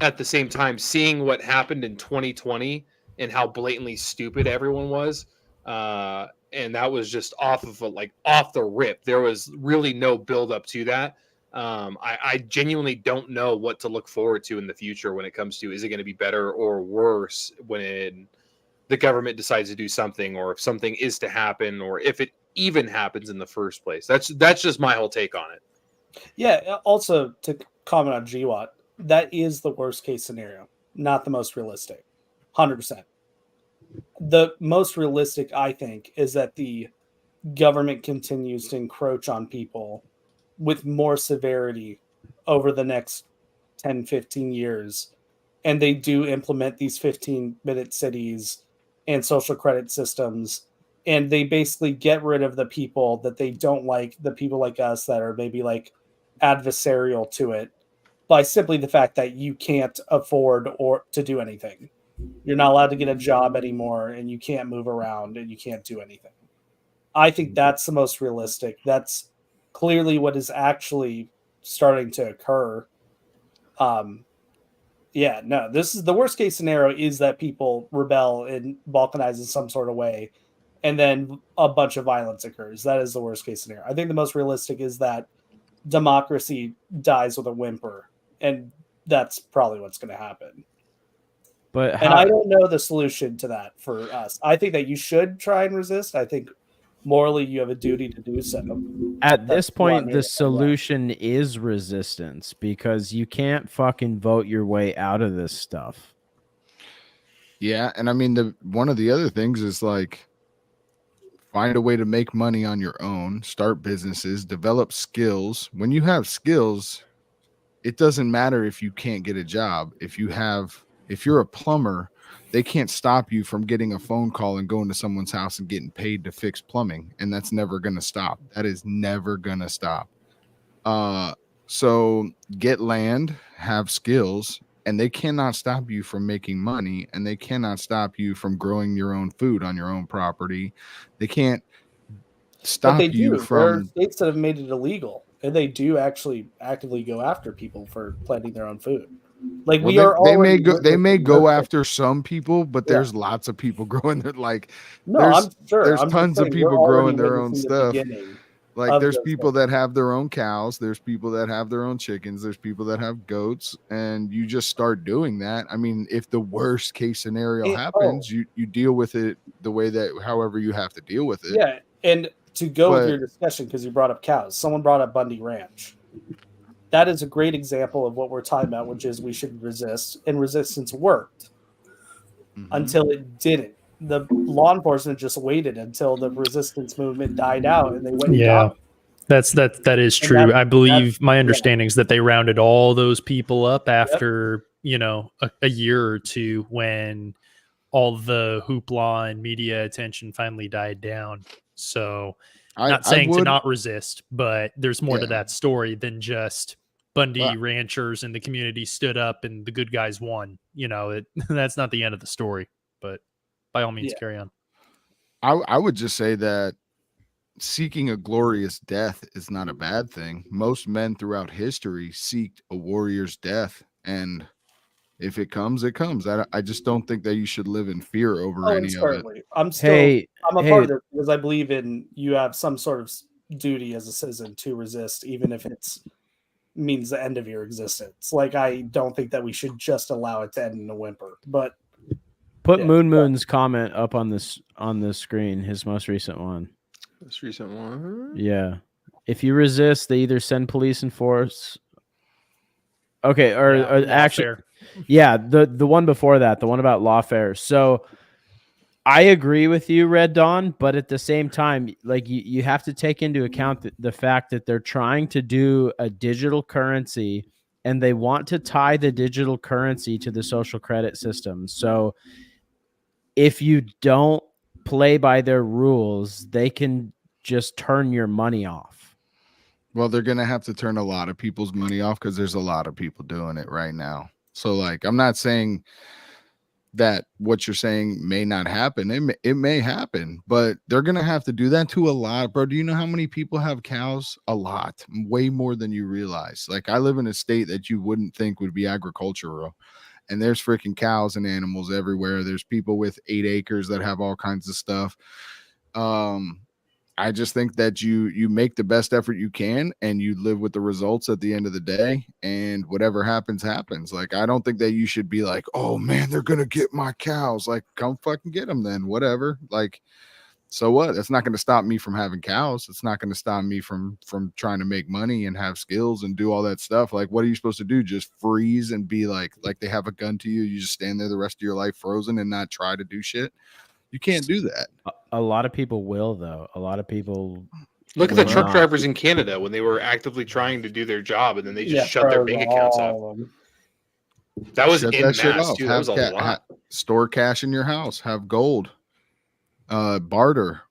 [SPEAKER 1] at the same time, seeing what happened in 2020 and how blatantly stupid everyone was, and that was just off the rip. There was really no build up to that. I genuinely don't know what to look forward to in the future when it comes to, is it going to be better or worse when the government decides to do something, or if something is to happen, or if it even happens in the first place. That's just my whole take on it.
[SPEAKER 2] Yeah. Also, to comment on GWAT, that is the worst case scenario, not the most realistic. 100%. The most realistic, I think, is that the government continues to encroach on people with more severity over the next 10, 15 years. And they do implement these 15-minute cities and social credit systems. And they basically get rid of the people that they don't like, the people like us that are maybe like adversarial to it, by simply the fact that you can't afford or to do anything. You're not allowed to get a job anymore, and you can't move around, and you can't do anything. I think that's the most realistic. That's clearly what is actually starting to occur. Yeah, no, this is the worst case scenario, is that people rebel and balkanize in some sort of way, and then a bunch of violence occurs. That is the worst case scenario. I think the most realistic is that democracy dies with a whimper, and that's probably what's going to happen. And I don't know the solution to that for us. I think that you should try and resist. I think morally you have a duty to do so.
[SPEAKER 3] At this point, the solution is resistance, because you can't fucking vote your way out of this stuff.
[SPEAKER 6] Yeah, and I mean, one of the other things is like, find a way to make money on your own, start businesses, develop skills. When you have skills, it doesn't matter if you can't get a job. If you're a plumber, they can't stop you from getting a phone call and going to someone's house and getting paid to fix plumbing. And that's never going to stop. That is never going to stop. So get land, have skills, and they cannot stop you from making money, and they cannot stop you from growing your own food on your own property. They can't stop you from...
[SPEAKER 2] There are states that have made it illegal, and they do actually actively go after people for planting their own food. Like,
[SPEAKER 6] they may go after some people, but there's lots of people growing their, like,
[SPEAKER 2] I'm sure
[SPEAKER 6] there's tons of people growing their own stuff. Like there's people that have their own cows, there's people that have their own chickens, there's people that have goats, and you just start doing that. I mean, if the worst case scenario happens, you deal with it the way that however you have to deal with it.
[SPEAKER 2] Yeah, and to go with your discussion, because you brought up cows, someone brought up Bundy Ranch. That is a great example of what we're talking about, which is we should resist, and resistance worked until it didn't. The law enforcement just waited until the resistance movement died out, and they went and got them.
[SPEAKER 4] That is true. I believe my understanding is that they rounded all those people up after a year or two when all the hoopla and media attention finally died down. So not saying to not resist, but there's more to that story than just Bundy ranchers and the community stood up and the good guys won. That's not the end of the story, but by all means, carry on.
[SPEAKER 6] I would just say that seeking a glorious death is not a bad thing. Most men throughout history seek a warrior's death, and if it comes, it comes. I just don't think that you should live in fear over any of it.
[SPEAKER 2] I'm a part of it because I believe in you have some sort of duty as a citizen to resist, even if it means the end of your existence. Like, I don't think that we should just allow it to end in a whimper. But
[SPEAKER 3] put Moon's comment up on the screen, his most recent one.
[SPEAKER 1] This recent one.
[SPEAKER 3] Yeah. If you resist, they either send police and force. Okay, or actually, the one before that, the one about lawfare. So I agree with you, Red Dawn, but at the same time, like you have to take into account the fact that they're trying to do a digital currency and they want to tie the digital currency to the social credit system. So if you don't play by their rules, they can just turn your money off.
[SPEAKER 6] Well, they're going to have to turn a lot of people's money off because there's a lot of people doing it right now. So, like, I'm not saying that what you're saying may not happen. It may happen, but they're going to have to do that to a lot. Bro, do you know how many people have cows? A lot. Way more than you realize. Like, I live in a state that you wouldn't think would be agricultural. And there's freaking cows and animals everywhere. There's people with 8 acres that have all kinds of stuff. I just think that you make the best effort you can and you live with the results at the end of the day, and whatever happens, happens. Like, I don't think that you should be like, oh man, they're going to get my cows. Like, come fucking get them then, whatever. Like, so what? That's not going to stop me from having cows. It's not going to stop me from trying to make money and have skills and do all that stuff. Like, what are you supposed to do? Just freeze and be like they have a gun to you. You just stand there the rest of your life frozen and not try to do shit. You can't do that.
[SPEAKER 3] A lot of people will, though. A lot of people
[SPEAKER 7] look at the truck drivers in Canada when they were actively trying to do their job, and then they just shut their bank accounts off. That was in mass, too. That was a lot.
[SPEAKER 6] Store cash in your house. Have gold. Barter.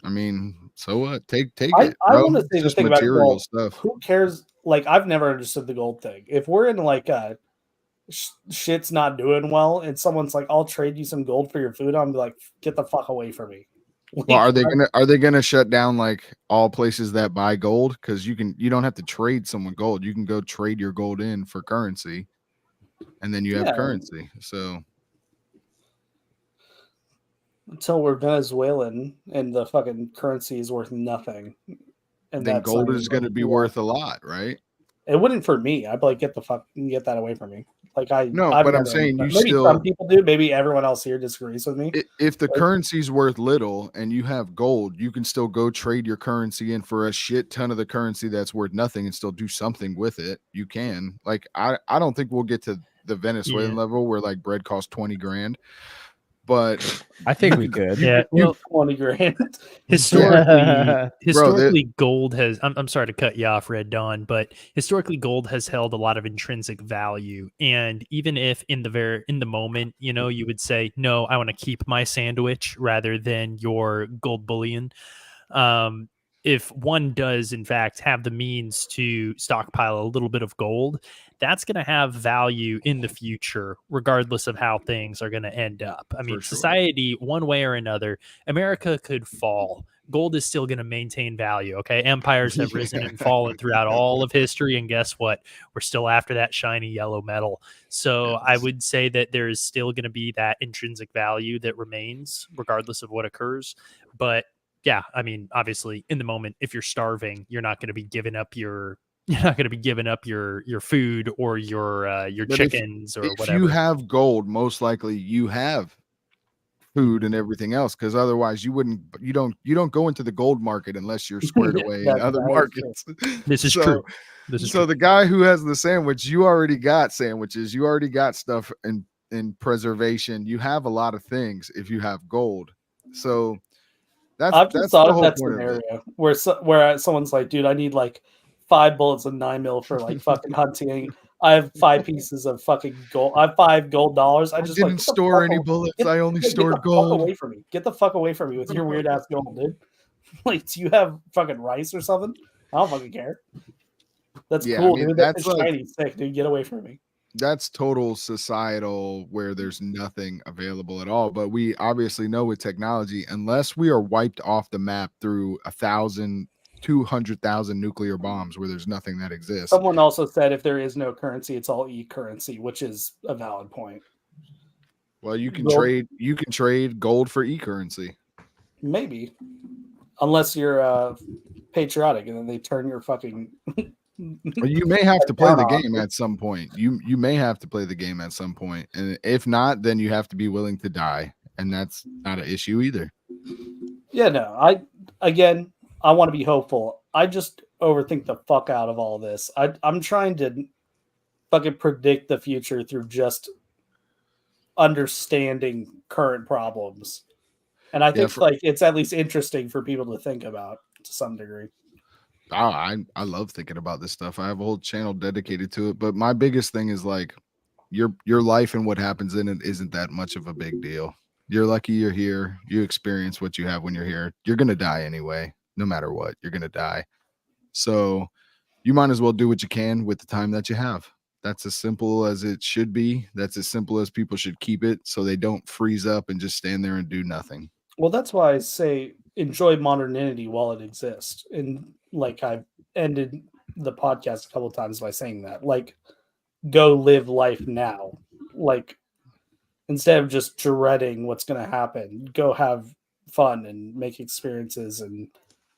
[SPEAKER 6] I mean, so what? Take it.
[SPEAKER 2] I want to say the thing about gold.
[SPEAKER 6] Stuff.
[SPEAKER 2] Who cares? Like, I've never understood the gold thing. If we're in like a shit's not doing well, and someone's like, "I'll trade you some gold for your food," I'm like, "Get the fuck away from me."
[SPEAKER 6] Well, are they gonna shut down like all places that buy gold? Because you don't have to trade someone gold. You can go trade your gold in for currency, and then you have currency. So
[SPEAKER 2] until we're Venezuelan and the fucking currency is worth nothing, and
[SPEAKER 6] then gold is going to be worth a lot, right?
[SPEAKER 2] It wouldn't for me. I'd be like, get that away from me. Like,
[SPEAKER 6] but I'm saying
[SPEAKER 2] maybe some people do. Maybe everyone else here disagrees with me.
[SPEAKER 6] If the currency's worth little and you have gold, you can still go trade your currency in for a shit ton of the currency that's worth nothing and still do something with it. You can. Like, I don't think we'll get to the Venezuelan level where like bread costs 20 grand. But
[SPEAKER 3] I think we could.
[SPEAKER 4] Yeah,
[SPEAKER 2] 20 grand.
[SPEAKER 4] Historically, gold has. I'm sorry to cut you off, Red Dawn, but historically, gold has held a lot of intrinsic value. And even if in the moment, you would say, no, I want to keep my sandwich rather than your gold bullion. If one does, in fact, have the means to stockpile a little bit of gold, that's going to have value in the future, regardless of how things are going to end up. I mean, society, one way or another, America could fall. Gold is still going to maintain value, okay? Empires have risen and fallen throughout all of history, and guess what? We're still after that shiny yellow metal. So I would say that there is still going to be that intrinsic value that remains, regardless of what occurs. But yeah, I mean, obviously in the moment, if you're starving, you're not going to be giving up your food or your
[SPEAKER 6] But
[SPEAKER 4] chickens or
[SPEAKER 6] if
[SPEAKER 4] whatever.
[SPEAKER 6] you have gold, most likely you have food and everything else, because otherwise you don't go into the gold market unless you're squared away in other markets.
[SPEAKER 4] This is true.
[SPEAKER 6] So the guy who has the sandwich, you already got sandwiches, you already got stuff in preservation. You have a lot of things if you have gold. So
[SPEAKER 2] I've just thought of that
[SPEAKER 6] scenario
[SPEAKER 2] where someone's like, dude, I need like 5 bullets of 9mm for like fucking hunting. I have 5 pieces of fucking gold. I have $5 I just
[SPEAKER 6] didn't store any bullets. I only stored gold.
[SPEAKER 2] Fuck away from me. Get the fuck away from me with your weird ass gold, dude. Like, do you have fucking rice or something? I don't fucking care. That's cool, dude. That's like, shiny, sick, dude. Get away from me.
[SPEAKER 6] That's total societal where there's nothing available at all. But we obviously know with technology, unless we are wiped off the map through 200,000 nuclear bombs where there's nothing that exists.
[SPEAKER 2] Someone also said if there is no currency, it's all e-currency, which is a valid point.
[SPEAKER 6] Well, you can trade gold for e-currency.
[SPEAKER 2] Maybe. Unless you're patriotic and then they turn your fucking
[SPEAKER 6] Well, you may have to play the game at some point. You may have to play the game at some point. And if not, then you have to be willing to die. And that's not an issue either.
[SPEAKER 2] Yeah, no. I want to be hopeful. I just overthink the fuck out of all this. I'm trying to fucking predict the future through just understanding current problems. And I think like it's at least interesting for people to think about to some degree.
[SPEAKER 6] Oh, I love thinking about this stuff. I have a whole channel dedicated to it. But my biggest thing is like your life and what happens in it isn't that much of a big deal. You're lucky you're here. You experience what you have when you're here. You're going to die anyway. No matter what, you're going to die. So you might as well do what you can with the time that you have. That's as simple as it should be. That's as simple as people should keep it so they don't freeze up and just stand there and do nothing.
[SPEAKER 2] Well, that's why I say enjoy modernity while it exists. And like I've ended the podcast a couple of times by saying that, like, go live life now. Like, instead of just dreading what's going to happen, go have fun and make experiences and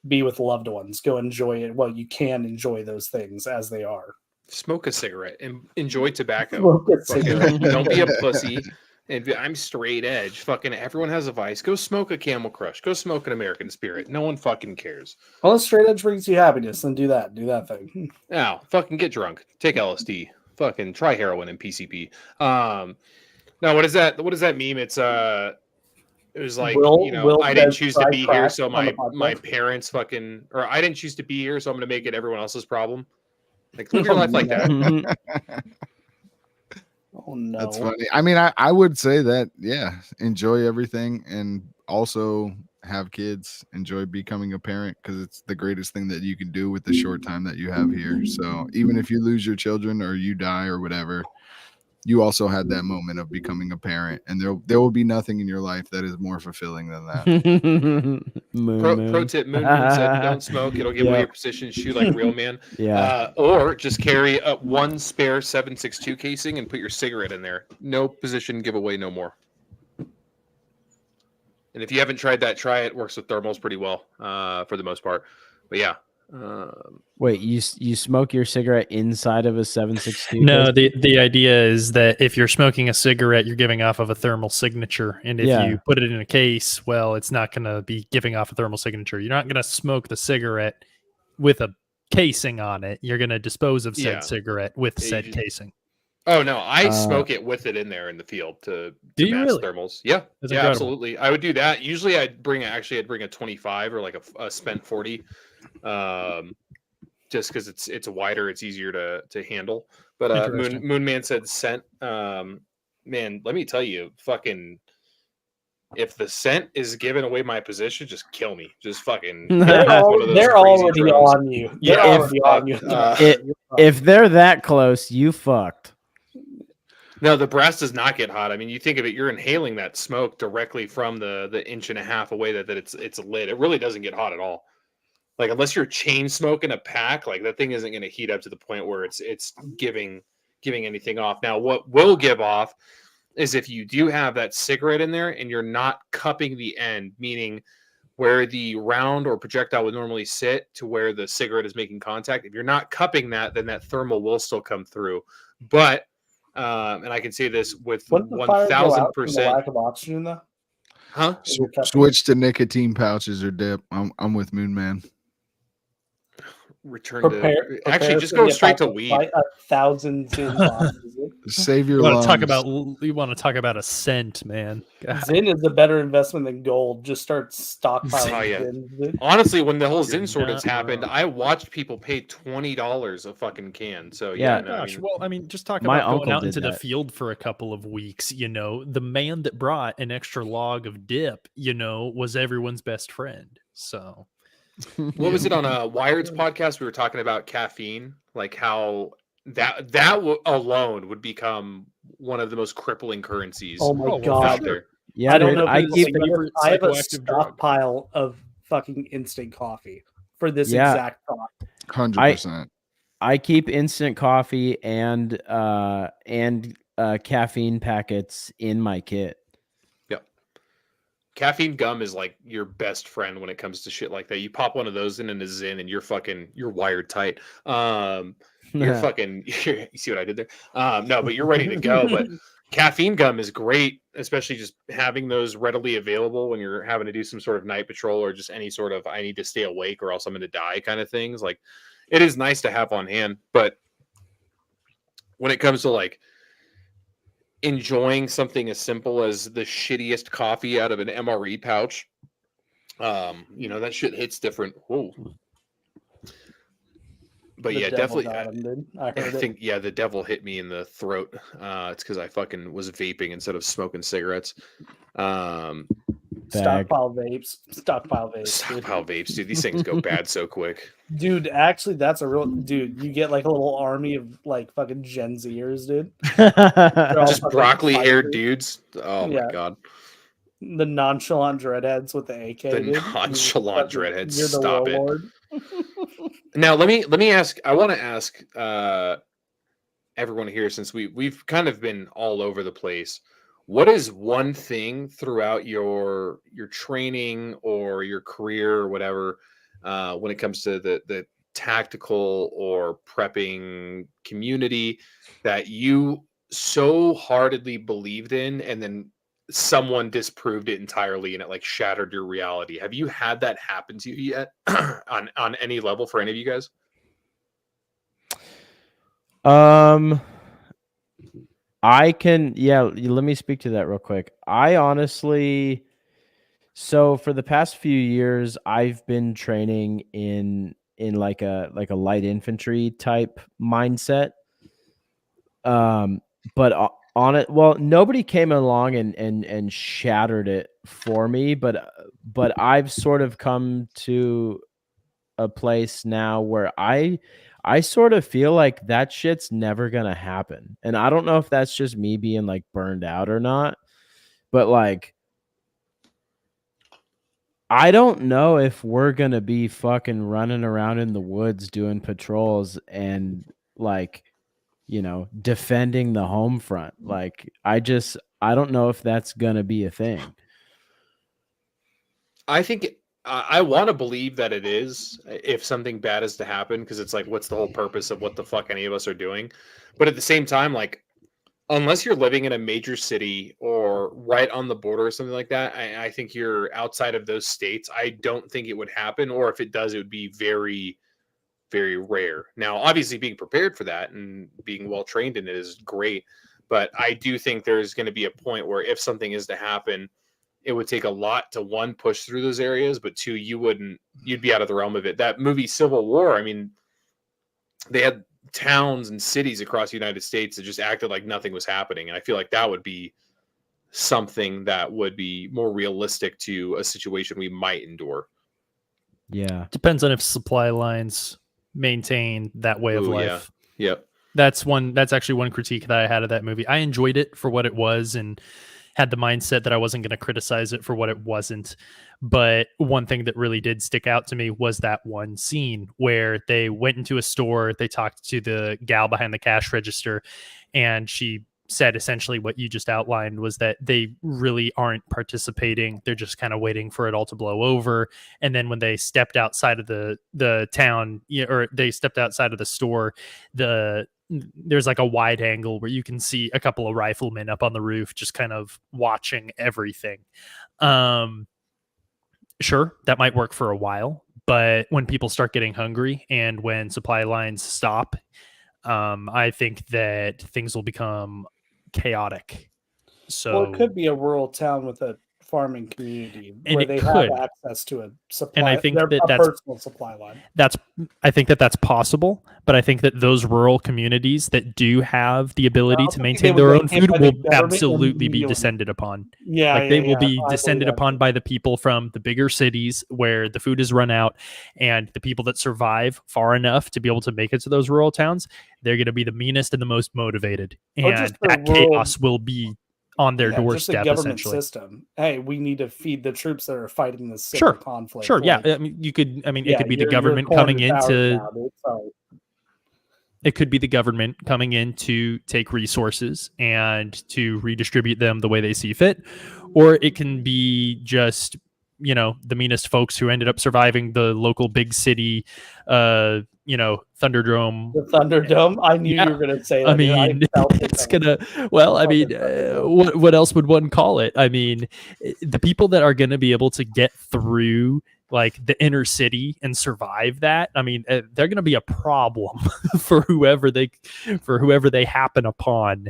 [SPEAKER 2] be with loved ones. Go enjoy it. Well, you can enjoy those things as they are.
[SPEAKER 7] Smoke a cigarette and enjoy tobacco. Don't be a pussy. And I'm straight edge. Fucking everyone has a vice. Go smoke a Camel Crush. Go smoke an American Spirit. No one fucking cares.
[SPEAKER 2] Well, straight edge brings you happiness, then do that. Do that thing.
[SPEAKER 7] Now, fucking get drunk. Take LSD. Fucking try heroin and PCP. Now, what is that? What does that meme? It was like, I didn't choose to be here, so my parents fucking, or I didn't choose to be here, so I'm gonna make it everyone else's problem. Like, live your life like that.
[SPEAKER 2] Oh no,
[SPEAKER 6] that's funny. I mean, I would say that, yeah, enjoy everything and also have kids. Enjoy becoming a parent because it's the greatest thing that you can do with the short time that you have here. So even if you lose your children or you die or whatever, you also had that moment of becoming a parent, and there will be nothing in your life that is more fulfilling than that.
[SPEAKER 7] Pro tip: Moon said, "Don't smoke; it'll give away your position. Shoot like a real man."
[SPEAKER 3] Yeah.
[SPEAKER 7] Or just carry one spare 7.62 casing and put your cigarette in there. No position giveaway, no more. And if you haven't tried that, try it. Works with thermals pretty well for the most part. But yeah.
[SPEAKER 3] Wait, you smoke your cigarette inside of a 7.62?
[SPEAKER 4] No, the idea is that if you're smoking a cigarette, you're giving off of a thermal signature, and if you put it in a case, well, it's not going to be giving off a thermal signature. You're not going to smoke the cigarette with a casing on it. You're going to dispose of said cigarette with said casing.
[SPEAKER 7] Oh no, I smoke it with it in there in the field to match
[SPEAKER 4] really?
[SPEAKER 7] thermals. Yeah, yeah, absolutely. I would do that. Usually, I'd bring a 25 or like a spent 40. Just because it's wider, it's easier to handle. But Moonman said scent. Man, let me tell you, fucking, if the scent is giving away my position, just kill me. Just fucking.
[SPEAKER 2] They're already on you. They're already on you.
[SPEAKER 3] If they're that close, you fucked.
[SPEAKER 7] No, the brass does not get hot. I mean, you think of it, you're inhaling that smoke directly from the inch and a half away that it's lit. It really doesn't get hot at all. Like, unless you're chain smoking a pack, like, that thing isn't going to heat up to the point where it's giving anything off. Now, what will give off is if you do have that cigarette in there and you're not cupping the end, meaning where the round or projectile would normally sit to where the cigarette is making contact. If you're not cupping that, then that thermal will still come through. But and I can say this with 1000%.
[SPEAKER 2] Lack of oxygen, though.
[SPEAKER 7] Huh?
[SPEAKER 6] Switch to nicotine pouches or dip. I'm with Moon Man.
[SPEAKER 7] Actually, just go straight to weed.
[SPEAKER 2] 1,000 Zyn boxes.
[SPEAKER 6] Save your lungs.
[SPEAKER 4] You want to talk about a scent, man. God.
[SPEAKER 2] Zyn is a better investment than gold. Just start stockpiling. Zyn.
[SPEAKER 7] Honestly, when the whole Zyn shortage happened, I watched people pay $20 a fucking can. So
[SPEAKER 3] yeah,
[SPEAKER 4] gosh. Well, I mean, just talk about going out into the field for a couple of weeks. You know, the man that brought an extra log of dip, you know, was everyone's best friend. So.
[SPEAKER 7] What was it on a Wired's podcast? We were talking about caffeine, like how that alone would become one of the most crippling currencies.
[SPEAKER 2] Oh my god!
[SPEAKER 7] There.
[SPEAKER 3] Yeah,
[SPEAKER 2] I don't know.
[SPEAKER 4] I
[SPEAKER 2] have a stockpile of fucking instant coffee for this exact thought.
[SPEAKER 6] 100%.
[SPEAKER 3] I keep instant coffee and caffeine packets in my kit.
[SPEAKER 7] Caffeine gum is like your best friend when it comes to shit like that. You pop one of those in a Zyn and you're wired tight. You see what I did there? No, but you're ready to go. But caffeine gum is great, especially just having those readily available when you're having to do some sort of night patrol or just any sort of I need to stay awake or else I'm going to die kind of things. Like it is nice to have on hand. But when it comes to like enjoying something as simple as the shittiest coffee out of an MRE pouch, you know, that shit hits different. Whoa. But yeah, definitely. I think the devil hit me in the throat. It's because I fucking was vaping instead of smoking cigarettes.
[SPEAKER 2] Stockpile vapes. Stockpile
[SPEAKER 7] vapes, dude. These things go bad so quick.
[SPEAKER 2] Dude, actually, that's a real dude. You get like a little army of like fucking Gen Zers, dude.
[SPEAKER 7] Just broccoli-haired dudes. Oh my god.
[SPEAKER 2] The nonchalant dreadheads with the AK.
[SPEAKER 7] Nonchalant dreadheads. Stop it. Now let me ask. I want to ask everyone here, since we've kind of been all over the place. What is one thing throughout your training or your career or whatever, when it comes to the tactical or prepping community that you so heartedly believed in, and then someone disproved it entirely and it like shattered your reality? Have you had that happen to you yet on any level for any of you guys?
[SPEAKER 3] Let me speak to that real quick. I honestly, so for the past few years, I've been training in like a light infantry type mindset. But on it, well, nobody came along and shattered it for me, but I've sort of come to a place now where I sort of feel like that shit's never gonna happen. And I don't know if that's just me being like burned out or not, but like I don't know if we're gonna be fucking running around in the woods doing patrols and like, you know, defending the home front. Like I don't know if that's gonna be a thing.
[SPEAKER 7] I think I want to believe that it is, if something bad is to happen, because it's like, what's the whole purpose of what the fuck any of us are doing? But at the same time, like, unless you're living in a major city or right on the border or something like that, I think you're outside of those states. I don't think it would happen, or if it does, it would be very, very rare. Now, obviously, being prepared for that and being well trained in it is great, but I do think there's going to be a point where if something is to happen, it would take a lot to, one, push through those areas, but two, you'd be out of the realm of it. That movie Civil War, I mean, they had towns and cities across the United States that just acted like nothing was happening. And I feel like that would be something that would be more realistic to a situation we might endure.
[SPEAKER 3] Yeah.
[SPEAKER 4] Depends on if supply lines maintain that way of life.
[SPEAKER 7] Yeah. Yep.
[SPEAKER 4] That's actually one critique that I had of that movie. I enjoyed it for what it was and had the mindset that I wasn't going to criticize it for what it wasn't. But one thing that really did stick out to me was that one scene where they went into a store, they talked to the gal behind the cash register, and she said essentially what you just outlined, was that they really aren't participating. They're just kind of waiting for it all to blow over. And then when they stepped outside of the town, or they stepped outside of the store, there's like a wide angle where you can see a couple of riflemen up on the roof just kind of watching everything. Sure, that might work for a while, but when people start getting hungry and when supply lines stop, I think that things will become chaotic. So
[SPEAKER 2] it could be a rural town with a farming community where they have access to a supply,
[SPEAKER 4] and I think
[SPEAKER 2] that's a personal supply line.
[SPEAKER 4] I think that's possible, but I think that those rural communities that do have the ability to maintain their own food will absolutely be descended upon. They will be descended upon by the people from the bigger cities where the food is run out, and the people that survive far enough to be able to make it to those rural towns, they're going to be the meanest and the most motivated, and that chaos will be on their doorstep.
[SPEAKER 2] Just a government system. Hey, we need to feed the troops that are fighting this conflict.
[SPEAKER 4] Sure, yeah. I mean, it could be the government coming in to. It could be the government coming in to take resources and to redistribute them the way they see fit, or it can be just the meanest folks who ended up surviving the local big city, Thunderdome.
[SPEAKER 2] The Thunderdome. I knew you were going to say that.
[SPEAKER 4] I mean, it's gonna. Well, I mean, what else would one call it? I mean, the people that are going to be able to get through like the inner city and survive that, I mean, they're going to be a problem for whoever they happen upon.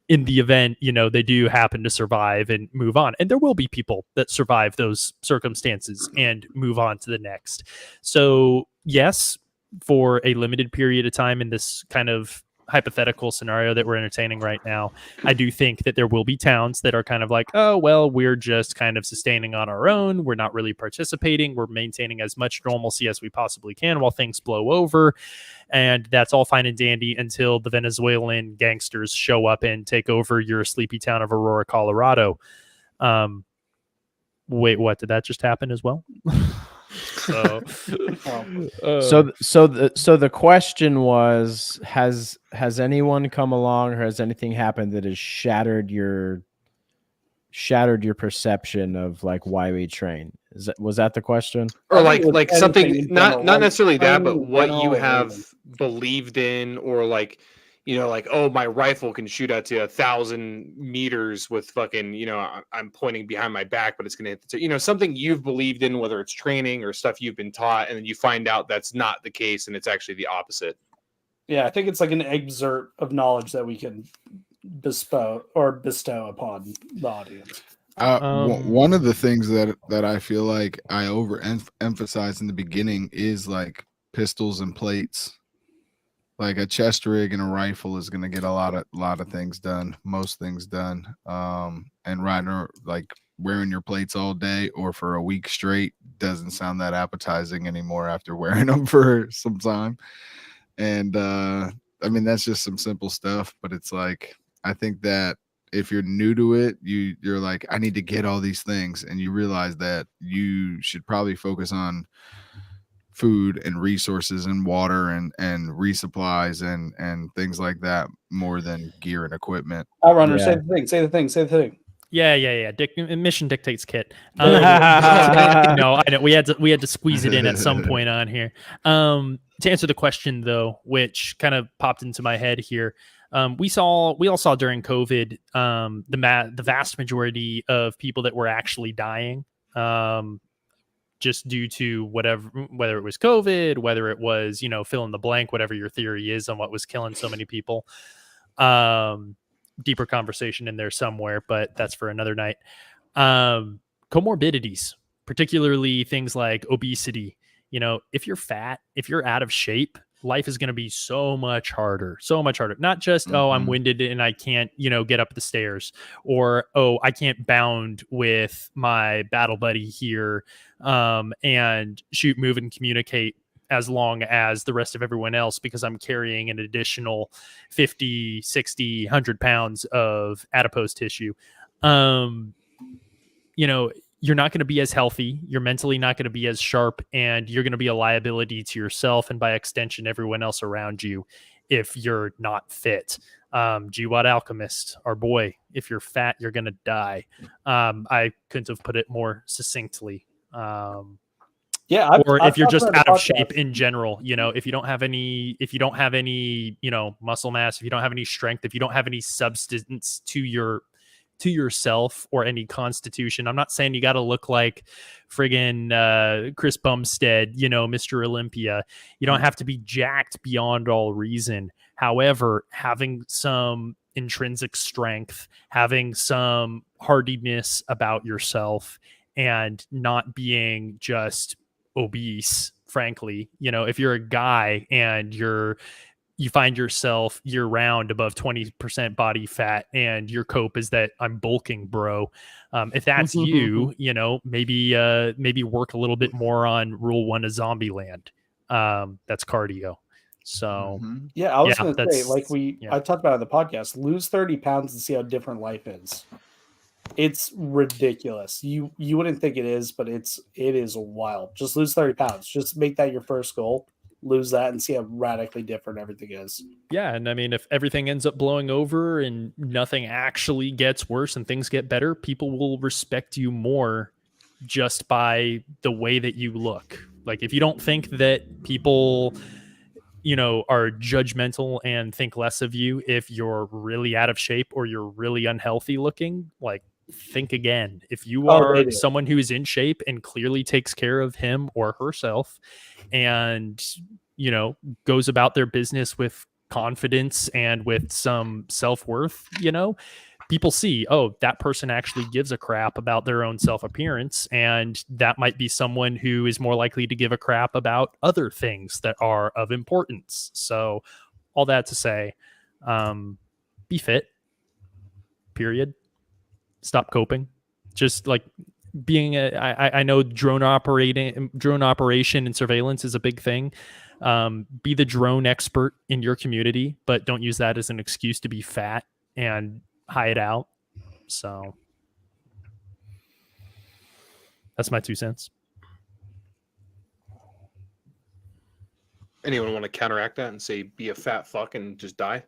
[SPEAKER 4] In the event, they do happen to survive and move on. And there will be people that survive those circumstances and move on to the next. So yes, for a limited period of time in this kind of hypothetical scenario that we're entertaining right now, I do think that there will be towns that are kind of like, oh, well, we're just kind of sustaining on our own. We're not really participating. We're maintaining as much normalcy as we possibly can while things blow over. And that's all fine and dandy until the Venezuelan gangsters show up and take over your sleepy town of Aurora, Colorado. Wait, what? Did that just happen as well? So
[SPEAKER 3] the question was, has anyone come along or has anything happened that has shattered your perception of like why we train? Was that the question?
[SPEAKER 7] Or like something not necessarily that, but what you have believed in, or like, oh, my rifle can shoot out to 1,000 meters with fucking, I'm pointing behind my back, but it's going to hit the something you've believed in, whether it's training or stuff you've been taught, and then you find out that's not the case and it's actually the opposite.
[SPEAKER 2] Yeah, I think it's like an excerpt of knowledge that we can bestow upon the audience.
[SPEAKER 6] One of the things that I feel like I overemphasize in the beginning is like pistols and plates. Like a chest rig and a rifle is going to get a lot of things done, most things done. And riding, like wearing your plates all day or for a week straight doesn't sound that appetizing anymore after wearing them for some time. And I mean, that's just some simple stuff, but it's like, I think that if you're new to it, you're like, I need to get all these things, and you realize that you should probably focus on food and resources and water and resupplies and things like that more than gear and equipment.
[SPEAKER 2] OutRunner, say the thing.
[SPEAKER 4] Yeah. Mission dictates kit. No, I know we had to squeeze it in at some point on here. To answer the question though, which kind of popped into my head here, we all saw during COVID the vast majority of people that were actually dying, just due to whether it was COVID, whether it was fill in the blank, whatever your theory is on what was killing so many people. Deeper conversation in there somewhere, but that's for another night. Comorbidities, particularly things like obesity. If you're fat, if you're out of shape, life is going to be so much harder. Not just, oh, I'm winded and I can't, get up the stairs, or, oh, I can't bound with my battle buddy here and shoot, move, and communicate as long as the rest of everyone else because I'm carrying an additional 50, 60, 100 pounds of adipose tissue. You're not going to be as healthy. You're mentally not going to be as sharp, and you're going to be a liability to yourself and by extension, everyone else around you. if you're not fit. GWAT Alchemist, our boy, if you're fat, you're going to die. I couldn't have put it more succinctly. Or if you're just out of shape in general, if you don't have any, muscle mass, if you don't have any strength, if you don't have any substance to yourself or any constitution. I'm not saying you got to look like friggin' Chris Bumstead, Mr. Olympia. You don't have to be jacked beyond all reason. However, having some intrinsic strength, having some hardiness about yourself, and not being just obese, frankly, if you're a guy and you find yourself year round above 20% body fat and your cope is that I'm bulking, bro. If that's you, maybe work a little bit more on rule 1 of Zombieland. That's cardio. So
[SPEAKER 2] I was going to say, like I talked about on the podcast, lose 30 pounds and see how different life is. It's ridiculous. You wouldn't think it is, but it is wild. Just lose 30 pounds. Just make that your first goal. Lose that and see how radically different everything is.
[SPEAKER 4] Yeah, and I mean, if everything ends up blowing over and nothing actually gets worse and things get better, people will respect you more just by the way that you look. Like, if you don't think that people, are judgmental and think less of you if you're really out of shape or you're really unhealthy looking, like, think again. If you are someone who is in shape and clearly takes care of him or herself and goes about their business with confidence and with some self-worth, people see, oh, that person actually gives a crap about their own self-appearance, and that might be someone who is more likely to give a crap about other things that are of importance. So all that to say, be fit, period. Stop coping. Just like being I know drone operation and surveillance is a big thing. Be the drone expert in your community, but don't use that as an excuse to be fat and hide out. So that's my 2 cents.
[SPEAKER 7] Anyone want to counteract that and say be a fat fuck and just die?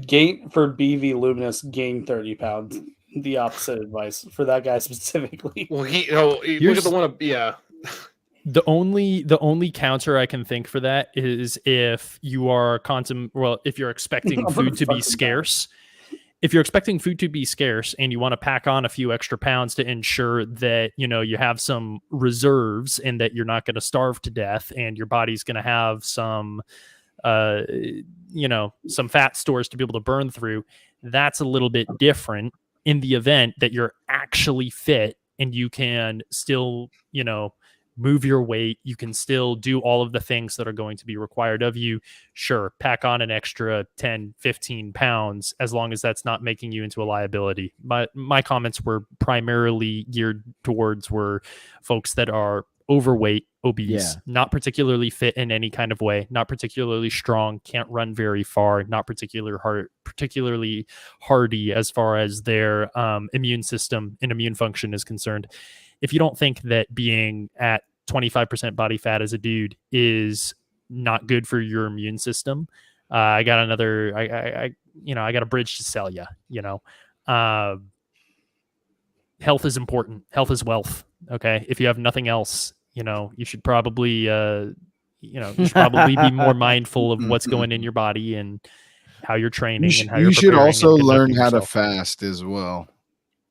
[SPEAKER 2] Gain for BV Luminous, gain 30 pounds. The opposite advice for that guy specifically.
[SPEAKER 7] Well, look at the one.
[SPEAKER 4] The only counter I can think for that is if you are if you're expecting food to be scarce. If you're expecting food to be scarce and you want to pack on a few extra pounds to ensure that, you have some reserves and that you're not going to starve to death and your body's going to have some, some fat stores to be able to burn through, that's a little bit different in the event that you're actually fit and you can still, move your weight. You can still do all of the things that are going to be required of you. Sure, pack on an extra 10, 15 pounds, as long as that's not making you into a liability. My comments were primarily geared towards folks that are overweight, obese, not particularly fit in any kind of way, not particularly strong, can't run very far, not particularly hardy as far as their immune system and immune function is concerned. If you don't think that being at 25% body fat as a dude is not good for your immune system, I got another, I got a bridge to sell you. Health is important. Health is wealth. Okay. If you have nothing else, you should probably, be more mindful of what's going in your body and how you're training and how you're
[SPEAKER 6] should also learn how to fast as well.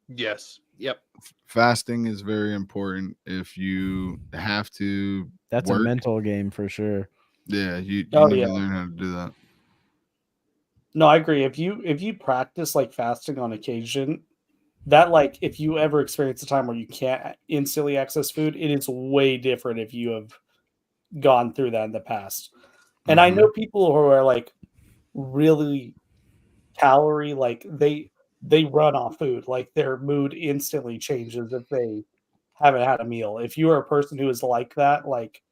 [SPEAKER 7] Yes. Yep.
[SPEAKER 6] Fasting is very important if you have to.
[SPEAKER 3] That's a mental game for sure.
[SPEAKER 6] Yeah, you need to learn how to do that.
[SPEAKER 2] No, I agree. If you practice like fasting on occasion, that like if you ever experience a time where you can't instantly access food, it is way different if you have gone through that in the past. And I know people who are like really calorie, like they run off food, like their mood instantly changes if they haven't had a meal. If you are a person who is like that, like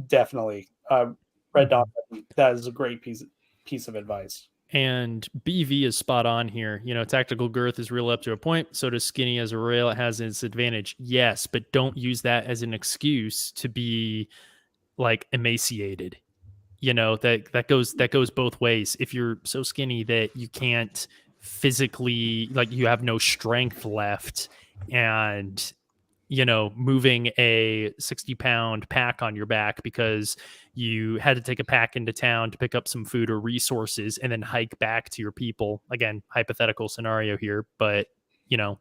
[SPEAKER 2] definitely Red Dot, that is a great piece of advice.
[SPEAKER 4] And BV is spot on here. Tactical girth is real up to a point. So does skinny as a rail. It has its advantage. Yes, but don't use that as an excuse to be like emaciated. you know, that goes both ways. If you're so skinny that you can't physically, like, you have no strength left, and you know, moving a 60-pound pack on your back because you had to take a pack into town to pick up some food or resources and then hike back to your people. Again, hypothetical scenario here, but you know,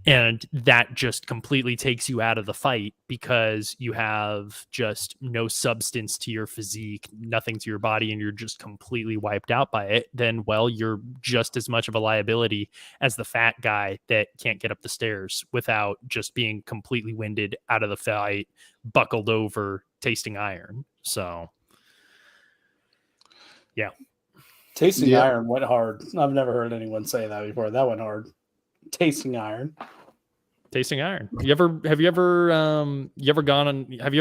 [SPEAKER 4] and that just completely takes you out of the fight because you have just no substance to your physique, nothing to your body, and you're just completely wiped out by it. Then, well, you're just as much of a liability as the fat guy that can't get up the stairs without just being completely winded, out of the fight, buckled over, tasting iron. So, yeah.
[SPEAKER 2] Tasting iron went hard. I've never heard anyone say that before. That went hard. Tasting iron.
[SPEAKER 4] Tasting iron. Have you ever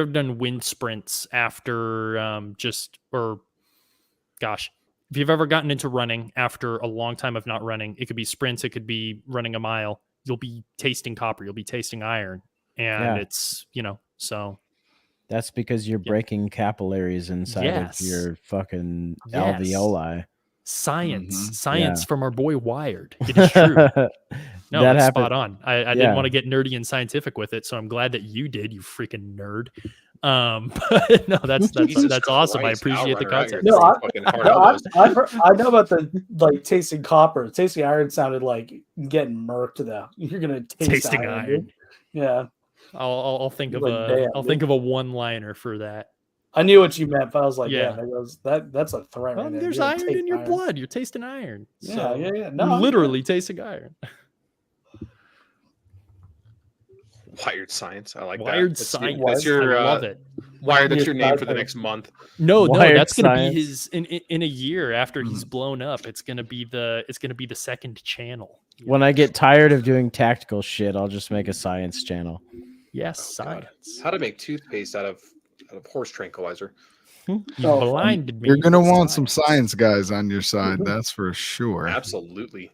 [SPEAKER 4] done wind sprints after have you ever gotten into running after a long time of not running? It could be sprints, it could be running a mile. You'll be tasting copper, you'll be tasting iron. And it's, you know, so
[SPEAKER 3] that's because you're breaking capillaries inside of your fucking alveoli.
[SPEAKER 4] Science from our boy Wired. It is true. No, that's spot on. I didn't want to get nerdy and scientific with it, so I'm glad that you did, you freaking nerd. But no, that's awesome. I appreciate the concept.
[SPEAKER 2] No, I know about the like tasting copper. Tasting iron sounded like getting murked though. You're gonna tasting iron. Yeah.
[SPEAKER 4] I'll think of a one-liner for that.
[SPEAKER 2] I knew what you meant, but I was like, that's a threat.
[SPEAKER 4] Well, there's iron in your blood. You're tasting iron.
[SPEAKER 2] Yeah. No,
[SPEAKER 4] literally tasting iron.
[SPEAKER 7] Wired Science. I like
[SPEAKER 4] Wired
[SPEAKER 7] that.
[SPEAKER 4] Science.
[SPEAKER 7] That's your,
[SPEAKER 4] I love it.
[SPEAKER 7] Wired, that's your name for the next month.
[SPEAKER 4] No, that's going to be his in a year after he's blown up. It's going to be the second channel.
[SPEAKER 3] When I get tired of doing tactical shit, I'll just make a science channel.
[SPEAKER 4] Yes, science.
[SPEAKER 7] God. How to make toothpaste out of horse tranquilizer.
[SPEAKER 4] You blinded me.
[SPEAKER 6] You're going to want some science guys on your side. That's for sure.
[SPEAKER 7] Absolutely.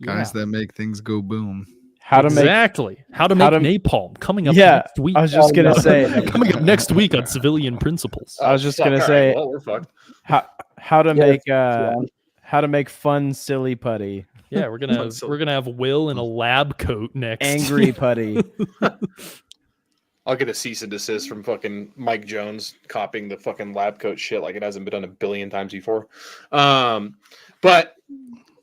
[SPEAKER 6] Guys that make things go boom.
[SPEAKER 4] How to make napalm coming up next week.
[SPEAKER 3] I was just gonna say
[SPEAKER 4] coming up next week on Civilian Principles.
[SPEAKER 3] I was just gonna say
[SPEAKER 7] well, we're fucked.
[SPEAKER 3] how to make fun silly putty.
[SPEAKER 4] Yeah, we're gonna have Will in a lab coat next.
[SPEAKER 3] Angry putty.
[SPEAKER 7] I'll get a cease and desist from fucking Mike Jones copying the fucking lab coat shit like it hasn't been done a billion times before. But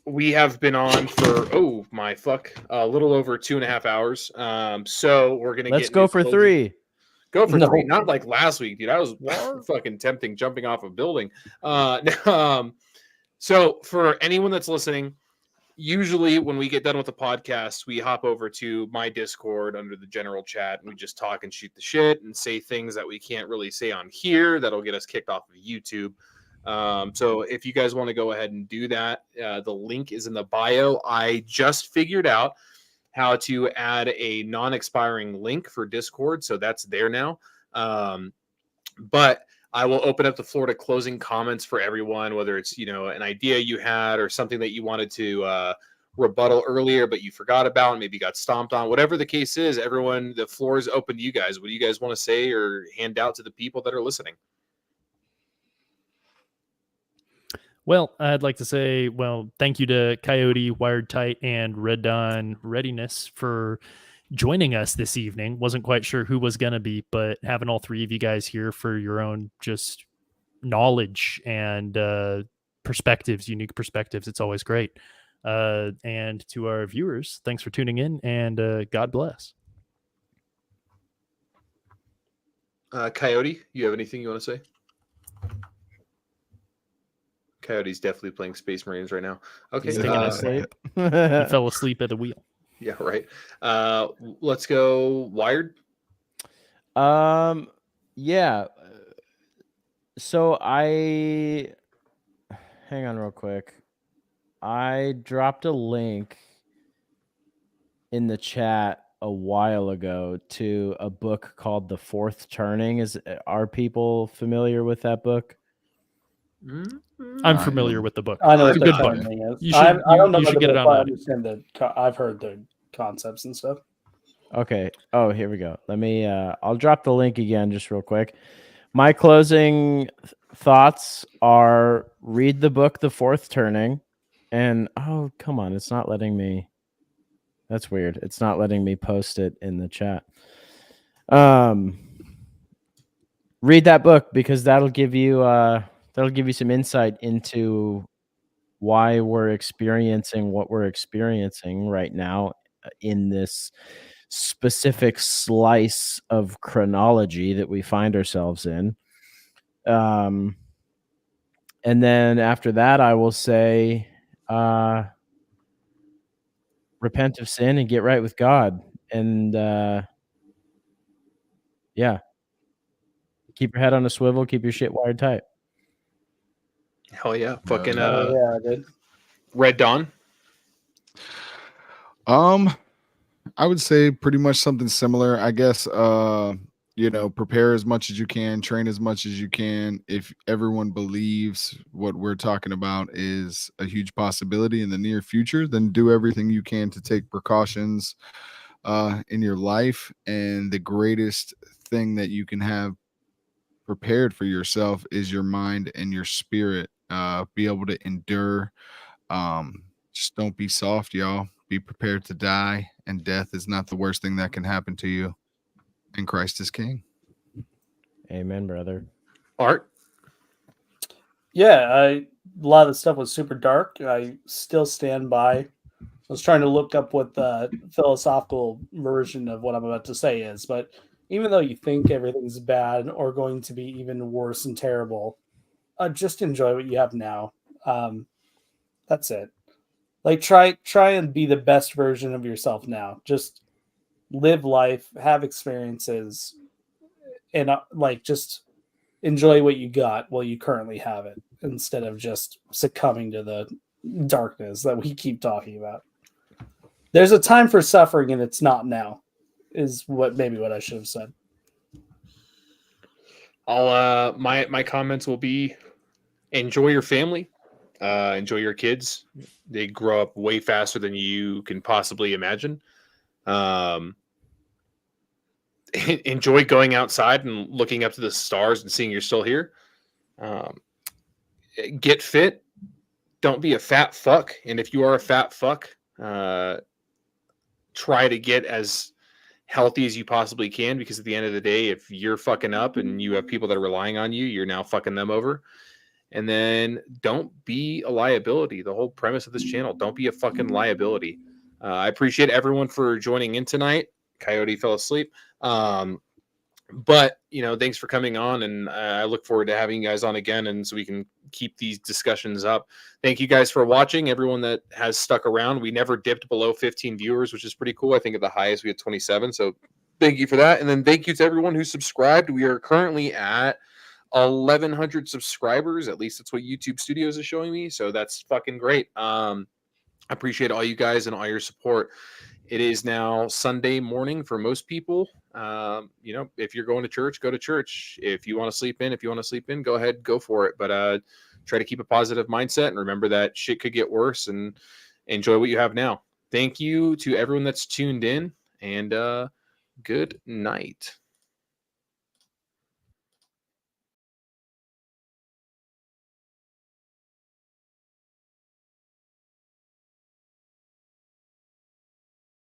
[SPEAKER 7] we have been on for a little over 2.5 hours. So we're gonna
[SPEAKER 3] go for 3.
[SPEAKER 7] Go for 3, not like last week, dude. I was fucking tempting jumping off a building. So for anyone that's listening, usually when we get done with the podcast, we hop over to my Discord under the general chat and we just talk and shoot the shit and say things that we can't really say on here that'll get us kicked off of YouTube. So if you guys want to go ahead and do that, the link is in the bio. I just figured out how to add a non-expiring link for Discord, so that's there now. But I will open up the floor to closing comments for everyone, whether it's, you know, an idea you had or something that you wanted to rebuttal earlier but you forgot about and maybe got stomped on. Whatever the case is, everyone, the floor is open to you guys. What do you guys want to say or hand out to the people that are listening?
[SPEAKER 4] Well, I'd like to say, thank you to Coyote, Wired Tight, and Red Dawn Readiness for joining us this evening. Wasn't quite sure who was going to be, but having all three of you guys here for your own just knowledge and perspectives, unique perspectives, it's always great. And to our viewers, thanks for tuning in, and God bless.
[SPEAKER 7] Coyote, you have anything you want to say? Coyote's definitely playing Space Marines right now. Okay.
[SPEAKER 4] He's taking a sleep. He fell asleep at the wheel.
[SPEAKER 7] Yeah, right. Let's go Wired.
[SPEAKER 3] Yeah. So hang on real quick. I dropped a link in the chat a while ago to a book called The Fourth Turning. Are people familiar with that book?
[SPEAKER 4] I'm familiar with the book.
[SPEAKER 2] I know
[SPEAKER 4] it's a good book.
[SPEAKER 2] I don't know you should get it on. I understand I've heard the concepts and stuff.
[SPEAKER 3] Okay. Oh, here we go. Let me. I'll drop the link again just real quick. My closing thoughts are read the book The Fourth Turning, and oh, come on, it's not letting me. That's weird. It's not letting me post it in the chat. Read that book because that'll give you some insight into why we're experiencing what we're experiencing right now in this specific slice of chronology that we find ourselves in. And then after that, I will say, repent of sin and get right with God. And yeah, keep your head on a swivel, keep your shit wired tight.
[SPEAKER 7] Hell yeah. Fucking
[SPEAKER 2] yeah, dude.
[SPEAKER 7] Red Dawn.
[SPEAKER 6] I would say pretty much something similar. I guess prepare as much as you can, train as much as you can. If everyone believes what we're talking about is a huge possibility in the near future, then do everything you can to take precautions in your life. And the greatest thing that you can have prepared for yourself is your mind and your spirit. Be able to endure. Just don't be soft, y'all. Be prepared to die, and death is not the worst thing that can happen to you. And Christ is King.
[SPEAKER 3] Amen, brother.
[SPEAKER 7] Art?
[SPEAKER 2] Yeah, a lot of the stuff was super dark. I still stand by. I was trying to look up what the philosophical version of what I'm about to say is, but even though you think everything's bad or going to be even worse and terrible, just enjoy what you have now. That's it. Like try and be the best version of yourself now. Just live life, have experiences, and just enjoy what you got while you currently have it, instead of just succumbing to the darkness that we keep talking about. There's a time for suffering, and it's not now. Is what I should have said.
[SPEAKER 7] I'll my comments will be: enjoy your family, enjoy your kids. They grow up way faster than you can possibly imagine. Enjoy going outside and looking up to the stars and seeing you're still here. Get fit. Don't be a fat fuck. And if you are a fat fuck, try to get as healthy as you possibly can, because at the end of the day, if you're fucking up and you have people that are relying on you, you're now fucking them over. And then don't be a liability. The whole premise of this channel, don't be a fucking liability. I appreciate everyone for joining in tonight. Coyote fell asleep. But, thanks for coming on, and I look forward to having you guys on again, and so we can keep these discussions up. Thank you guys for watching, everyone that has stuck around. We never dipped below 15 viewers, which is pretty cool. I think at the highest we had 27, so thank you for that. And then thank you to everyone who subscribed. We are currently at 1,100 subscribers. At least that's what YouTube Studios is showing me, so that's fucking great. I appreciate all you guys and all your support. It is now Sunday morning for most people. If you're going to church, go to church. If you want to sleep in, go ahead, go for it. But try to keep a positive mindset and remember that shit could get worse, and enjoy what you have now. Thank you to everyone that's tuned in, and good night.